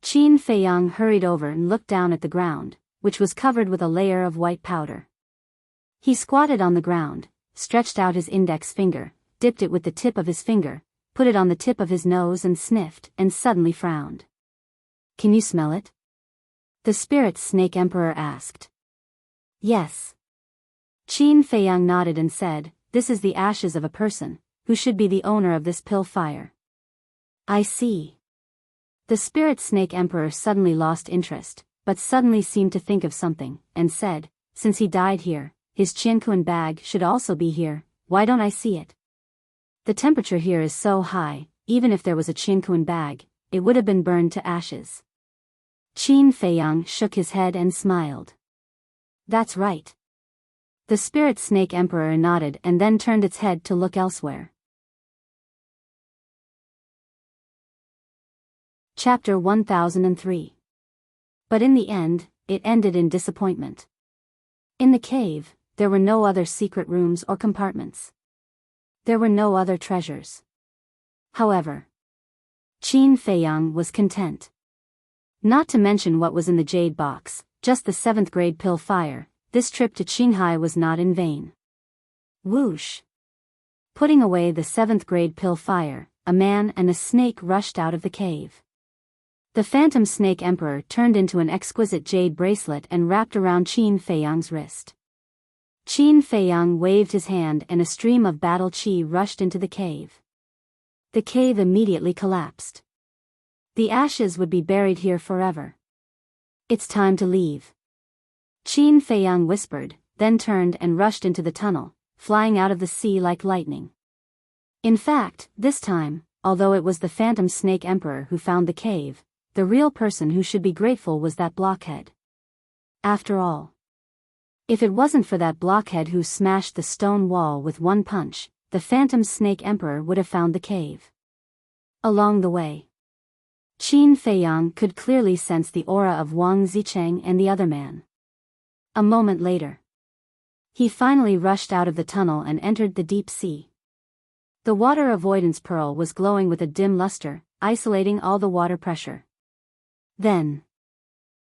Qin Feiyang hurried over and looked down at the ground, which was covered with a layer of white powder. He squatted on the ground, stretched out his index finger, dipped it with the tip of his finger, put it on the tip of his nose and sniffed, and suddenly frowned. "Can you smell it?" the Spirit Snake Emperor asked. "Yes." Qin Feiyang nodded and said, "This is the ashes of a person, who should be the owner of this pill fire." "I see." The Spirit Snake Emperor suddenly lost interest, but suddenly seemed to think of something, and said, "Since he died here, his Qianquan bag should also be here, why don't I see it? The temperature here is so high, even if there was a Qianquan bag, it would have been burned to ashes." Qin Feiyang shook his head and smiled. "That's right." The Spirit Snake Emperor nodded and then turned its head to look elsewhere. Chapter 1003. But in the end, it ended in disappointment. In the cave, there were no other secret rooms or compartments. There were no other treasures. However, Qin Feiyang was content. Not to mention what was in the jade box, just the 7th grade pill fire, this trip to Qinghai was not in vain. Whoosh! Putting away the 7th grade pill fire, a man and a snake rushed out of the cave. The Phantom Snake Emperor turned into an exquisite jade bracelet and wrapped around Qin Feiyang's wrist. Qin Feiyang waved his hand and a stream of battle chi rushed into the cave. The cave immediately collapsed. The ashes would be buried here forever. "It's time to leave," Qin Feiyang whispered, then turned and rushed into the tunnel, flying out of the sea like lightning. In fact, this time, although it was the Phantom Snake Emperor who found the cave, the real person who should be grateful was that blockhead. After all, if it wasn't for that blockhead who smashed the stone wall with one punch, the Phantom Snake Emperor would have found the cave. Along the way, Qin Feiyang could clearly sense the aura of Wang Zicheng and the other man. A moment later, he finally rushed out of the tunnel and entered the deep sea. The water avoidance pearl was glowing with a dim luster, isolating all the water pressure. Then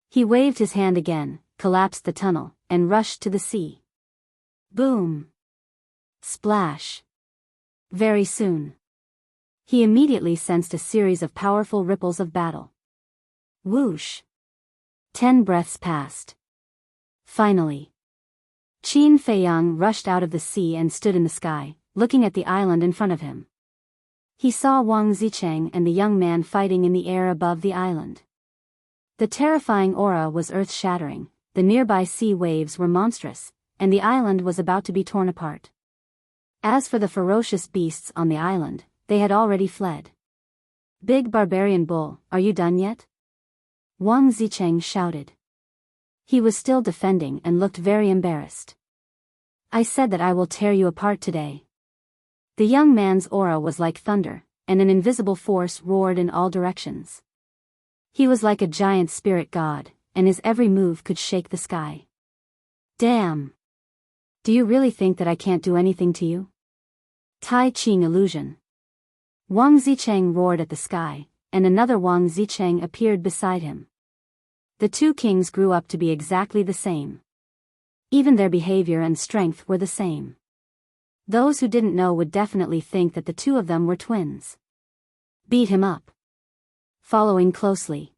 he waved his hand again, collapsed the tunnel, and rushed to the sea. Boom! Splash! Very soon, he immediately sensed a series of powerful ripples of battle. Whoosh! 10 breaths passed. Finally, Qin Feiyang rushed out of the sea and stood in the sky, looking at the island in front of him. He saw Wang Zicheng and the young man fighting in the air above the island. The terrifying aura was earth-shattering, the nearby sea waves were monstrous, and the island was about to be torn apart. As for the ferocious beasts on the island, they had already fled. "Big barbarian bull, are you done yet?" Wang Zicheng shouted. He was still defending and looked very embarrassed. "I said that I will tear you apart today." The young man's aura was like thunder, and an invisible force roared in all directions. He was like a giant spirit god, and his every move could shake the sky. "Damn! Do you really think that I can't do anything to you?" Tai Ching illusion. Wang Zicheng roared at the sky, and another Wang Zicheng appeared beside him. The two kings grew up to be exactly the same. Even their behavior and strength were the same. Those who didn't know would definitely think that the two of them were twins. Beat him up. following closely.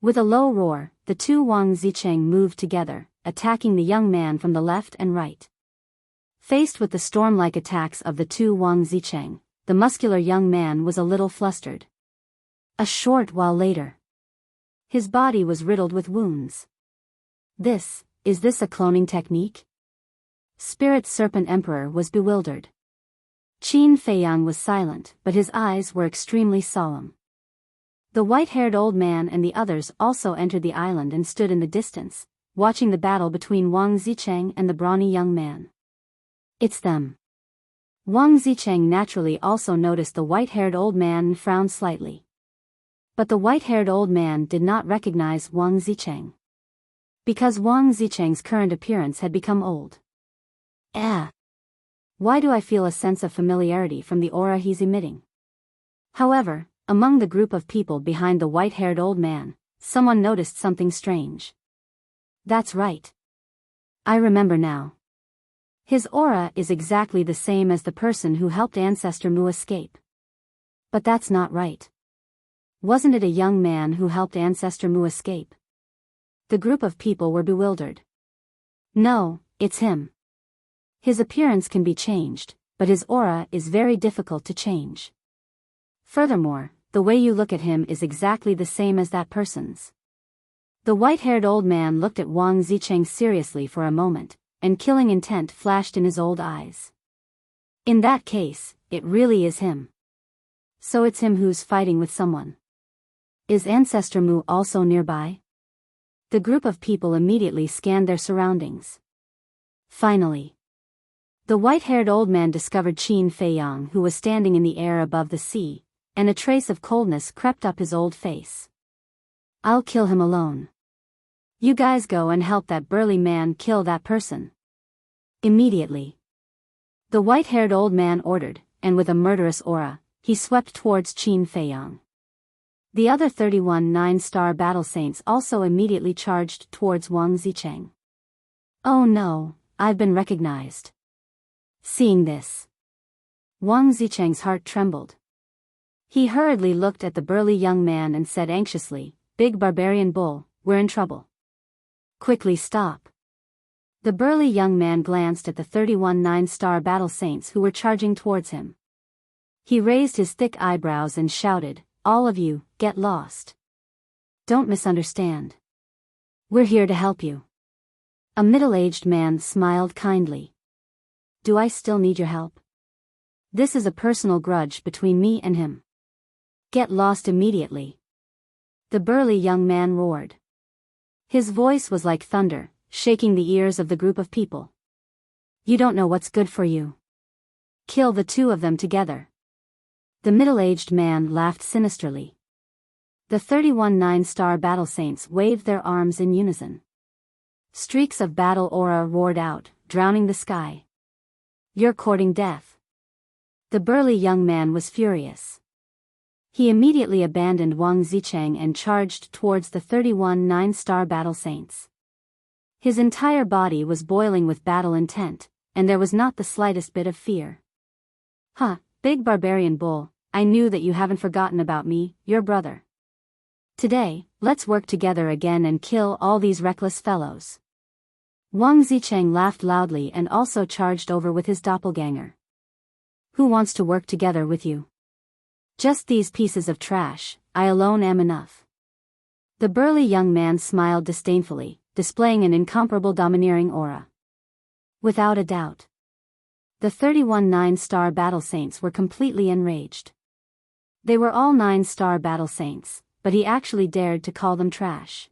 With a low roar, the two Wang Zicheng moved together, attacking the young man from the left and right. Faced with the storm-like attacks of the two Wang Zicheng, the muscular young man was a little flustered. A short while later, his body was riddled with wounds. Is this a cloning technique? Spirit Serpent Emperor was bewildered. Qin Feiyang was silent, but his eyes were extremely solemn. The white-haired old man and the others also entered the island and stood in the distance, watching the battle between Wang Zicheng and the brawny young man. It's them. Wang Zicheng naturally also noticed the white-haired old man and frowned slightly. But the white-haired old man did not recognize Wang Zicheng. Because Wang Zicheng's current appearance had become old. Why do I feel a sense of familiarity from the aura he's emitting? However, among the group of people behind the white-haired old man, someone noticed something strange. That's right. I remember now. His aura is exactly the same as the person who helped Ancestor Mu escape. But that's not right. Wasn't it a young man who helped Ancestor Mu escape? The group of people were bewildered. No, it's him. His appearance can be changed, but his aura is very difficult to change. Furthermore, the way you look at him is exactly the same as that person's. The white-haired old man looked at Wang Zicheng seriously for a moment, and killing intent flashed in his old eyes. In that case, it really is him. So it's him who's fighting with someone. Is Ancestor Mu also nearby? The group of people immediately scanned their surroundings. Finally, the white-haired old man discovered Qin Feiyang, who was standing in the air above the sea, and a trace of coldness crept up his old face. I'll kill him alone. You guys go and help that burly man kill that person. Immediately, the white-haired old man ordered, and with a murderous aura, he swept towards Qin Feiyang. The other 31 nine-star battle saints also immediately charged towards Wang Zicheng. Oh no, I've been recognized. Seeing this, Wang Zicheng's heart trembled. He hurriedly looked at the burly young man and said anxiously, "Big barbarian bull, we're in trouble. Quickly stop." The burly young man glanced at the 31 nine-star battle saints who were charging towards him. He raised his thick eyebrows and shouted, "All of you, get lost. Don't misunderstand. We're here to help you." A middle-aged man smiled kindly. Do I still need your help? This is a personal grudge between me and him. Get lost immediately. The burly young man roared. His voice was like thunder, shaking the ears of the group of people. You don't know what's good for you. Kill the two of them together. The middle-aged man laughed sinisterly. The 31 nine-star battle saints waved their arms in unison. Streaks of battle aura roared out, drowning the sky. You're courting death. The burly young man was furious. He immediately abandoned Wang Zicheng and charged towards the 31 nine-star battle saints. His entire body was boiling with battle intent, and there was not the slightest bit of fear. Big barbarian bull, I knew that you haven't forgotten about me, your brother. Today, let's work together again and kill all these reckless fellows. Wang Zicheng laughed loudly and also charged over with his doppelganger. Who wants to work together with you? Just these pieces of trash, I alone am enough. The burly young man smiled disdainfully, displaying an incomparable domineering aura. Without a doubt, the 31 nine-star battle saints were completely enraged. They were all 9-star battle saints, but he actually dared to call them trash.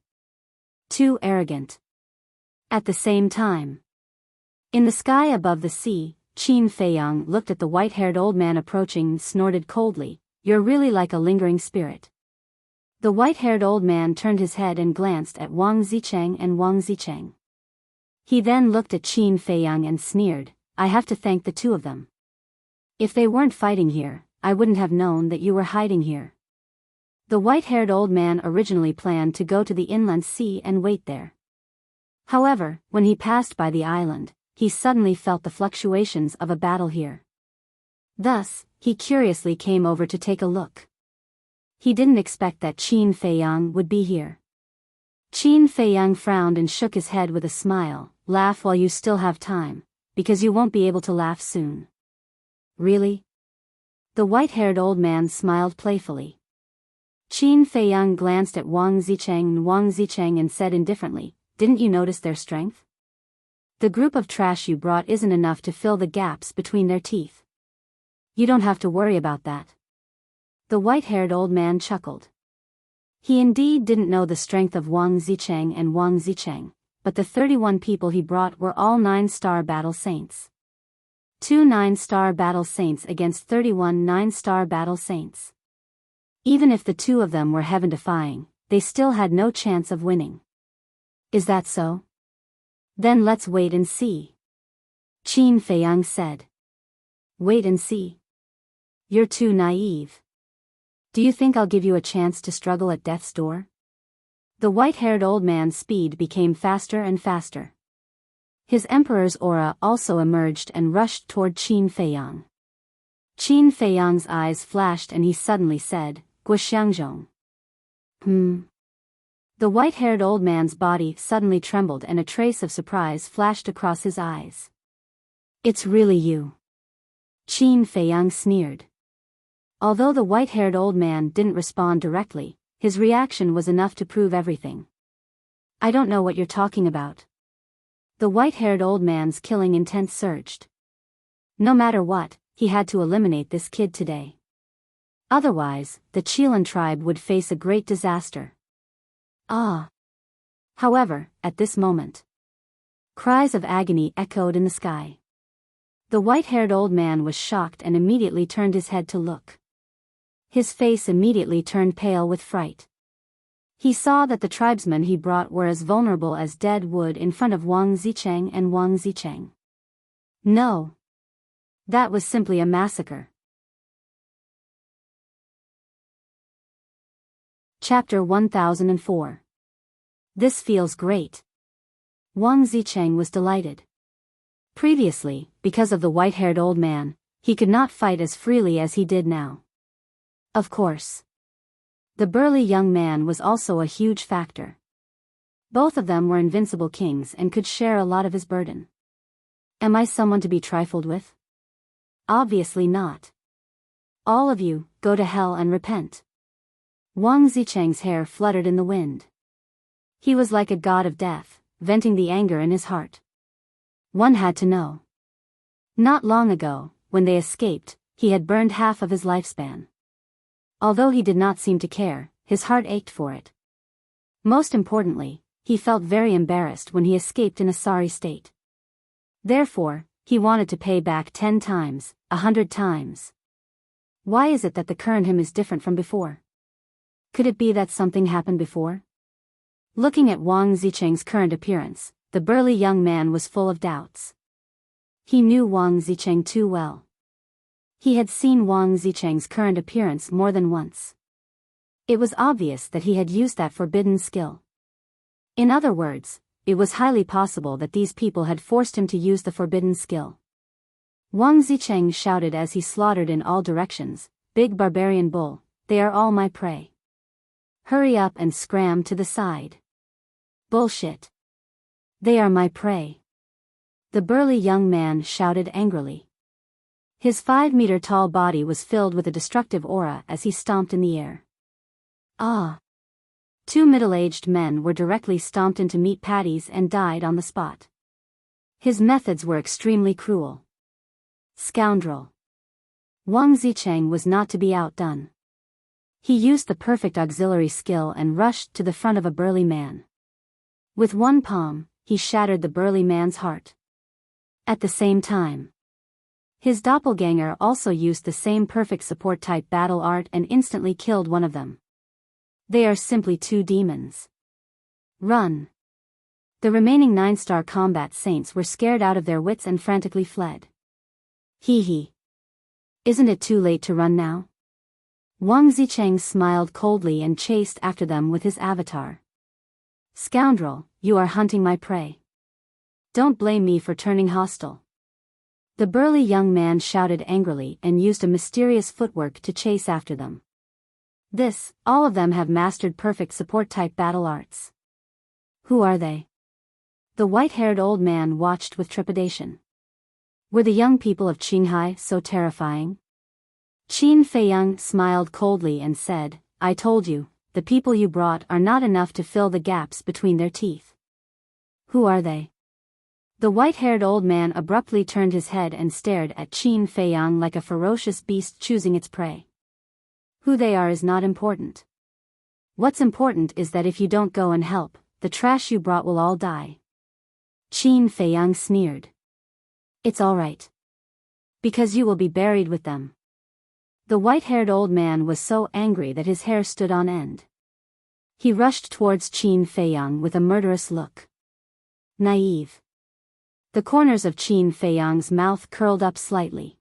Too arrogant. At the same time, in the sky above the sea, Qin Feiyang looked at the white-haired old man approaching and snorted coldly, "You're really like a lingering spirit." The white-haired old man turned his head and glanced at Wang Zicheng and Wang Zicheng. He then looked at Qin Feiyang and sneered, "I have to thank the two of them. If they weren't fighting here, I wouldn't have known that you were hiding here." The white-haired old man originally planned to go to the inland sea and wait there. However, when he passed by the island, he suddenly felt the fluctuations of a battle here. Thus, he curiously came over to take a look. He didn't expect that Qin Feiyang would be here. Qin Feiyang frowned and shook his head with a smile. Laugh while you still have time, because you won't be able to laugh soon. Really? The white-haired old man smiled playfully. Qin Feiyang glanced at Wang Zicheng and said indifferently, didn't you notice their strength? The group of trash you brought isn't enough to fill the gaps between their teeth. You don't have to worry about that. The white-haired old man chuckled. He indeed didn't know the strength of Wang Zicheng, but the 31 people he brought were all 9-star battle saints. 2 9-star battle saints against 31 9-star battle saints. Even if the two of them were heaven-defying, they still had no chance of winning. Is that so? Then let's wait and see. Qin Feiyang said. Wait and see? You're too naive. Do you think I'll give you a chance to struggle at death's door? The white-haired old man's speed became faster and faster. His emperor's aura also emerged and rushed toward Qin Feiyang. Qin Feiyang's eyes flashed and he suddenly said, Guoxiangzhong. The white-haired old man's body suddenly trembled and a trace of surprise flashed across his eyes. It's really you. Qin Feiyang sneered. Although the white-haired old man didn't respond directly, his reaction was enough to prove everything. I don't know what you're talking about. The white-haired old man's killing intent surged. No matter what, he had to eliminate this kid today. Otherwise, the Qilan tribe would face a great disaster. However, at this moment, cries of agony echoed in the sky. The white-haired old man was shocked and immediately turned his head to look. His face immediately turned pale with fright. He saw that the tribesmen he brought were as vulnerable as dead wood in front of Wang Zicheng. No. That was simply a massacre. Chapter 1004. This feels great. Wang Zicheng was delighted. Previously, because of the white-haired old man, he could not fight as freely as he did now. Of course. The burly young man was also a huge factor. Both of them were invincible kings and could share a lot of his burden. Am I someone to be trifled with? Obviously not. All of you, go to hell and repent. Wang Zicheng's hair fluttered in the wind. He was like a god of death, venting the anger in his heart. One had to know. Not long ago, when they escaped, he had burned half of his lifespan. Although he did not seem to care, his heart ached for it. Most importantly, he felt very embarrassed when he escaped in a sorry state. Therefore, he wanted to pay back 10 times, 100 times. Why is it that the current him is different from before? Could it be that something happened before? Looking at Wang Zicheng's current appearance, the burly young man was full of doubts. He knew Wang Zicheng too well. He had seen Wang Zicheng's current appearance more than once. It was obvious that he had used that forbidden skill. In other words, it was highly possible that these people had forced him to use the forbidden skill. Wang Zicheng shouted as he slaughtered in all directions, "Big barbarian bull, they are all my prey. Hurry up and scram to the side." Bullshit. They are my prey. The burly young man shouted angrily. His 5-meter-tall body was filled with a destructive aura as he stomped in the air. 2 middle-aged men were directly stomped into meat patties and died on the spot. His methods were extremely cruel. Scoundrel. Wang Zicheng was not to be outdone. He used the perfect auxiliary skill and rushed to the front of a burly man. With one palm, he shattered the burly man's heart. At the same time, his doppelganger also used the same perfect support-type battle art and instantly killed one of them. They are simply 2 demons. Run. The remaining 9-star combat saints were scared out of their wits and frantically fled. Hee. Isn't it too late to run now? Wang Zicheng smiled coldly and chased after them with his avatar. Scoundrel, you are hunting my prey. Don't blame me for turning hostile. The burly young man shouted angrily and used a mysterious footwork to chase after them. All of them have mastered perfect support-type battle arts. Who are they? The white-haired old man watched with trepidation. Were the young people of Qinghai so terrifying? Qin Feiyang smiled coldly and said, I told you, the people you brought are not enough to fill the gaps between their teeth. Who are they? The white-haired old man abruptly turned his head and stared at Qin Feiyang like a ferocious beast choosing its prey. Who they are is not important. What's important is that if you don't go and help, the trash you brought will all die. Qin Feiyang sneered. It's all right. Because you will be buried with them. The white-haired old man was so angry that his hair stood on end. He rushed towards Qin Feiyang with a murderous look. Naive. The corners of Qin Feiyang's mouth curled up slightly.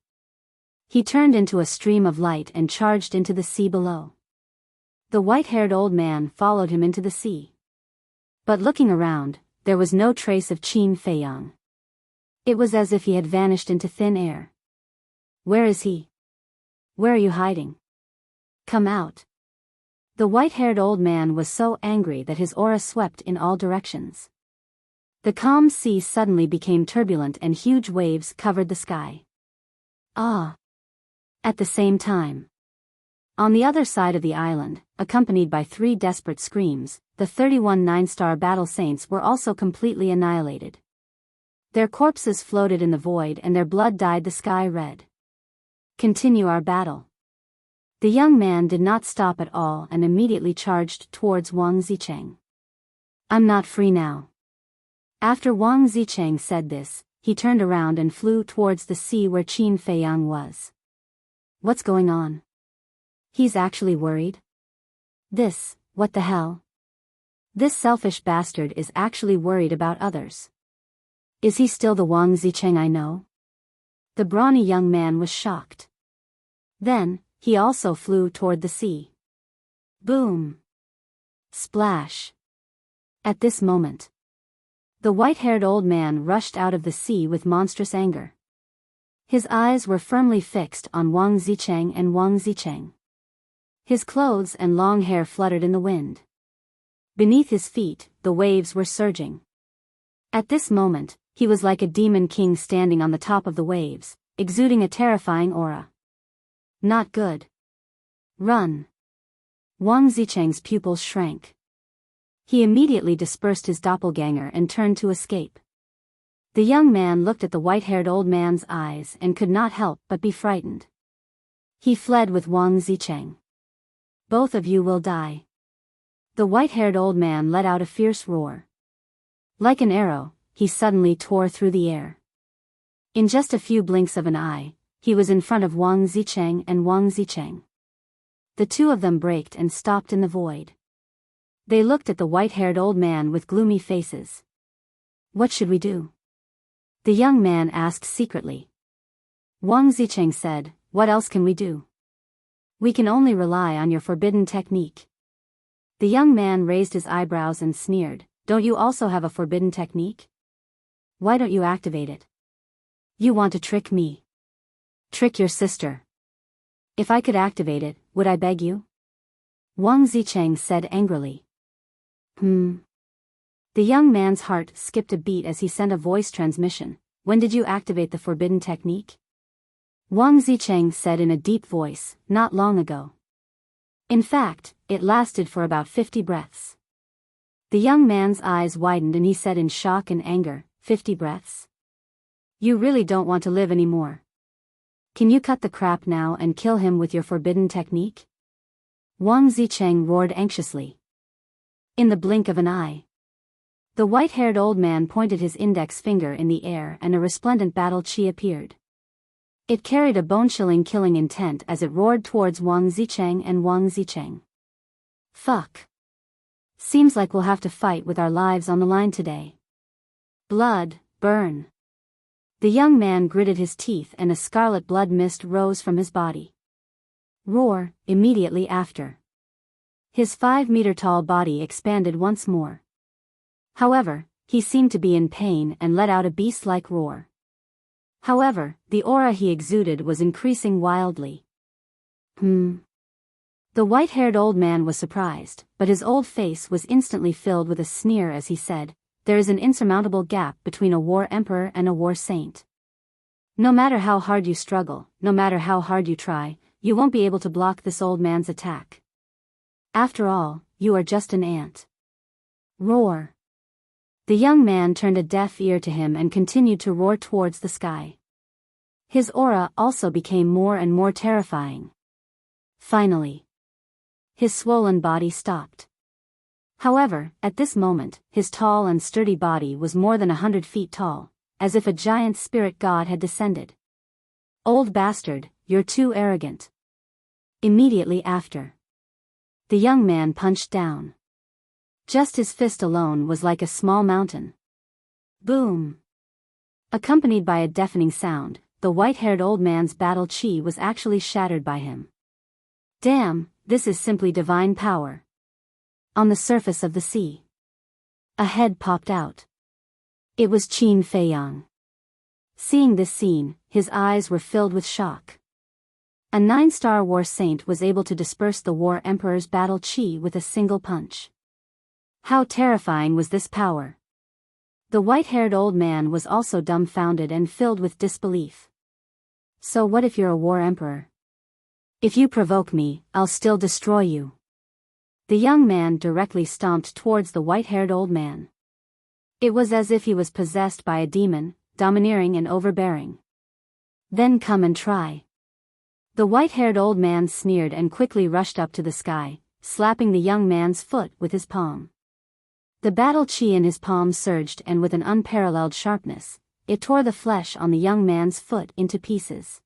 He turned into a stream of light and charged into the sea below. The white-haired old man followed him into the sea. But looking around, there was no trace of Qin Feiyang. It was as if he had vanished into thin air. Where is he? Where are you hiding? Come out. The white-haired old man was so angry that his aura swept in all directions. The calm sea suddenly became turbulent and huge waves covered the sky. Ah! At the same time. On the other side of the island, accompanied by 3 desperate screams, the 31 9-star battle saints were also completely annihilated. Their corpses floated in the void and their blood dyed the sky red. Continue our battle. The young man did not stop at all and immediately charged towards Wang Zicheng. I'm not free now. After Wang Zicheng said this, he turned around and flew towards the sea where Qin Feiyang was. What's going on? He's actually worried? What the hell? This selfish bastard is actually worried about others. Is he still the Wang Zicheng I know? The brawny young man was shocked. Then, he also flew toward the sea. Boom! Splash! At this moment, the white-haired old man rushed out of the sea with monstrous anger. His eyes were firmly fixed on Wang Zicheng and Wang Zicheng. His clothes and long hair fluttered in the wind. Beneath his feet, the waves were surging. At this moment, he was like a demon king standing on the top of the waves, exuding a terrifying aura. Not good. Run. Wang Zicheng's pupils shrank. He immediately dispersed his doppelganger and turned to escape. The young man looked at the white-haired old man's eyes and could not help but be frightened. He fled with Wang Zicheng. Both of you will die. The white-haired old man let out a fierce roar. Like an arrow, he suddenly tore through the air. In just a few blinks of an eye, he was in front of Wang Zicheng and Wang Zicheng. The two of them braked and stopped in the void. They looked at the white-haired old man with gloomy faces. What should we do? The young man asked secretly. Wang Zicheng said, what else can we do? We can only rely on your forbidden technique. The young man raised his eyebrows and sneered, don't you also have a forbidden technique? Why don't you activate it? You want to trick me? Trick your sister. If I could activate it, would I beg you? Wang Zicheng said angrily. The young man's heart skipped a beat as he sent a voice transmission. When did you activate the forbidden technique? Wang Zicheng said in a deep voice, not long ago. In fact, it lasted for about 50 breaths. The young man's eyes widened and he said in shock and anger, 50 breaths? You really don't want to live anymore. Can you cut the crap now and kill him with your forbidden technique? Wang Zicheng roared anxiously. In the blink of an eye, the white-haired old man pointed his index finger in the air and a resplendent battle chi appeared. It carried a bone-chilling killing intent as it roared towards Wang Zicheng and Wang Zicheng. Fuck. Seems like we'll have to fight with our lives on the line today. Blood, burn. The young man gritted his teeth and a scarlet blood mist rose from his body. Roar, immediately after. His 5-meter-tall body expanded once more. However, he seemed to be in pain and let out a beast-like roar. However, the aura he exuded was increasing wildly. The white-haired old man was surprised, but his old face was instantly filled with a sneer as he said, "There is an insurmountable gap between a war emperor and a war saint. No matter how hard you struggle, no matter how hard you try, you won't be able to block this old man's attack. After all, you are just an ant." Roar. The young man turned a deaf ear to him and continued to roar towards the sky. His aura also became more and more terrifying. Finally, his swollen body stopped. However, at this moment, his tall and sturdy body was more than 100 feet tall, as if a giant spirit god had descended. "Old bastard, you're too arrogant." Immediately after, the young man punched down. Just his fist alone was like a small mountain. Boom! Accompanied by a deafening sound, the white-haired old man's battle chi was actually shattered by him. Damn, this is simply divine power. On the surface of the sea, a head popped out. It was Qin Feiyang. Seeing this scene, his eyes were filled with shock. A 9-star war saint was able to disperse the war emperor's battle chi with a single punch. How terrifying was this power? The white-haired old man was also dumbfounded and filled with disbelief. So what if you're a war emperor? If you provoke me, I'll still destroy you. The young man directly stomped towards the white-haired old man. It was as if he was possessed by a demon, domineering and overbearing. Then come and try. The white-haired old man sneered and quickly rushed up to the sky, slapping the young man's foot with his palm. The battle chi in his palm surged and with an unparalleled sharpness, it tore the flesh on the young man's foot into pieces.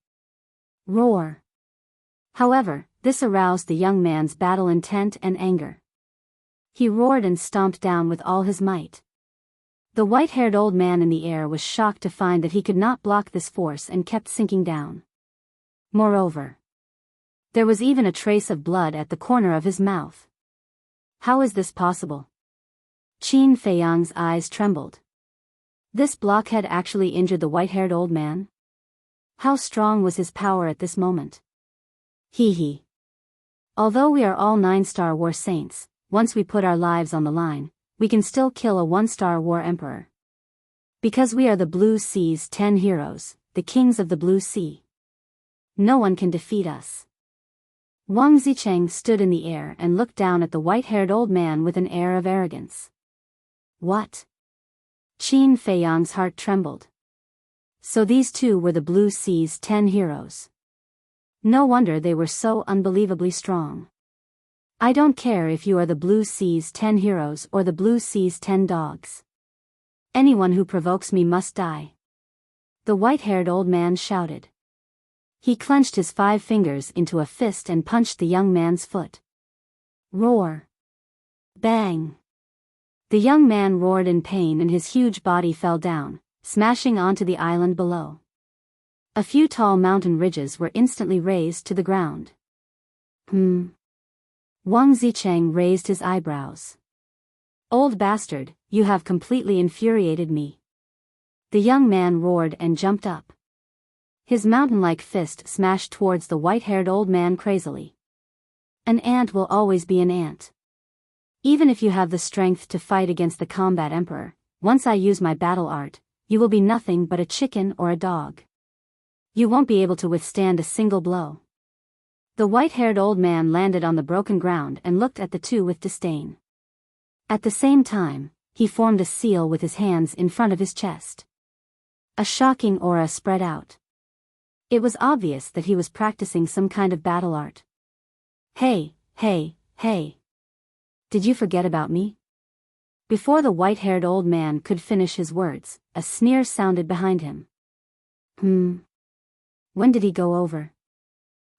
Roar. However, this aroused the young man's battle intent and anger. He roared and stomped down with all his might. The white-haired old man in the air was shocked to find that he could not block this force and kept sinking down. Moreover, there was even a trace of blood at the corner of his mouth. How is this possible? Qin Feiyang's eyes trembled. This blockhead actually injured the white-haired old man? How strong was his power at this moment? Hee. Although we are all 9-star war saints, once we put our lives on the line, we can still kill a 1-star war emperor. Because we are the Blue Sea's 10 heroes, the kings of the Blue Sea. No one can defeat us. Wang Zicheng stood in the air and looked down at the white-haired old man with an air of arrogance. What? Qin Feiyang's heart trembled. So these two were the Blue Sea's 10 heroes. No wonder they were so unbelievably strong. I don't care if you are the Blue Sea's 10 heroes or the Blue Sea's 10 dogs. Anyone who provokes me must die. The white-haired old man shouted. He clenched his 5 fingers into a fist and punched the young man's foot. Roar. Bang. The young man roared in pain and his huge body fell down, smashing onto the island below. A few tall mountain ridges were instantly razed to the ground. Wang Zicheng raised his eyebrows. Old bastard, you have completely infuriated me. The young man roared and jumped up. His mountain-like fist smashed towards the white-haired old man crazily. An ant will always be an ant. Even if you have the strength to fight against the combat emperor, once I use my battle art, you will be nothing but a chicken or a dog. You won't be able to withstand a single blow. The white-haired old man landed on the broken ground and looked at the two with disdain. At the same time, he formed a seal with his hands in front of his chest. A shocking aura spread out. It was obvious that he was practicing some kind of battle art. Hey. Did you forget about me? Before the white-haired old man could finish his words, a sneer sounded behind him. When did he go over?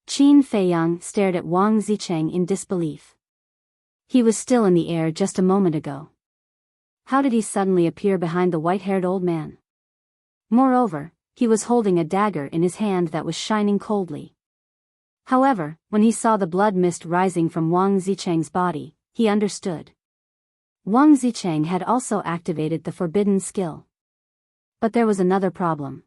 Qin Feiyang stared at Wang Zicheng in disbelief. He was still in the air just a moment ago. How did he suddenly appear behind the white-haired old man? Moreover, he was holding a dagger in his hand that was shining coldly. However, when he saw the blood mist rising from Wang Zicheng's body, he understood. Wang Zicheng had also activated the forbidden skill. But there was another problem.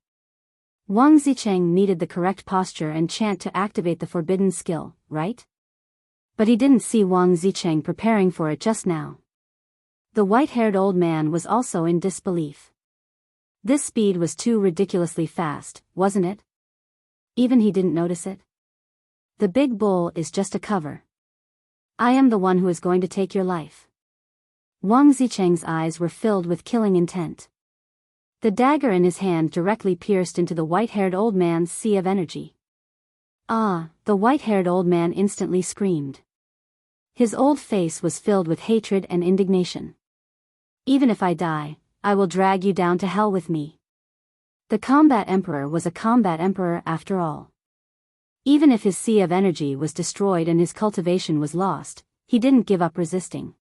Wang Zicheng needed the correct posture and chant to activate the forbidden skill, right? But he didn't see Wang Zicheng preparing for it just now. The white-haired old man was also in disbelief. This speed was too ridiculously fast, wasn't it? Even he didn't notice it. The big bull is just a cover. I am the one who is going to take your life. Wang Zicheng's eyes were filled with killing intent. The dagger in his hand directly pierced into the white-haired old man's sea of energy. Ah, the white-haired old man instantly screamed. His old face was filled with hatred and indignation. Even if I die, I will drag you down to hell with me. The combat emperor was a combat emperor after all. Even if his sea of energy was destroyed and his cultivation was lost, he didn't give up resisting.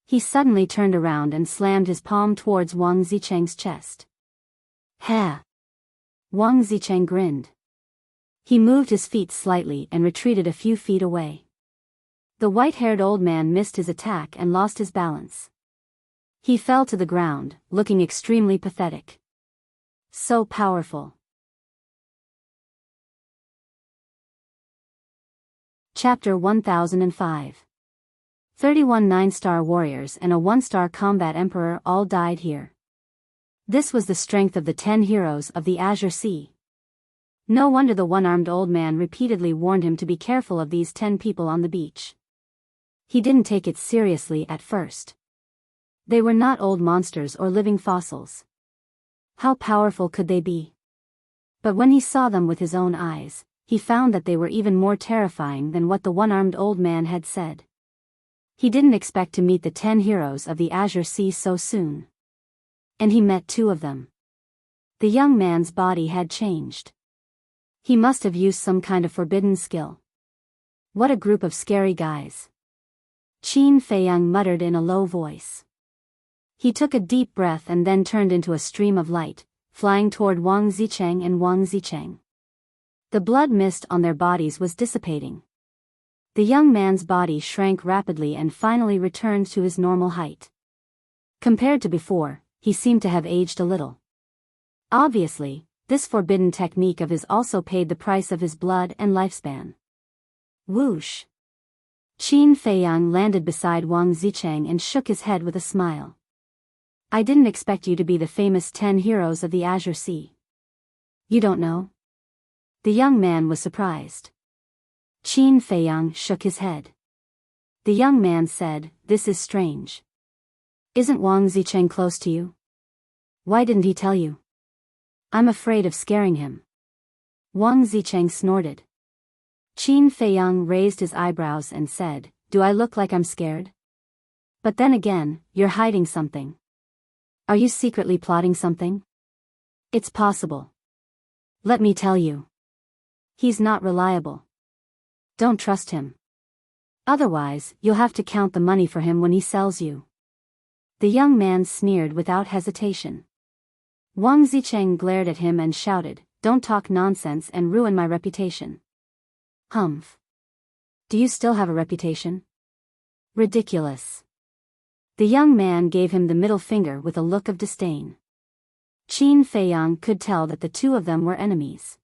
He suddenly turned around and slammed his palm towards Wang Zicheng's chest. Ha! Wang Zicheng grinned. He moved his feet slightly and retreated a few feet away. The white-haired old man missed his attack and lost his balance. He fell to the ground, looking extremely pathetic. So powerful. Chapter 1005. 31 9-star warriors and a 1-star combat emperor all died here. This was the strength of the 10 heroes of the Azure Sea. No wonder the one-armed old man repeatedly warned him to be careful of these 10 people on the beach. He didn't take it seriously at first. They were not old monsters or living fossils. How powerful could they be? But when he saw them with his own eyes, he found that they were even more terrifying than what the one-armed old man had said. He didn't expect to meet the 10 heroes of the Azure Sea so soon. And he met 2 of them. The young man's body had changed. He must have used some kind of forbidden skill. What a group of scary guys. Qin Feiyang muttered in a low voice. He took a deep breath and then turned into a stream of light, flying toward Wang Zicheng and Wang Zicheng. The blood mist on their bodies was dissipating. The young man's body shrank rapidly and finally returned to his normal height. Compared to before, he seemed to have aged a little. Obviously, this forbidden technique of his also paid the price of his blood and lifespan. Whoosh! Qin Feiyang landed beside Wang Zicheng and shook his head with a smile. I didn't expect you to be the famous 10 heroes of the Azure Sea. You don't know? The young man was surprised. Qin Feiyang shook his head. The young man said, "This is strange. Isn't Wang Zicheng close to you? Why didn't he tell you? I'm afraid of scaring him." Wang Zicheng snorted. Qin Feiyang raised his eyebrows and said, "Do I look like I'm scared? But then again, you're hiding something. Are you secretly plotting something? It's possible. Let me tell you. He's not reliable. Don't trust him. Otherwise, you'll have to count the money for him when he sells you." The young man sneered without hesitation. Wang Zicheng glared at him and shouted, "Don't talk nonsense and ruin my reputation." Humph. Do you still have a reputation? Ridiculous. The young man gave him the middle finger with a look of disdain. Qin Feiyang could tell that the 2 of them were enemies.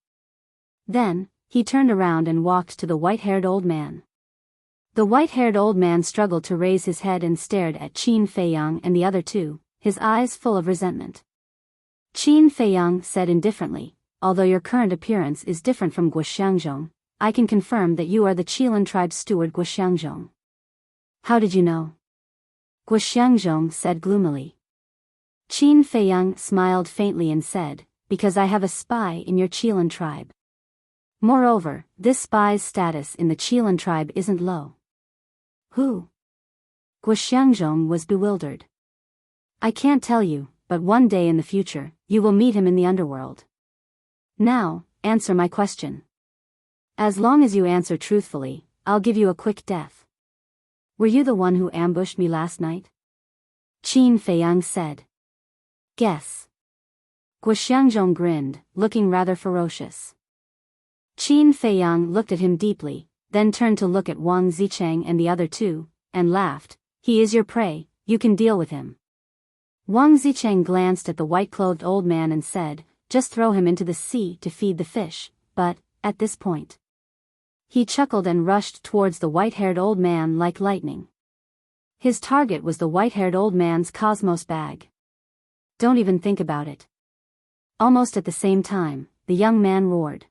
Then, he turned around and walked to the white-haired old man. The white-haired old man struggled to raise his head and stared at Qin Feiyang and the other 2, his eyes full of resentment. Qin Feiyang said indifferently, "Although your current appearance is different from Guoxiangzhong, I can confirm that you are the Qilan tribe's steward Guoxiangzhong." "How did you know?" Guoxiangzhong said gloomily. Qin Feiyang smiled faintly and said, "Because I have a spy in your Qilan tribe. Moreover, this spy's status in the Qilan tribe isn't low." "Who?" Guoxiangzhong was bewildered. "I can't tell you, but one day in the future, you will meet him in the underworld. Now, answer my question. As long as you answer truthfully, I'll give you a quick death." "Were you the one who ambushed me last night?" Qin Feiyang said. "Guess." Guoxiangzhong grinned, looking rather ferocious. Qin Feiyang looked at him deeply, then turned to look at Wang Zicheng and the other 2, and laughed. "He is your prey, you can deal with him." Wang Zicheng glanced at the white-clothed old man and said, "Just throw him into the sea to feed the fish," but, at this point, He chuckled and rushed towards the white-haired old man like lightning. His target was the white-haired old man's cosmos bag. Don't even think about it. Almost at the same time, the young man roared.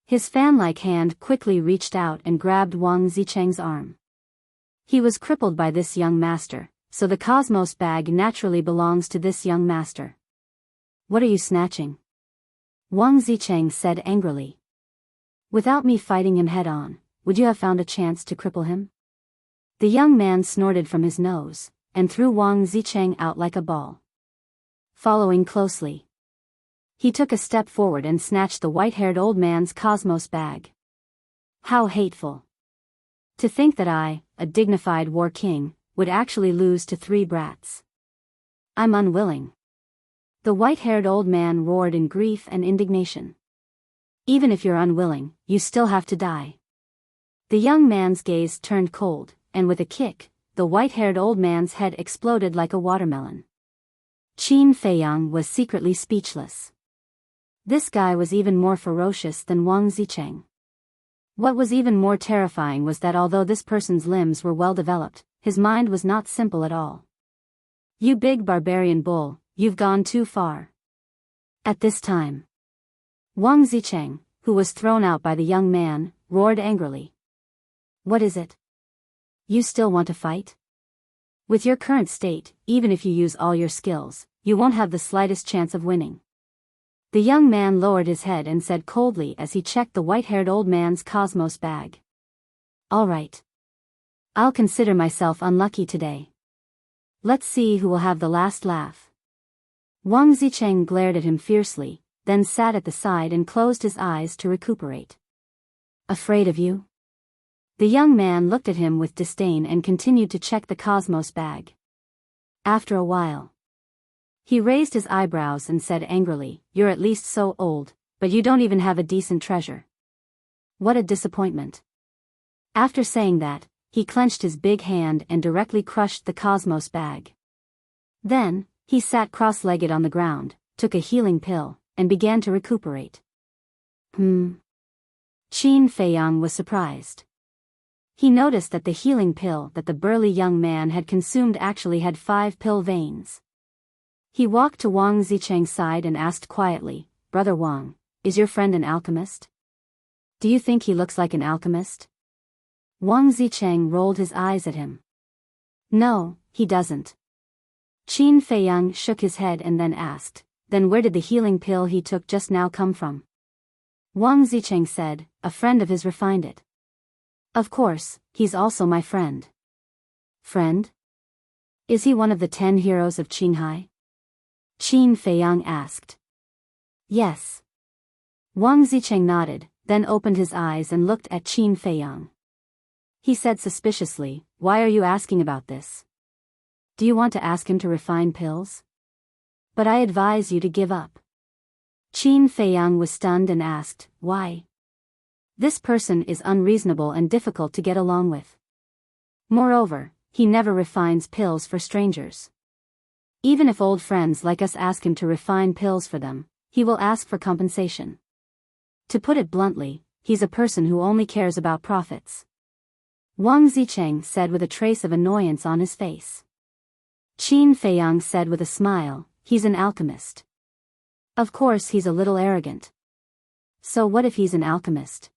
His fan-like hand quickly reached out and grabbed Wang Zicheng's arm. He was crippled by this young master, so the cosmos bag naturally belongs to this young master. What are you snatching? Wang Zicheng said angrily. Without me fighting him head-on, would you have found a chance to cripple him? The young man snorted from his nose, and threw Wang Zicheng out like a ball. Following closely, he took a step forward and snatched the white-haired old man's cosmos bag. How hateful. To think that I, a dignified war king, would actually lose to 3 brats. I'm unwilling. The white-haired old man roared in grief and indignation. Even if you're unwilling, you still have to die. The young man's gaze turned cold, and with a kick, the white-haired old man's head exploded like a watermelon. Qin Feiyang was secretly speechless. This guy was even more ferocious than Wang Zicheng. What was even more terrifying was that although this person's limbs were well developed, his mind was not simple at all. You big barbarian bull, you've gone too far. At this time, Wang Zicheng, who was thrown out by the young man, roared angrily. What is it? You still want to fight? With your current state, even if you use all your skills, you won't have the slightest chance of winning. The young man lowered his head and said coldly as he checked the white-haired old man's cosmos bag. All right. I'll consider myself unlucky today. Let's see who will have the last laugh. Wang Zicheng glared at him fiercely, then sat at the side and closed his eyes to recuperate. Afraid of you? The young man looked at him with disdain and continued to check the cosmos bag. After a while, he raised his eyebrows and said angrily, You're at least so old, but you don't even have a decent treasure. What a disappointment. After saying that, he clenched his big hand and directly crushed the cosmos bag. Then, he sat cross-legged on the ground, took a healing pill, and began to recuperate. Qin Feiyang was surprised. He noticed that the healing pill that the burly young man had consumed actually had 5 pill veins. He walked to Wang Zicheng's side and asked quietly, Brother Wang, is your friend an alchemist? Do you think he looks like an alchemist? Wang Zicheng rolled his eyes at him. No, he doesn't. Qin Feiyang shook his head and then asked, Then where did the healing pill he took just now come from? Wang Zicheng said, A friend of his refined it. Of course, he's also my friend. Friend? Is he one of the 10 heroes of Qinghai? Qin Feiyang asked. Yes. Wang Zicheng nodded, then opened his eyes and looked at Qin Feiyang. He said suspiciously, Why are you asking about this? Do you want to ask him to refine pills? But I advise you to give up. Qin Feiyang was stunned and asked, Why? This person is unreasonable and difficult to get along with. Moreover, he never refines pills for strangers. Even if old friends like us ask him to refine pills for them, he will ask for compensation. To put it bluntly, he's a person who only cares about profits. Wang Zicheng said with a trace of annoyance on his face. Qin Feiyang said with a smile, He's an alchemist. Of course he's a little arrogant. So what if he's an alchemist?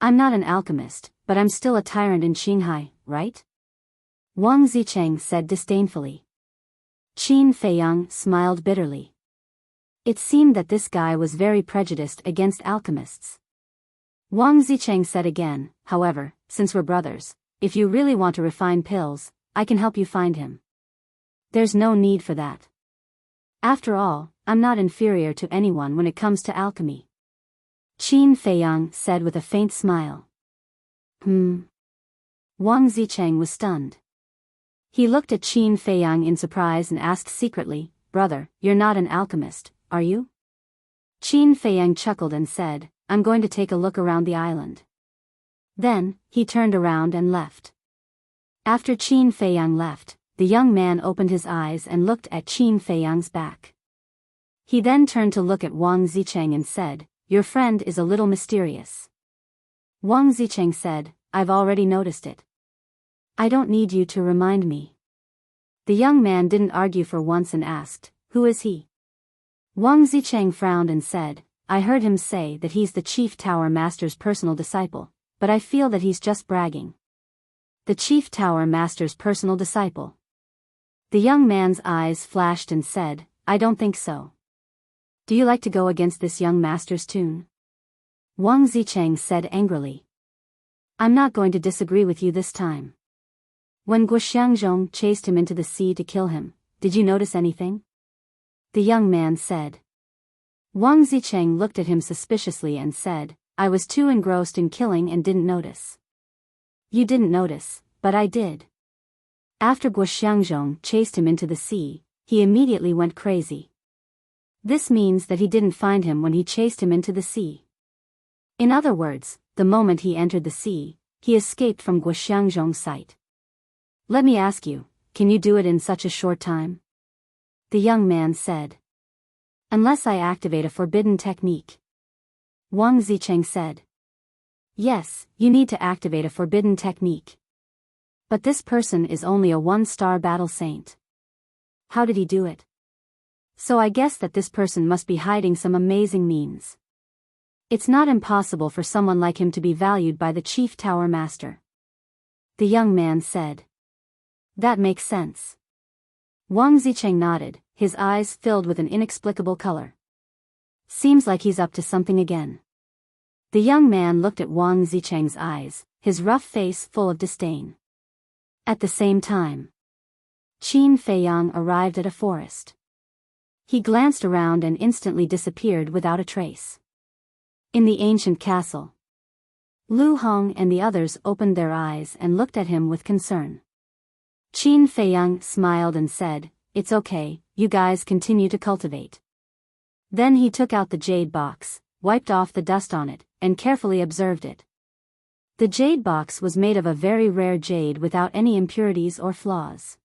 I'm not an alchemist, but I'm still a tyrant in Qinghai, right? Wang Zicheng said disdainfully. Qin Feiyang smiled bitterly. It seemed that this guy was very prejudiced against alchemists. Wang Zicheng said again, However, since we're brothers, if you really want to refine pills, I can help you find him. There's no need for that. After all, I'm not inferior to anyone when it comes to alchemy. Qin Feiyang said with a faint smile. Wang Zicheng was stunned. He looked at Qin Feiyang in surprise and asked secretly, Brother, you're not an alchemist, are you? Qin Feiyang chuckled and said, I'm going to take a look around the island. Then, he turned around and left. After Qin Feiyang left, the young man opened his eyes and looked at Qin Feiyang's back. He then turned to look at Wang Zicheng and said, Your friend is a little mysterious. Wang Zicheng said, I've already noticed it. I don't need you to remind me. The young man didn't argue for once and asked, who is he? Wang Zicheng frowned and said, I heard him say that he's the Chief Tower Master's personal disciple, but I feel that he's just bragging. The Chief Tower Master's personal disciple. The young man's eyes flashed and said, I don't think so. Do you like to go against this young master's tune? Wang Zicheng said angrily. I'm not going to disagree with you this time. When Guoxiangzhong chased him into the sea to kill him, did you notice anything? The young man said. Wang Zicheng looked at him suspiciously and said, I was too engrossed in killing and didn't notice. You didn't notice, but I did. After Guoxiangzhong chased him into the sea, he immediately went crazy. This means that he didn't find him when he chased him into the sea. In other words, the moment he entered the sea, he escaped from Guoxiangzhong's sight. Let me ask you, can you do it in such a short time? The young man said. Unless I activate a forbidden technique. Wang Zicheng said. Yes, you need to activate a forbidden technique. But this person is only a one-star battle saint. How did he do it? So I guess that this person must be hiding some amazing means. It's not impossible for someone like him to be valued by the Chief Tower Master. The young man said. That makes sense. Wang Zicheng nodded, his eyes filled with an inexplicable color. Seems like he's up to something again. The young man looked at Wang Zicheng's eyes, his rough face full of disdain. At the same time, Qin Feiyang arrived at a forest. He glanced around and instantly disappeared without a trace. In the ancient castle, Lu Hong and the others opened their eyes and looked at him with concern. Qin Feiyang smiled and said, It's okay, you guys continue to cultivate. Then he took out the jade box, wiped off the dust on it, and carefully observed it. The jade box was made of a very rare jade without any impurities or flaws.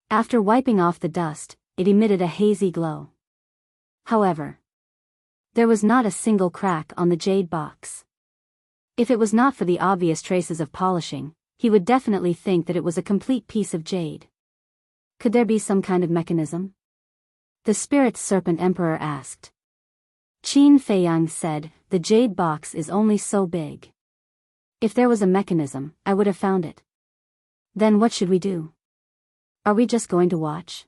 After wiping off the dust, it emitted a hazy glow. However, there was not a single crack on the jade box. If it was not for the obvious traces of polishing, he would definitely think that it was a complete piece of jade. Could there be some kind of mechanism? The Spirit Serpent Emperor asked. Qin Feiyang said, The jade box is only so big. If there was a mechanism, I would have found it. Then what should we do? Are we just going to watch?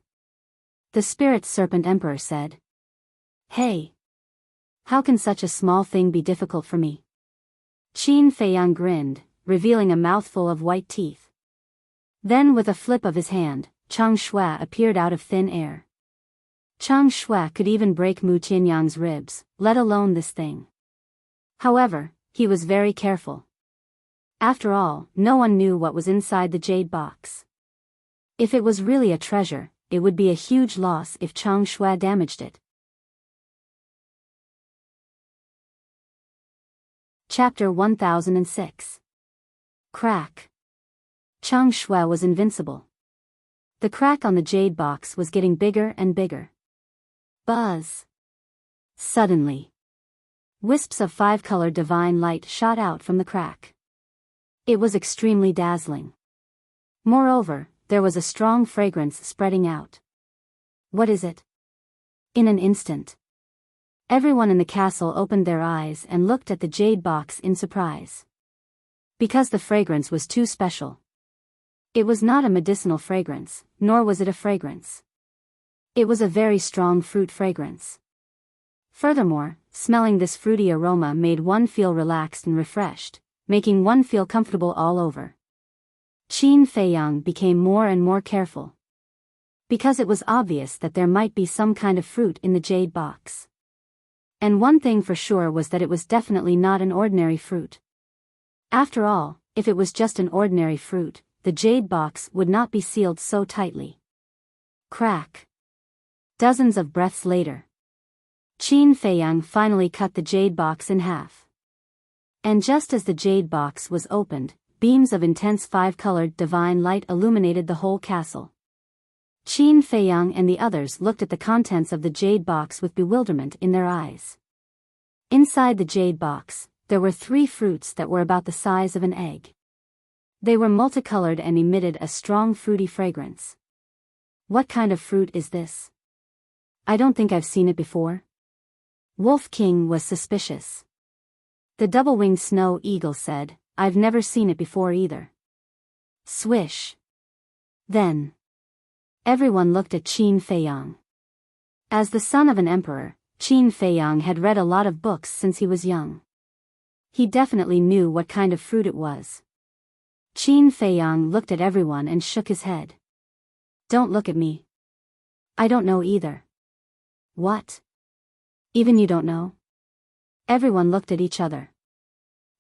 The Spirit Serpent Emperor said. Hey! How can such a small thing be difficult for me? Qin Feiyang grinned, revealing a mouthful of white teeth. Then with a flip of his hand, Chang Shui appeared out of thin air. Chang Shui could even break Mu Tianyang's ribs, let alone this thing. However, he was very careful. After all, no one knew what was inside the jade box. If it was really a treasure, it would be a huge loss if Chang Shui damaged it. Chapter 1006. Crack. Chang Shui was invincible. The crack on the jade box was getting bigger and bigger. Buzz. Suddenly, wisps of five-colored divine light shot out from the crack. It was extremely dazzling. Moreover, there was a strong fragrance spreading out. What is it? In an instant, everyone in the castle opened their eyes and looked at the jade box in surprise. Because the fragrance was too special. It was not a medicinal fragrance, nor was it a fragrance. It was a very strong fruit fragrance. Furthermore, smelling this fruity aroma made one feel relaxed and refreshed, making one feel comfortable all over. Qin Feiyang became more and more careful. Because it was obvious that there might be some kind of fruit in the jade box. And one thing for sure was that it was definitely not an ordinary fruit. After all, if it was just an ordinary fruit, the jade box would not be sealed so tightly. Crack. Dozens of breaths later, Qin Feiyang finally cut the jade box in half. And just as the jade box was opened, beams of intense five-colored divine light illuminated the whole castle. Qin Feiyang and the others looked at the contents of the jade box with bewilderment in their eyes. Inside the jade box, there were 3 fruits that were about the size of an egg. They were multicolored and emitted a strong fruity fragrance. What kind of fruit is this? I don't think I've seen it before. Wolf King was suspicious. The double-winged snow eagle said, I've never seen it before either. Swish. Then everyone looked at Qin Feiyang. As the son of an emperor, Qin Feiyang had read a lot of books since he was young. He definitely knew what kind of fruit it was. Qin Feiyang looked at everyone and shook his head. Don't look at me. I don't know either. What? Even you don't know? Everyone looked at each other.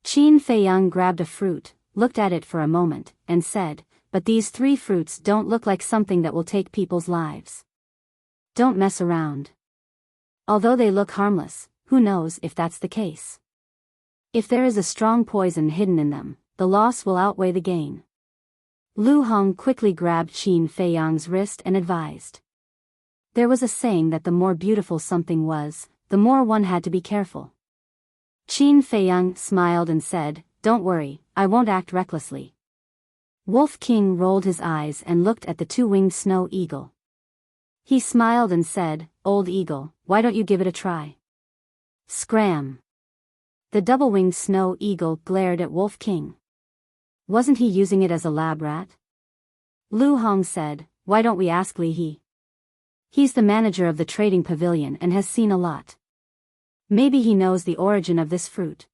Qin Feiyang grabbed a fruit, looked at it for a moment, and said, but these 3 fruits don't look like something that will take people's lives. Don't mess around. Although they look harmless, who knows if that's the case? If there is a strong poison hidden in them, the loss will outweigh the gain. Lu Hong quickly grabbed Qin Feiyang's wrist and advised. There was a saying that the more beautiful something was, the more one had to be careful. Qin Feiyang smiled and said, don't worry, I won't act recklessly. Wolf King rolled his eyes and looked at the 2-winged snow eagle. He smiled and said, Old eagle, why don't you give it a try? Scram. The double-winged snow eagle glared at Wolf King. Wasn't he using it as a lab rat? Lu Hong said, why don't we ask Li He? He's the manager of the trading pavilion and has seen a lot. Maybe he knows the origin of this fruit.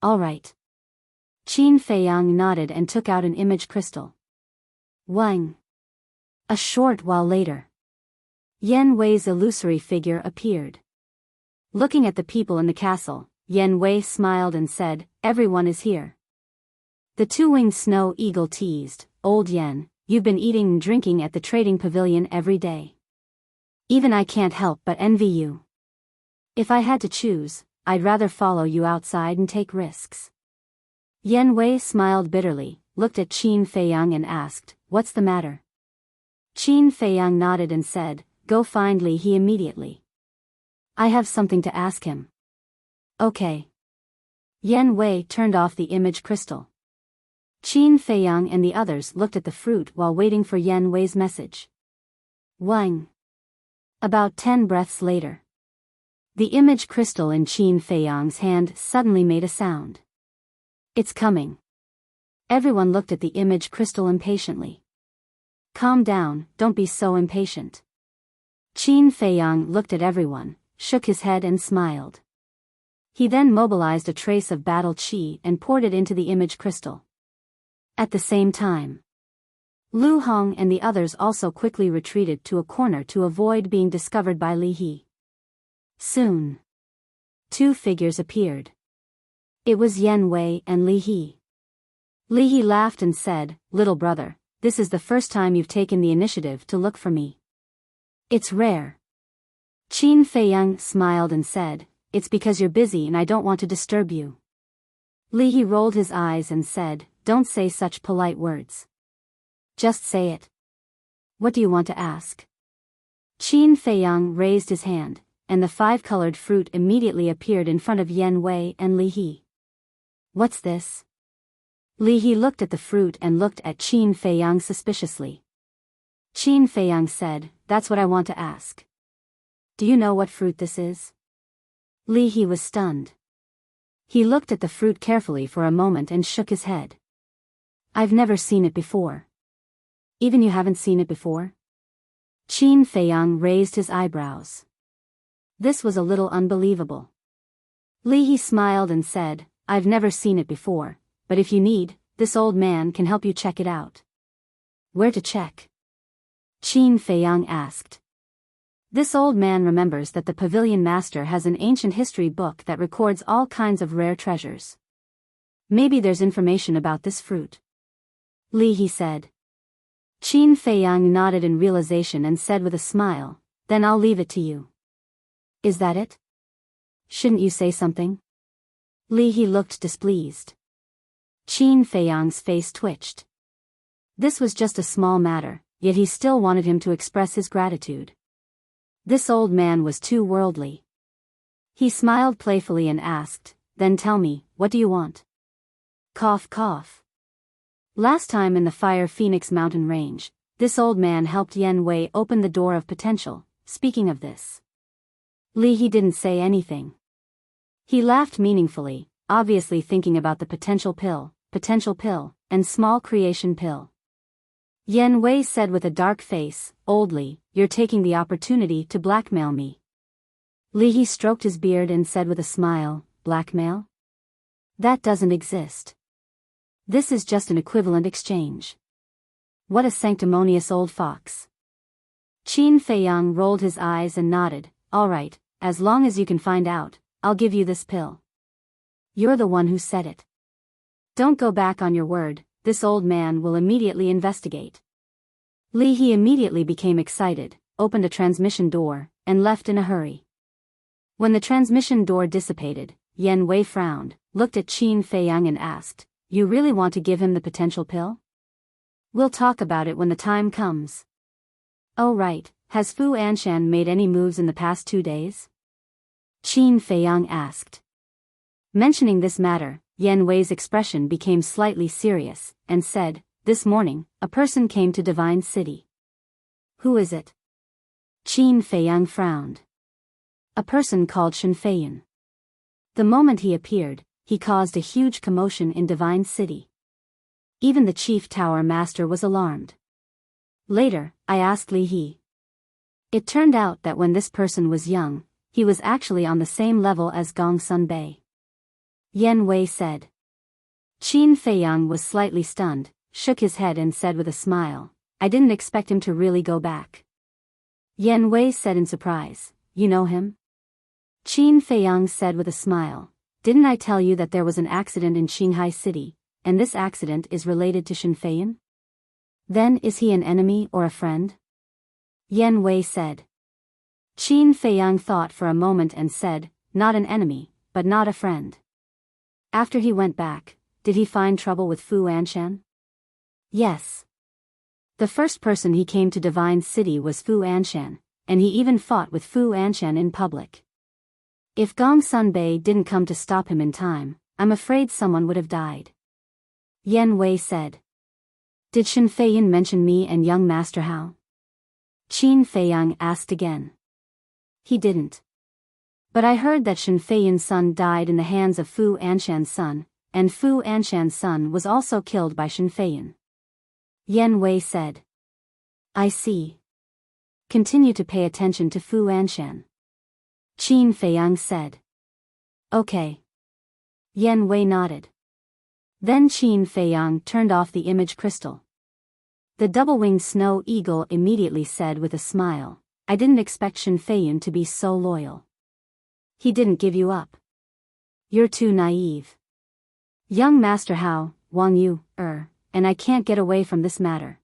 All right. Qin Feiyang nodded and took out an image crystal. Wang. A short while later, Yan Wei's illusory figure appeared. Looking at the people in the castle, Yan Wei smiled and said, everyone is here. The 2-winged snow eagle teased, Old Yan, you've been eating and drinking at the trading pavilion every day. Even I can't help but envy you. If I had to choose, I'd rather follow you outside and take risks. Yan Wei smiled bitterly, looked at Qin Feiyang and asked, what's the matter? Qin Feiyang nodded and said, go find Li He immediately. I have something to ask him. Okay. Yan Wei turned off the image crystal. Qin Feiyang and the others looked at the fruit while waiting for Yan Wei's message. Wang. About 10 breaths later, the image crystal in Qin Feiyang's hand suddenly made a sound. It's coming. Everyone looked at the image crystal impatiently. Calm down, don't be so impatient. Qin Feiyang looked at everyone, shook his head and smiled. He then mobilized a trace of battle qi and poured it into the image crystal. At the same time, Lu Hong and the others also quickly retreated to a corner to avoid being discovered by Li He. Soon, 2 figures appeared. It was Yan Wei and Li He. Li He laughed and said, little brother, this is the first time you've taken the initiative to look for me. It's rare. Qin Feiyang smiled and said, it's because you're busy and I don't want to disturb you. Li He rolled his eyes and said, don't say such polite words. Just say it. What do you want to ask? Qin Feiyang raised his hand, and the 5-colored fruit immediately appeared in front of Yan Wei and Li He. What's this? Li He looked at the fruit and looked at Qin Feiyang suspiciously. Qin Feiyang said, that's what I want to ask. Do you know what fruit this is? Li He was stunned. He looked at the fruit carefully for a moment and shook his head. I've never seen it before. Even you haven't seen it before? Qin Feiyang raised his eyebrows. This was a little unbelievable. Li He smiled and said, I've never seen it before, but if you need, this old man can help you check it out. Where to check? Qin Feiyang asked. This old man remembers that the pavilion master has an ancient history book that records all kinds of rare treasures. Maybe there's information about this fruit. Li He said. Qin Feiyang nodded in realization and said with a smile, then I'll leave it to you. Is that it? Shouldn't you say something? Li He looked displeased. Qin Feiyang's face twitched. This was just a small matter, yet he still wanted him to express his gratitude. This old man was too worldly. He smiled playfully and asked, then tell me, what do you want? Cough cough. Last time in the Fire Phoenix mountain range, this old man helped Yen Wei open the door of potential. Speaking of this, He didn't say anything. He laughed meaningfully, obviously thinking about the potential pill, and small creation pill. Yen Wei said with a dark face, "Old Li, you're taking the opportunity to blackmail me." He stroked his beard and said with a smile, "Blackmail? That doesn't exist. This is just an equivalent exchange." What a sanctimonious old fox. Qin Feiyang rolled his eyes and nodded. "All right, as long as you can find out, I'll give you this pill." "You're the one who said it. Don't go back on your word, this old man will immediately investigate." He immediately became excited, opened a transmission door, and left in a hurry. When the transmission door dissipated, Yen Wei frowned, looked at Qin Feiyang and asked, "You really want to give him the potential pill?" "We'll talk about it when the time comes." "Oh right, has Fu Anshan made any moves in the past 2 days?" Qin Feiyang asked. Mentioning this matter, Yen Wei's expression became slightly serious, and said, "This morning, a person came to Divine City." "Who is it?" Qin Feiyang frowned. "A person called Shen Feiyan. The moment he appeared, he caused a huge commotion in Divine City. Even the chief tower master was alarmed. Later, I asked He. It turned out that when this person was young, he was actually on the same level as Gong Sun Bei." Yen Wei said. Qin Feiyang was slightly stunned, shook his head and said with a smile, "I didn't expect him to really go back." Yen Wei said in surprise, "You know him?" Qin Feiyang said with a smile, "Didn't I tell you that there was an accident in Qinghai City, and this accident is related to Shen Feiyan? Then is he an enemy or a friend?" Yen Wei said. Qin Feiyang thought for a moment and said, "Not an enemy, but not a friend." After he went back, did he find trouble with Fu Anshan? Yes. The first person he came to Divine City was Fu Anshan, and he even fought with Fu Anshan in public. If Gong Sun Bei didn't come to stop him in time, I'm afraid someone would have died. Yen Wei said. Did Shen Feiyan mention me and young Master Hao? Qin Feiyang asked again. He didn't. But I heard that Shen Feiyan's son died in the hands of Fu Anshan's son, and Fu Anshan's son was also killed by Shen Feiyan. Yen Wei said. I see. Continue to pay attention to Fu Anshan. Qin Feiyang said. Okay. Yen Wei nodded. Then Qin Feiyang turned off the image crystal. The double-winged snow eagle immediately said with a smile, I didn't expect Shen Feiyan to be so loyal. He didn't give you up. You're too naive. Young Master Hao, Wang Yu, and I can't get away from this matter.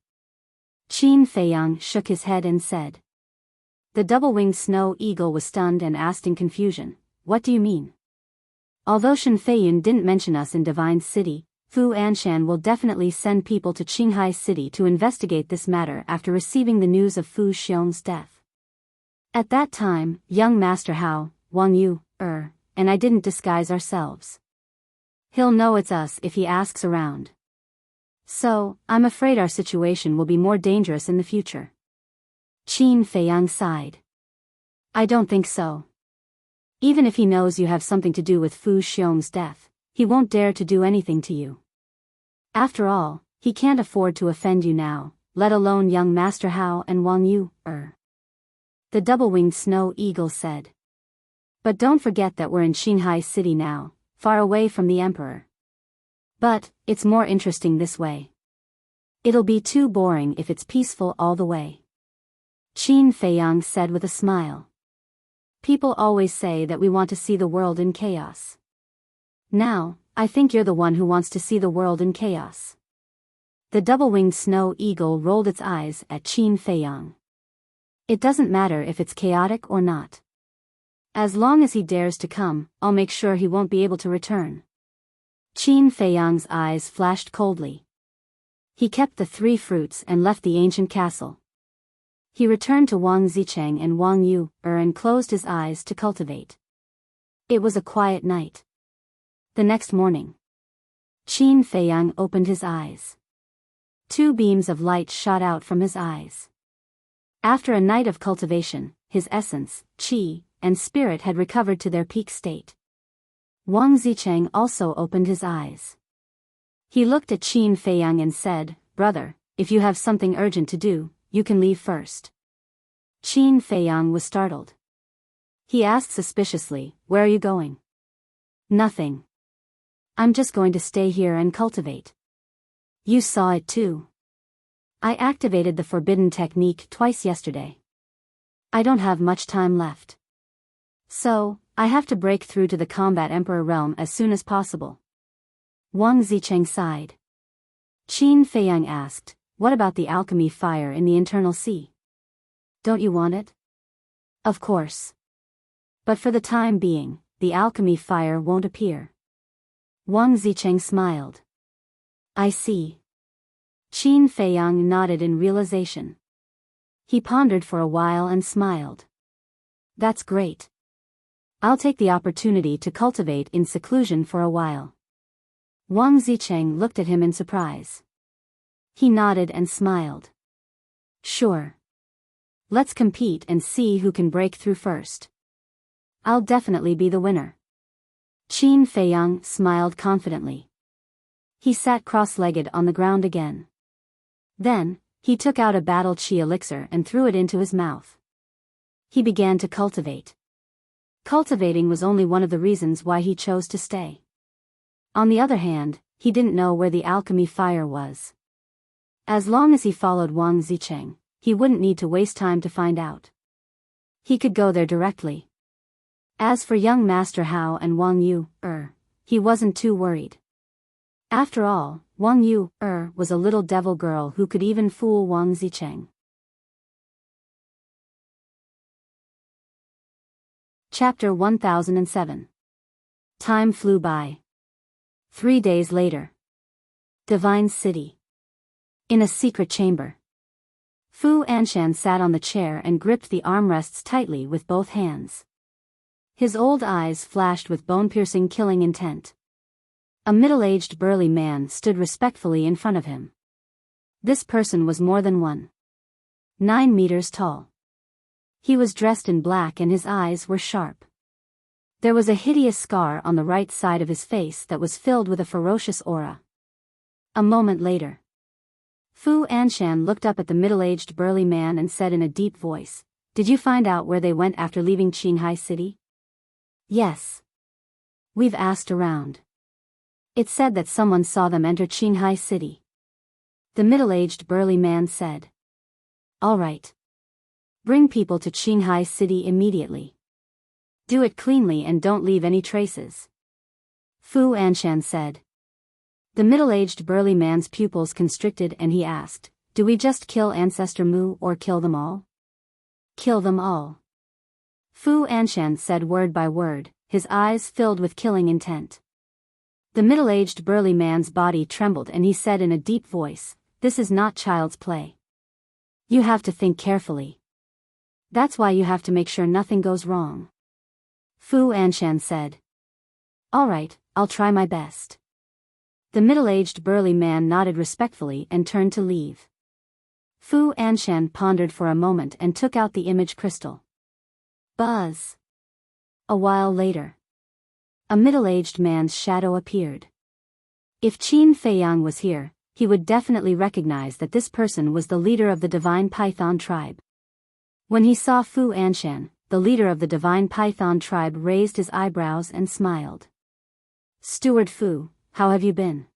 Qin Feiyang shook his head and said. The double-winged snow eagle was stunned and asked in confusion, What do you mean? Although Shen Feiyan didn't mention us in Divine City, Fu Anshan will definitely send people to Qinghai City to investigate this matter after receiving the news of Fu Xiong's death. At that time, young Master Hao, Wang Yu, and I didn't disguise ourselves. He'll know it's us if he asks around. So, I'm afraid our situation will be more dangerous in the future. Qin Feiyang sighed. I don't think so. Even if he knows you have something to do with Fu Xiong's death, he won't dare to do anything to you. After all, he can't afford to offend you now, let alone young Master Hao and Wang Yu, The double-winged snow eagle said. But don't forget that we're in Qinghai City now, far away from the Emperor. But, it's more interesting this way. It'll be too boring if it's peaceful all the way. Qin Feiyang said with a smile. People always say that we want to see the world in chaos. Now, I think you're the one who wants to see the world in chaos. The double-winged snow eagle rolled its eyes at Qin Feiyang. It doesn't matter if it's chaotic or not. As long as he dares to come, I'll make sure he won't be able to return. Qin Feiyang's eyes flashed coldly. He kept the 3 fruits and left the ancient castle. He returned to Wang Zicheng and Wang Yu, and closed his eyes to cultivate. It was a quiet night. The next morning, Qin Feiyang opened his eyes. Two beams of light shot out from his eyes. After a night of cultivation, his essence, qi, and spirit had recovered to their peak state. Wang Zicheng also opened his eyes. He looked at Qin Feiyang and said, "Brother, if you have something urgent to do, you can leave first." Qin Feiyang was startled. He asked suspiciously, "Where are you going?" "Nothing. I'm just going to stay here and cultivate." "You saw it too. I activated the forbidden technique twice yesterday. I don't have much time left. So, I have to break through to the combat emperor realm as soon as possible." Wang Zicheng sighed. Qin Feiyang asked, "What about the alchemy fire in the internal sea? Don't you want it?" "Of course. But for the time being, the alchemy fire won't appear." Wang Zicheng smiled. "I see." Qin Feiyang nodded in realization. He pondered for a while and smiled. "That's great. I'll take the opportunity to cultivate in seclusion for a while." Wang Zicheng looked at him in surprise. He nodded and smiled. "Sure. Let's compete and see who can break through first. I'll definitely be the winner." Qin Feiyang smiled confidently. He sat cross-legged on the ground again. Then, he took out a battle chi elixir and threw it into his mouth. He began to cultivate. Cultivating was only one of the reasons why he chose to stay. On the other hand, he didn't know where the alchemy fire was. As long as he followed Wang Zicheng, he wouldn't need to waste time to find out. He could go there directly. As for young Master Hao and Wang Yu, he wasn't too worried. After all, Wang Yu, was a little devil girl who could even fool Wang Zicheng. Chapter 1007. Time flew by. 3 days later. Divine City. In a secret chamber. Fu Anshan sat on the chair and gripped the armrests tightly with both hands. His old eyes flashed with bone-piercing killing intent. A middle-aged burly man stood respectfully in front of him. This person was more than 9 meters tall. He was dressed in black and his eyes were sharp. There was a hideous scar on the right side of his face that was filled with a ferocious aura. A moment later, Fu Anshan looked up at the middle-aged burly man and said in a deep voice, "Did you find out where they went after leaving Qinghai City?" "Yes. We've asked around. It said that someone saw them enter Qinghai City." The middle-aged burly man said. "All right. Bring people to Qinghai City immediately. Do it cleanly and don't leave any traces." Fu Anshan said. The middle-aged burly man's pupils constricted and he asked, "Do we just kill Ancestor Mu or kill them all?" "Kill them all." Fu Anshan said word by word, his eyes filled with killing intent. The middle-aged burly man's body trembled and he said in a deep voice, "This is not child's play. You have to think carefully. That's why you have to make sure nothing goes wrong." Fu Anshan said. "All right, I'll try my best." The middle-aged burly man nodded respectfully and turned to leave. Fu Anshan pondered for a moment and took out the image crystal. Buzz. A while later. A middle-aged man's shadow appeared. If Qin Feiyang was here, he would definitely recognize that this person was the leader of the Divine Python tribe. When he saw Fu Anshan, the leader of the Divine Python tribe raised his eyebrows and smiled. "Steward Fu, how have you been?"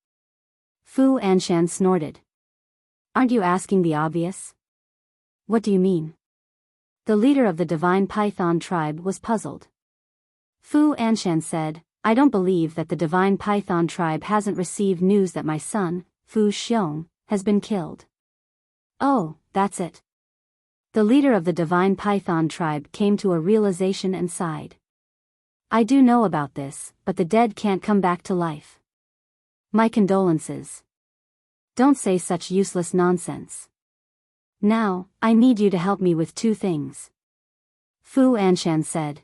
Fu Anshan snorted. "Aren't you asking the obvious?" "What do you mean?" The leader of the Divine Python tribe was puzzled. Fu Anshan said, "I don't believe that the Divine Python tribe hasn't received news that my son, Fu Xiong, has been killed." "Oh, that's it." The leader of the Divine Python tribe came to a realization and sighed. "I do know about this, but the dead can't come back to life. My condolences. Don't say such useless nonsense. Now, I need you to help me with 2 things. Fu Anshan said.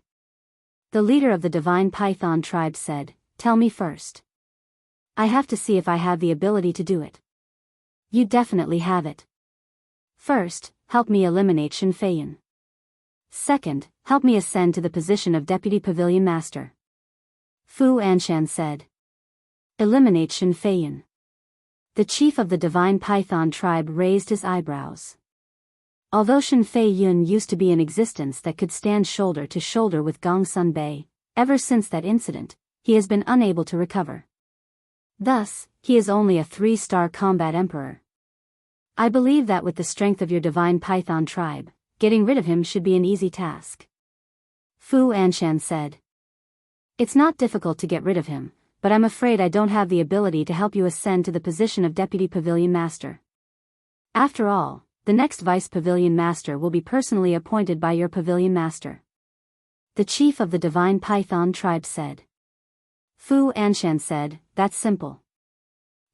The leader of the Divine Python tribe said, tell me first. I have to see if I have the ability to do it. You definitely have it. First, help me eliminate Shen Feiyun. Second, help me ascend to the position of Deputy Pavilion Master. Fu Anshan said. Eliminate Shen Feiyun. The chief of the Divine Python tribe raised his eyebrows. Although Shen Feiyun used to be in existence that could stand shoulder to shoulder with Gongsun Bei, ever since that incident, he has been unable to recover. Thus, he is only a 3-star combat emperor. I believe that with the strength of your Divine Python tribe, getting rid of him should be an easy task. Fu Anshan said. It's not difficult to get rid of him, but I'm afraid I don't have the ability to help you ascend to the position of Deputy Pavilion Master. After all, the next Vice Pavilion Master will be personally appointed by your Pavilion Master. The chief of the Divine Python tribe said. Fu Anshan said, that's simple.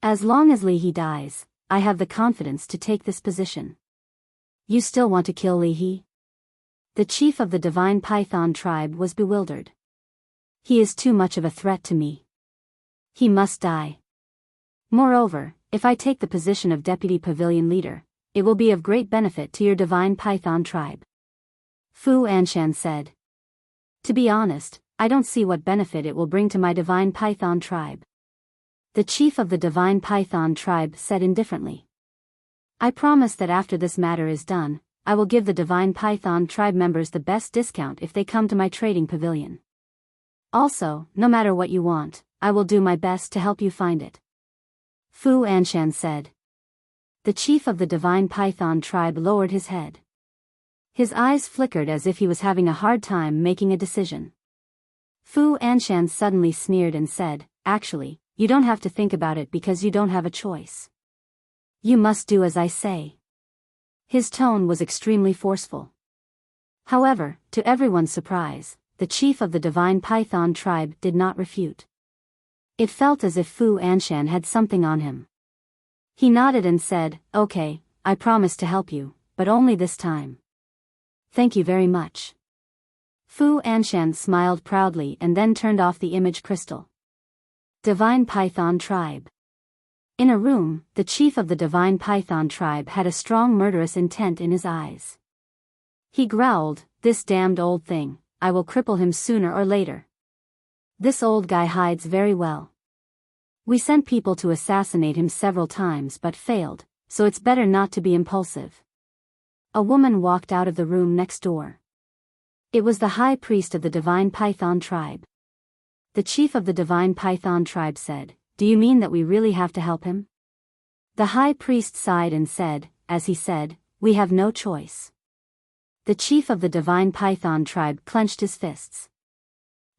As long as Li He dies, I have the confidence to take this position. You still want to kill Li He? The chief of the Divine Python tribe was bewildered. He is too much of a threat to me. He must die. Moreover, if I take the position of Deputy Pavilion Leader, it will be of great benefit to your Divine Python tribe. Fu Anshan said. To be honest, I don't see what benefit it will bring to my Divine Python tribe. The chief of the Divine Python tribe said indifferently. I promise that after this matter is done, I will give the Divine Python tribe members the best discount if they come to my trading pavilion. Also, no matter what you want, I will do my best to help you find it. Fu Anshan said. The chief of the Divine Python tribe lowered his head. His eyes flickered as if he was having a hard time making a decision. Fu Anshan suddenly sneered and said, actually, you don't have to think about it because you don't have a choice. You must do as I say. His tone was extremely forceful. However, to everyone's surprise, the chief of the Divine Python tribe did not refute. It felt as if Fu Anshan had something on him. He nodded and said, okay, I promise to help you, but only this time. Thank you very much. Fu Anshan smiled proudly and then turned off the image crystal. Divine Python tribe. In a room, the chief of the Divine Python tribe had a strong murderous intent in his eyes. He growled, this damned old thing, I will cripple him sooner or later. This old guy hides very well. We sent people to assassinate him several times but failed, so it's better not to be impulsive. A woman walked out of the room next door. It was the high priest of the Divine Python tribe. The chief of the Divine Python tribe said, do you mean that we really have to help him? The high priest sighed and said, as he said, we have no choice. The chief of the Divine Python tribe clenched his fists.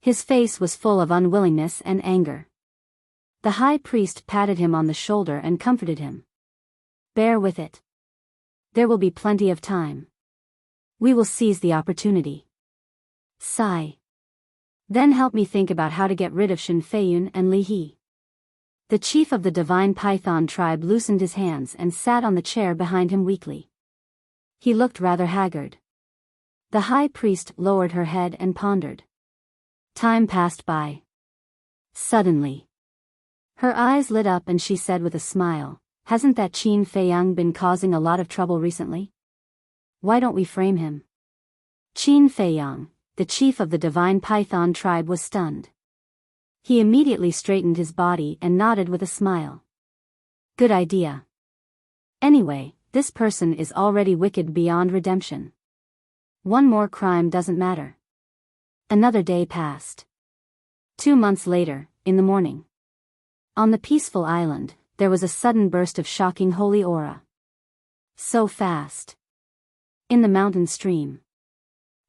His face was full of unwillingness and anger. The high priest patted him on the shoulder and comforted him. Bear with it. There will be plenty of time. We will seize the opportunity. Sigh. Then help me think about how to get rid of Shen Feiyun and Li He. The chief of the Divine Python tribe loosened his hands and sat on the chair behind him weakly. He looked rather haggard. The high priest lowered her head and pondered. Time passed by. Suddenly, her eyes lit up and she said with a smile, hasn't that Qin Feiyang been causing a lot of trouble recently? Why don't we frame him? Qin Feiyang, the chief of the Divine Python tribe, was stunned. He immediately straightened his body and nodded with a smile. Good idea. Anyway, this person is already wicked beyond redemption. One more crime doesn't matter. Another day passed. 2 months later, in the morning. On the peaceful island, there was a sudden burst of shocking holy aura. So fast. In the mountain stream.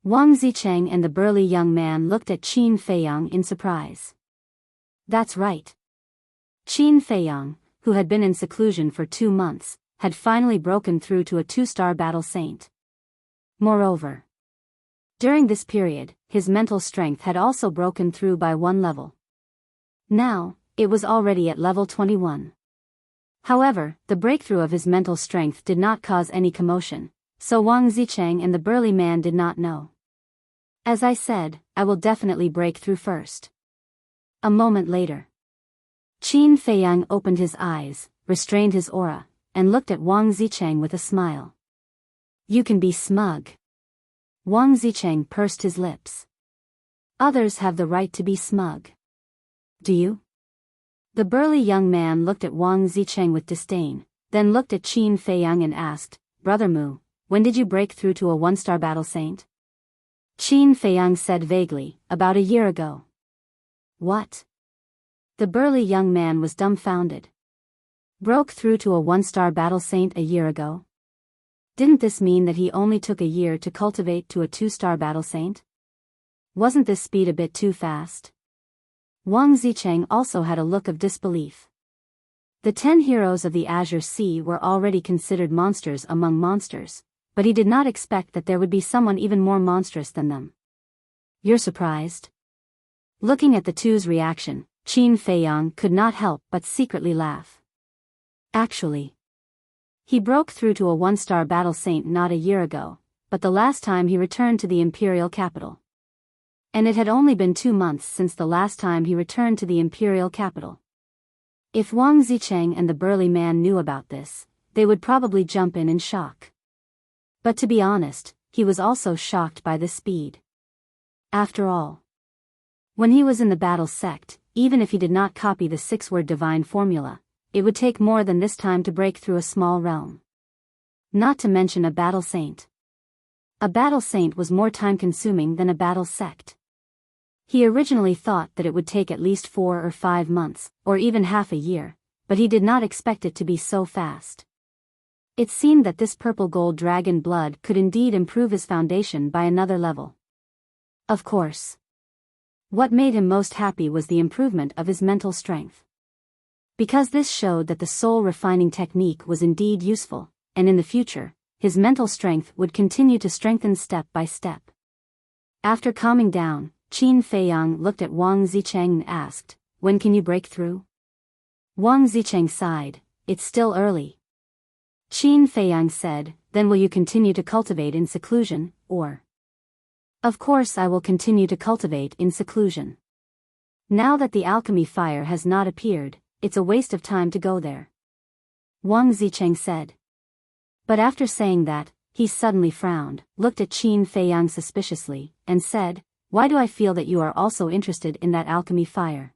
Wang Zicheng and the burly young man looked at Qin Feiyang in surprise. That's right. Qin Feiyang, who had been in seclusion for 2 months, had finally broken through to a 2-star battle saint. Moreover, during this period, his mental strength had also broken through by 1 level. Now, it was already at level 21. However, the breakthrough of his mental strength did not cause any commotion, so Wang Zicheng and the burly man did not know. As I said, I will definitely break through first. A moment later, Qin Feiyang opened his eyes, restrained his aura, and looked at Wang Zicheng with a smile. You can be smug. Wang Zicheng pursed his lips. Others have the right to be smug. Do you? The burly young man looked at Wang Zicheng with disdain, then looked at Qin Feiyang and asked, Brother Mu, when did you break through to a one-star battle saint? Qin Feiyang said vaguely, about a year ago. What? The burly young man was dumbfounded. Broke through to a one-star battle saint a year ago? Didn't this mean that he only took a year to cultivate to a two-star battle saint? Wasn't this speed a bit too fast? Wang Zicheng also had a look of disbelief. The 10 heroes of the Azure Sea were already considered monsters among monsters, but he did not expect that there would be someone even more monstrous than them. You're surprised? Looking at the two's reaction, Qin Feiyang could not help but secretly laugh. Actually, he broke through to a one-star battle saint not a year ago, but the last time he returned to the imperial capital. And it had only been 2 months since the last time he returned to the imperial capital. If Wang Zicheng and the burly man knew about this, they would probably jump in shock. But to be honest, he was also shocked by the speed. After all, when he was in the battle sect, even if he did not copy the 6-word divine formula, it would take more than this time to break through a small realm. Not to mention a battle saint. A battle saint was more time-consuming than a battle sect. He originally thought that it would take at least 4 or 5 months, or even half a year, but he did not expect it to be so fast. It seemed that this purple gold dragon blood could indeed improve his foundation by another level. Of course, what made him most happy was the improvement of his mental strength. Because this showed that the soul refining technique was indeed useful, and in the future, his mental strength would continue to strengthen step by step. After calming down, Qin Feiyang looked at Wang Zicheng and asked, when can you break through? Wang Zicheng sighed, it's still early. Qin Feiyang said, then will you continue to cultivate in seclusion, or? Of course I will continue to cultivate in seclusion. Now that the alchemy fire has not appeared, it's a waste of time to go there. Wang Zicheng said. But after saying that, he suddenly frowned, looked at Qin Feiyang suspiciously, and said, why do I feel that you are also interested in that alchemy fire?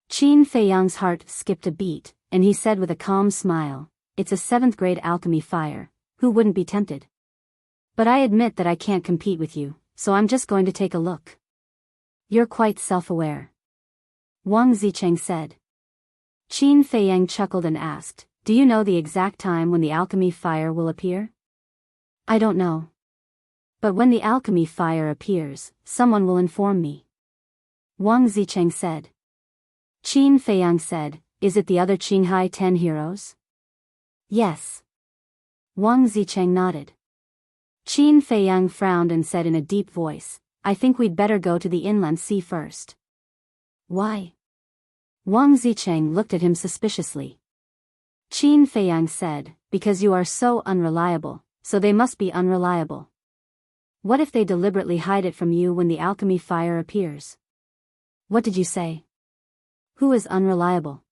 Qin Feiyang's heart skipped a beat, and he said with a calm smile, it's a 7th grade alchemy fire, who wouldn't be tempted? But I admit that I can't compete with you, so I'm just going to take a look. You're quite self-aware. Wang Zicheng said. Qin Feiyang chuckled and asked, do you know the exact time when the alchemy fire will appear? I don't know. But when the alchemy fire appears, someone will inform me. Wang Zicheng said. Qin Feiyang said, is it the other Qinghai 10 heroes? Yes. Wang Zicheng nodded. Qin Feiyang frowned and said in a deep voice, I think we'd better go to the inland sea first. Why? Wang Zicheng looked at him suspiciously. Qin Feiyang said, because you are so unreliable, so they must be unreliable. What if they deliberately hide it from you when the alchemy fire appears? What did you say? Who is unreliable?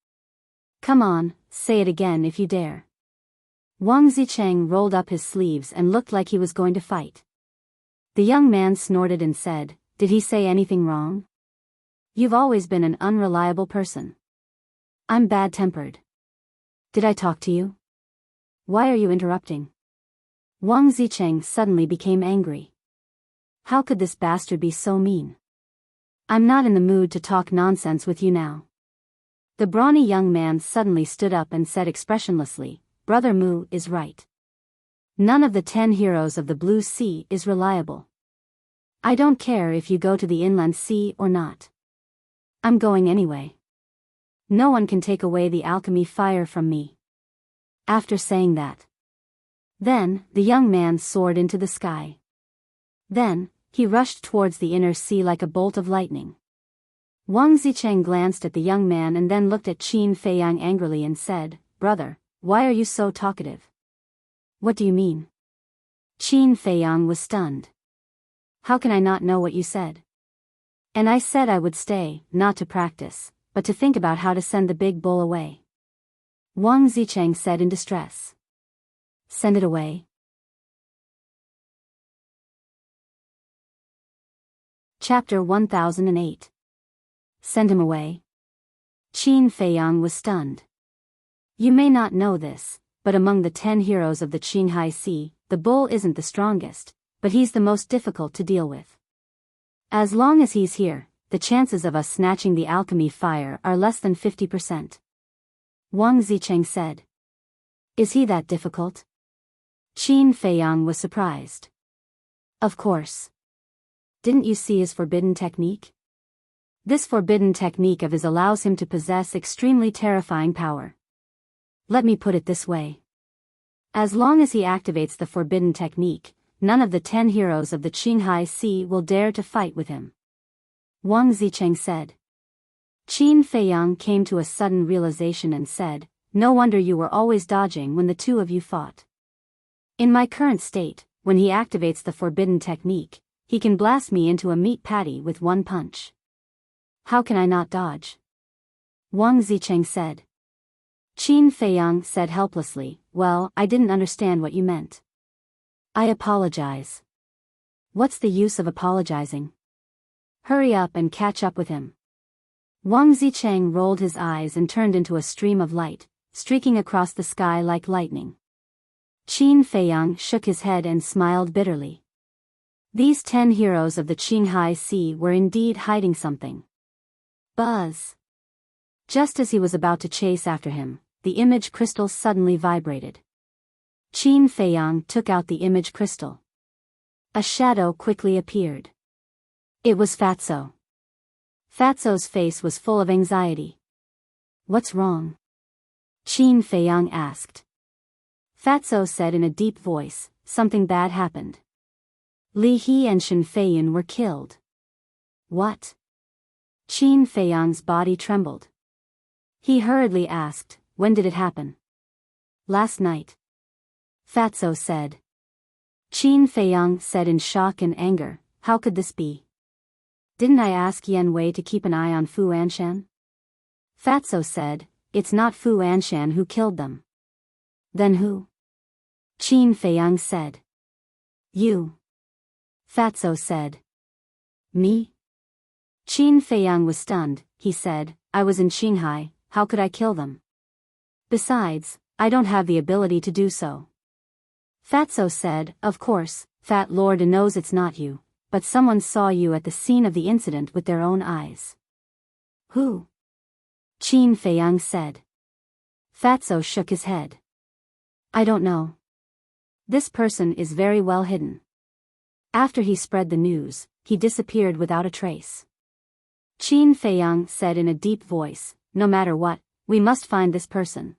Come on, say it again if you dare. Wang Zicheng rolled up his sleeves and looked like he was going to fight. The young man snorted and said, did he say anything wrong? You've always been an unreliable person. I'm bad-tempered. Did I talk to you? Why are you interrupting? Wang Zicheng suddenly became angry. How could this bastard be so mean? I'm not in the mood to talk nonsense with you now. The brawny young man suddenly stood up and said expressionlessly, Brother Mu is right. None of the 10 heroes of the Blue Sea is reliable. I don't care if you go to the inland sea or not. I'm going anyway. No one can take away the alchemy fire from me. After saying that, then, the young man soared into the sky. Then, he rushed towards the inner sea like a bolt of lightning. Wang Zicheng glanced at the young man and then looked at Qin Feiyang angrily and said, Brother, why are you so talkative? What do you mean? Qin Feiyang was stunned. How can I not know what you said? And I said I would stay, not to practice, but to think about how to send the big bull away. Wang Zicheng said in distress. Send it away? Chapter 1008. Send him away? Qin Feiyang was stunned. You may not know this, but among the 10 heroes of the Qinghai Sea, the bull isn't the strongest, but he's the most difficult to deal with. As long as he's here, the chances of us snatching the alchemy fire are less than 50%. Wang Zicheng said. Is he that difficult? Qin Feiyang was surprised. Of course. Didn't you see his forbidden technique? This forbidden technique of his allows him to possess extremely terrifying power. Let me put it this way. As long as he activates the forbidden technique, none of the 10 heroes of the Qinghai Sea will dare to fight with him. Wang Zicheng said. Qin Feiyang came to a sudden realization and said, no wonder you were always dodging when the two of you fought. In my current state, when he activates the forbidden technique, he can blast me into a meat patty with one punch. How can I not dodge? Wang Zicheng said. Qin Feiyang said helplessly, well, I didn't understand what you meant. I apologize. What's the use of apologizing? Hurry up and catch up with him. Wang Zicheng rolled his eyes and turned into a stream of light, streaking across the sky like lightning. Qin Feiyang shook his head and smiled bitterly. These 10 heroes of the Qinghai Sea were indeed hiding something. Buzz! Just as he was about to chase after him, the image crystal suddenly vibrated. Qin Feiyang took out the image crystal. A shadow quickly appeared. It was Fatso. Fatso's face was full of anxiety. What's wrong? Qin Feiyang asked. Fatso said in a deep voice, something bad happened. Li He and Shen Feiyun were killed. What? Qin Feiyang's body trembled. He hurriedly asked, when did it happen? Last night. Fatso said. Qin Feiyang said in shock and anger, how could this be? Didn't I ask Yan Wei to keep an eye on Fu Anshan? Fatso said, it's not Fu Anshan who killed them. Then who? Qin Feiyang said. You. Fatso said. Me? Qin Feiyang was stunned. He said, I was in Qinghai, how could I kill them? Besides, I don't have the ability to do so. Fatso said, of course, Fat Lord knows it's not you, but someone saw you at the scene of the incident with their own eyes. Who? Qin Feiyang said. Fatso shook his head. I don't know. This person is very well hidden. After he spread the news, he disappeared without a trace. Qin Feiyang said in a deep voice, no matter what, we must find this person.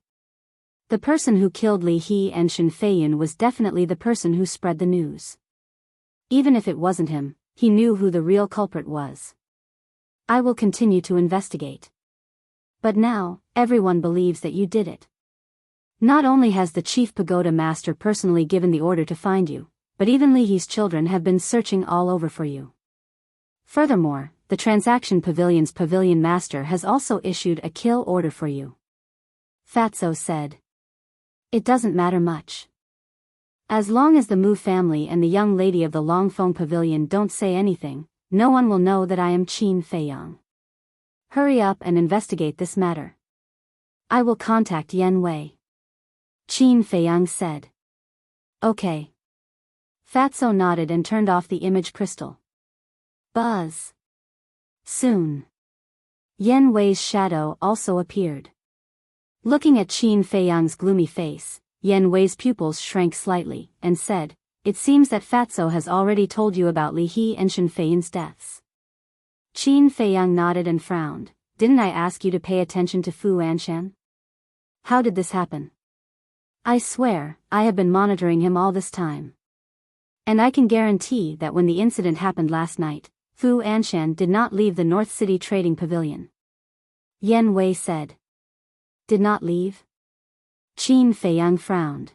The person who killed Li He and Shen Feiyun was definitely the person who spread the news. Even if it wasn't him, he knew who the real culprit was. I will continue to investigate. But now, everyone believes that you did it. Not only has the chief pagoda master personally given the order to find you, but even Li He's children have been searching all over for you. Furthermore, the transaction pavilion's pavilion master has also issued a kill order for you. Fatso said. It doesn't matter much. As long as the Mu family and the young lady of the Longfeng Pavilion don't say anything, no one will know that I am Qin Feiyang. Hurry up and investigate this matter. I will contact Yan Wei. Qin Feiyang said. Okay. Fatso nodded and turned off the image crystal. Buzz. Soon. Yan Wei's shadow also appeared. Looking at Qin Feiyang's gloomy face, Yan Wei's pupils shrank slightly, and said, it seems that Fatso has already told you about Li He and Shen Feiyun's deaths. Qin Feiyang nodded and frowned. Didn't I ask you to pay attention to Fu Anshan? How did this happen? I swear, I have been monitoring him all this time. And I can guarantee that when the incident happened last night, Fu Anshan did not leave the North City Trading Pavilion. Yan Wei said. Did not leave? Qin Feiyang frowned.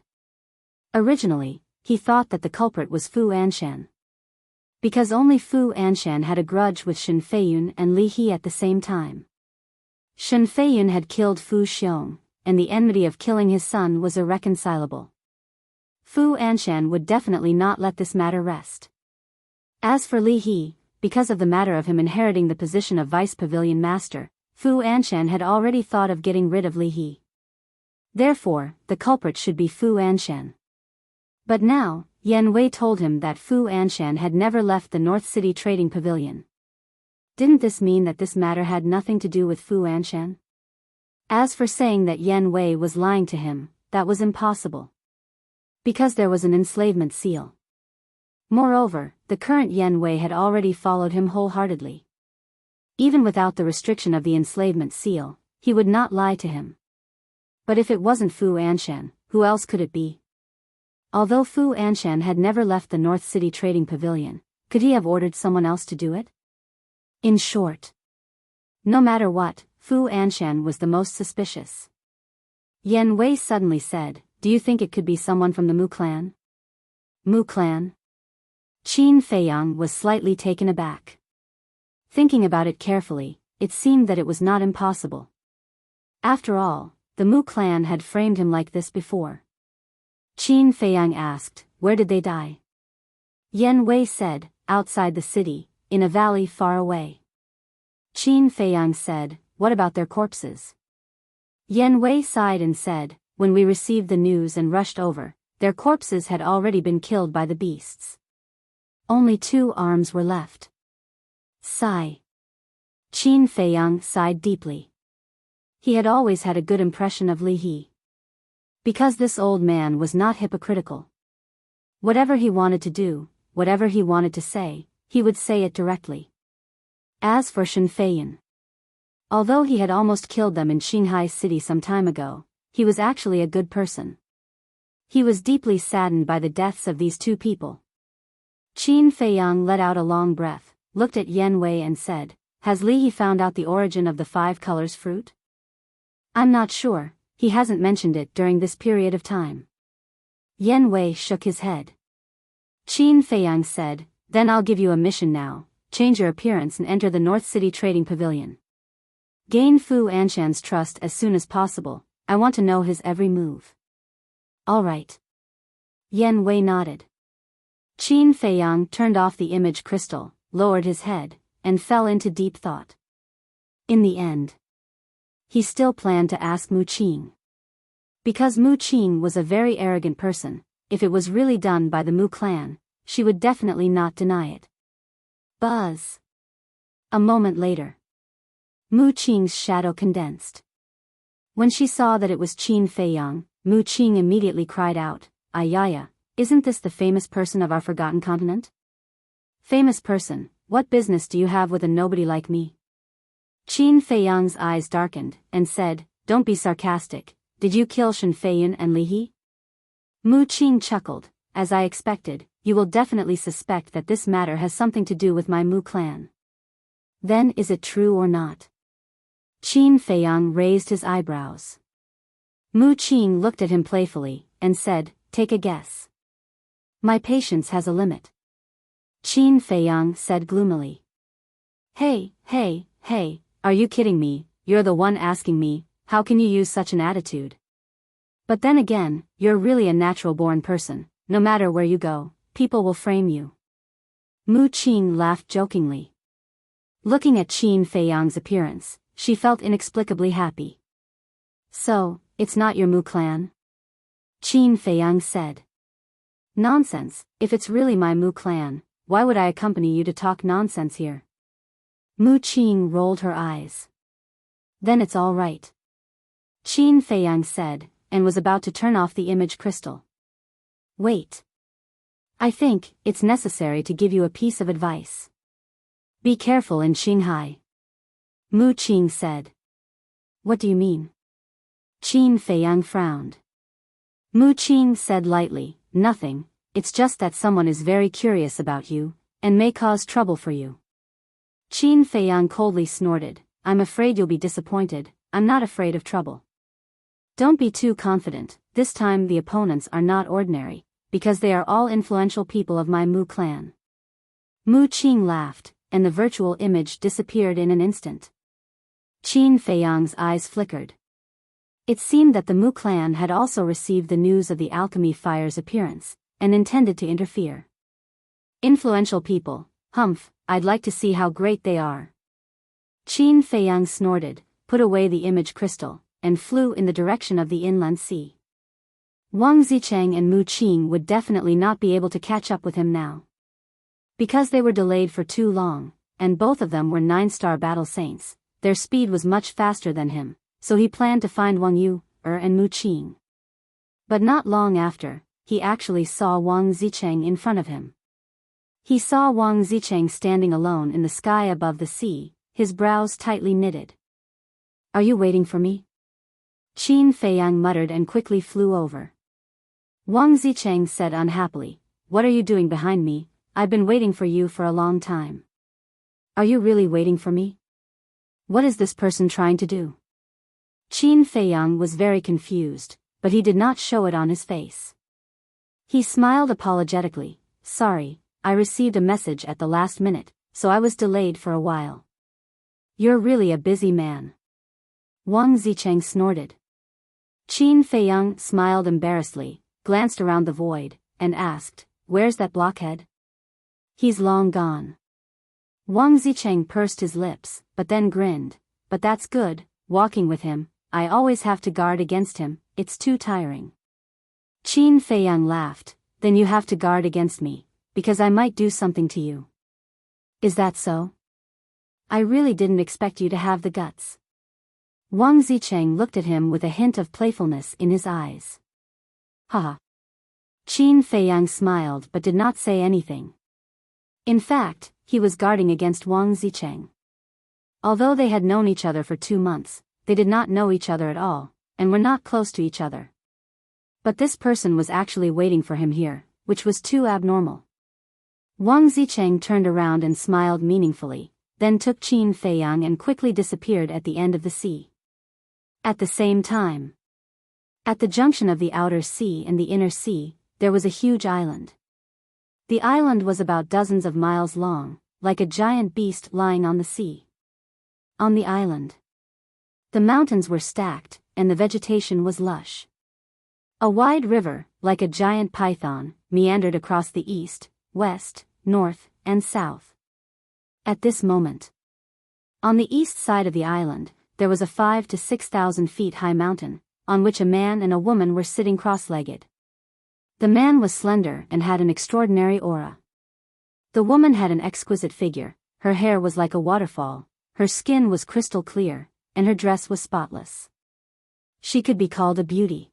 Originally, he thought that the culprit was Fu Anshan. Because only Fu Anshan had a grudge with Shen Feiyun and Li He at the same time. Shen Feiyun had killed Fu Xiong, and the enmity of killing his son was irreconcilable. Fu Anshan would definitely not let this matter rest. As for Li He, because of the matter of him inheriting the position of vice pavilion master, Fu Anshan had already thought of getting rid of Li He. Therefore, the culprit should be Fu Anshan. But now, Yan Wei told him that Fu Anshan had never left the North City Trading Pavilion. Didn't this mean that this matter had nothing to do with Fu Anshan? As for saying that Yan Wei was lying to him, that was impossible. Because there was an enslavement seal. Moreover, the current Yan Wei had already followed him wholeheartedly. Even without the restriction of the enslavement seal, he would not lie to him. But if it wasn't Fu Anshan, who else could it be? Although Fu Anshan had never left the North City Trading Pavilion, could he have ordered someone else to do it? In short, no matter what, Fu Anshan was the most suspicious. Yan Wei suddenly said, "Do you think it could be someone from the Mu clan?" Mu clan? Qin Feiyang was slightly taken aback. Thinking about it carefully, it seemed that it was not impossible. After all, the Mu clan had framed him like this before. Qin Feiyang asked, "Where did they die?" Yan Wei said, "Outside the city, in a valley far away." Qin Feiyang said, "What about their corpses?" Yan Wei sighed and said, "When we received the news and rushed over, their corpses had already been killed by the beasts. Only 2 arms were left." Sigh. Qin Feiyang sighed deeply. He had always had a good impression of Li He. Because this old man was not hypocritical. Whatever he wanted to do, whatever he wanted to say, he would say it directly. As for Shen Feiyun, although he had almost killed them in Qinghai City some time ago, he was actually a good person. He was deeply saddened by the deaths of these 2 people. Qin Feiyang let out a long breath, looked at Yan Wei and said, "Has Li He found out the origin of the 5 colors fruit?" "I'm not sure, he hasn't mentioned it during this period of time." Yan Wei shook his head. Qin Feiyang said, "Then I'll give you a mission now, change your appearance and enter the North City Trading Pavilion. Gain Fu Anshan's trust as soon as possible, I want to know his every move." "All right." Yan Wei nodded. Qin Feiyang turned off the image crystal, lowered his head, and fell into deep thought. In the end, he still planned to ask Mu Qing. Because Mu Qing was a very arrogant person, if it was really done by the Mu clan, she would definitely not deny it. Buzz. A moment later, Mu Qing's shadow condensed. When she saw that it was Qin Feiyang, Mu Qing immediately cried out, "Ayaya, isn't this the famous person of our forgotten continent?" "Famous person, what business do you have with a nobody like me?" Qin Feiyang's eyes darkened, and said, "Don't be sarcastic, did you kill Shen Feiyun and Li He?" Mu Qing chuckled, "As I expected, you will definitely suspect that this matter has something to do with my Mu clan. Then is it true or not?" Qin Feiyang raised his eyebrows. Mu Qing looked at him playfully, and said, "Take a guess." "My patience has a limit." Qin Feiyang said gloomily. Hey, are you kidding me? You're the one asking me, how can you use such an attitude? But then again, you're really a natural-born person, no matter where you go, people will frame you. Mu Qing laughed jokingly. Looking at Qin Feiyang's appearance, she felt inexplicably happy. "So, it's not your Mu clan?" Qin Feiyang said. "Nonsense, if it's really my Mu clan, why would I accompany you to talk nonsense here?" Mu Qing rolled her eyes. "Then it's all right," Qin Feiyang said, and was about to turn off the image crystal. "Wait. I think it's necessary to give you a piece of advice. Be careful in Qinghai," Mu Qing said. "What do you mean?" Qin Feiyang frowned. Mu Qing said lightly, "Nothing, it's just that someone is very curious about you, and may cause trouble for you." Qin Feiyang coldly snorted, "I'm afraid you'll be disappointed, I'm not afraid of trouble." "Don't be too confident, this time the opponents are not ordinary, because they are all influential people of my Mu clan." Mu Qing laughed, and the virtual image disappeared in an instant. Qin Feiyang's eyes flickered. It seemed that the Mu clan had also received the news of the alchemy fire's appearance, and intended to interfere. Influential people, humph, I'd like to see how great they are. Qin Feiyang snorted, put away the image crystal, and flew in the direction of the inland sea. Wang Zicheng and Mu Qing would definitely not be able to catch up with him now. Because they were delayed for too long, and both of them were 9-star battle saints, their speed was much faster than him, so he planned to find Wang Yu, and Mu Qing. But not long after, he actually saw Wang Zicheng in front of him. He saw Wang Zicheng standing alone in the sky above the sea, his brows tightly knitted. Are you waiting for me? Qin Feiyang muttered and quickly flew over. Wang Zicheng said unhappily, What are you doing behind me? I've been waiting for you for a long time. Are you really waiting for me? What is this person trying to do? Qin Feiyang was very confused, but he did not show it on his face. He smiled apologetically, Sorry, I received a message at the last minute, so I was delayed for a while. You're really a busy man. Wang Zicheng snorted. Qin Feiyang smiled embarrassedly, glanced around the void, and asked, Where's that blockhead? He's long gone. Wang Zicheng pursed his lips, but then grinned. But that's good, walking with him, I always have to guard against him, it's too tiring. Qin Feiyang laughed, Then you have to guard against me, because I might do something to you. Is that so? I really didn't expect you to have the guts. Wang Zicheng looked at him with a hint of playfulness in his eyes. Haha. Qin Feiyang smiled but did not say anything. In fact, he was guarding against Wang Zicheng. Although they had known each other for 2 months, they did not know each other at all, and were not close to each other. But this person was actually waiting for him here, which was too abnormal. Wang Zicheng turned around and smiled meaningfully, then took Qin Feiyang and quickly disappeared at the end of the sea. At the same time, at the junction of the outer sea and the inner sea, there was a huge island. The island was about dozens of miles long, like a giant beast lying on the sea. On the island, the mountains were stacked, and the vegetation was lush. A wide river, like a giant python, meandered across the east, west, north, and south. At this moment, on the east side of the island, there was a 5,000 to 6,000 feet high mountain, on which a man and a woman were sitting cross-legged. The man was slender and had an extraordinary aura. The woman had an exquisite figure, her hair was like a waterfall, her skin was crystal clear, and her dress was spotless. She could be called a beauty.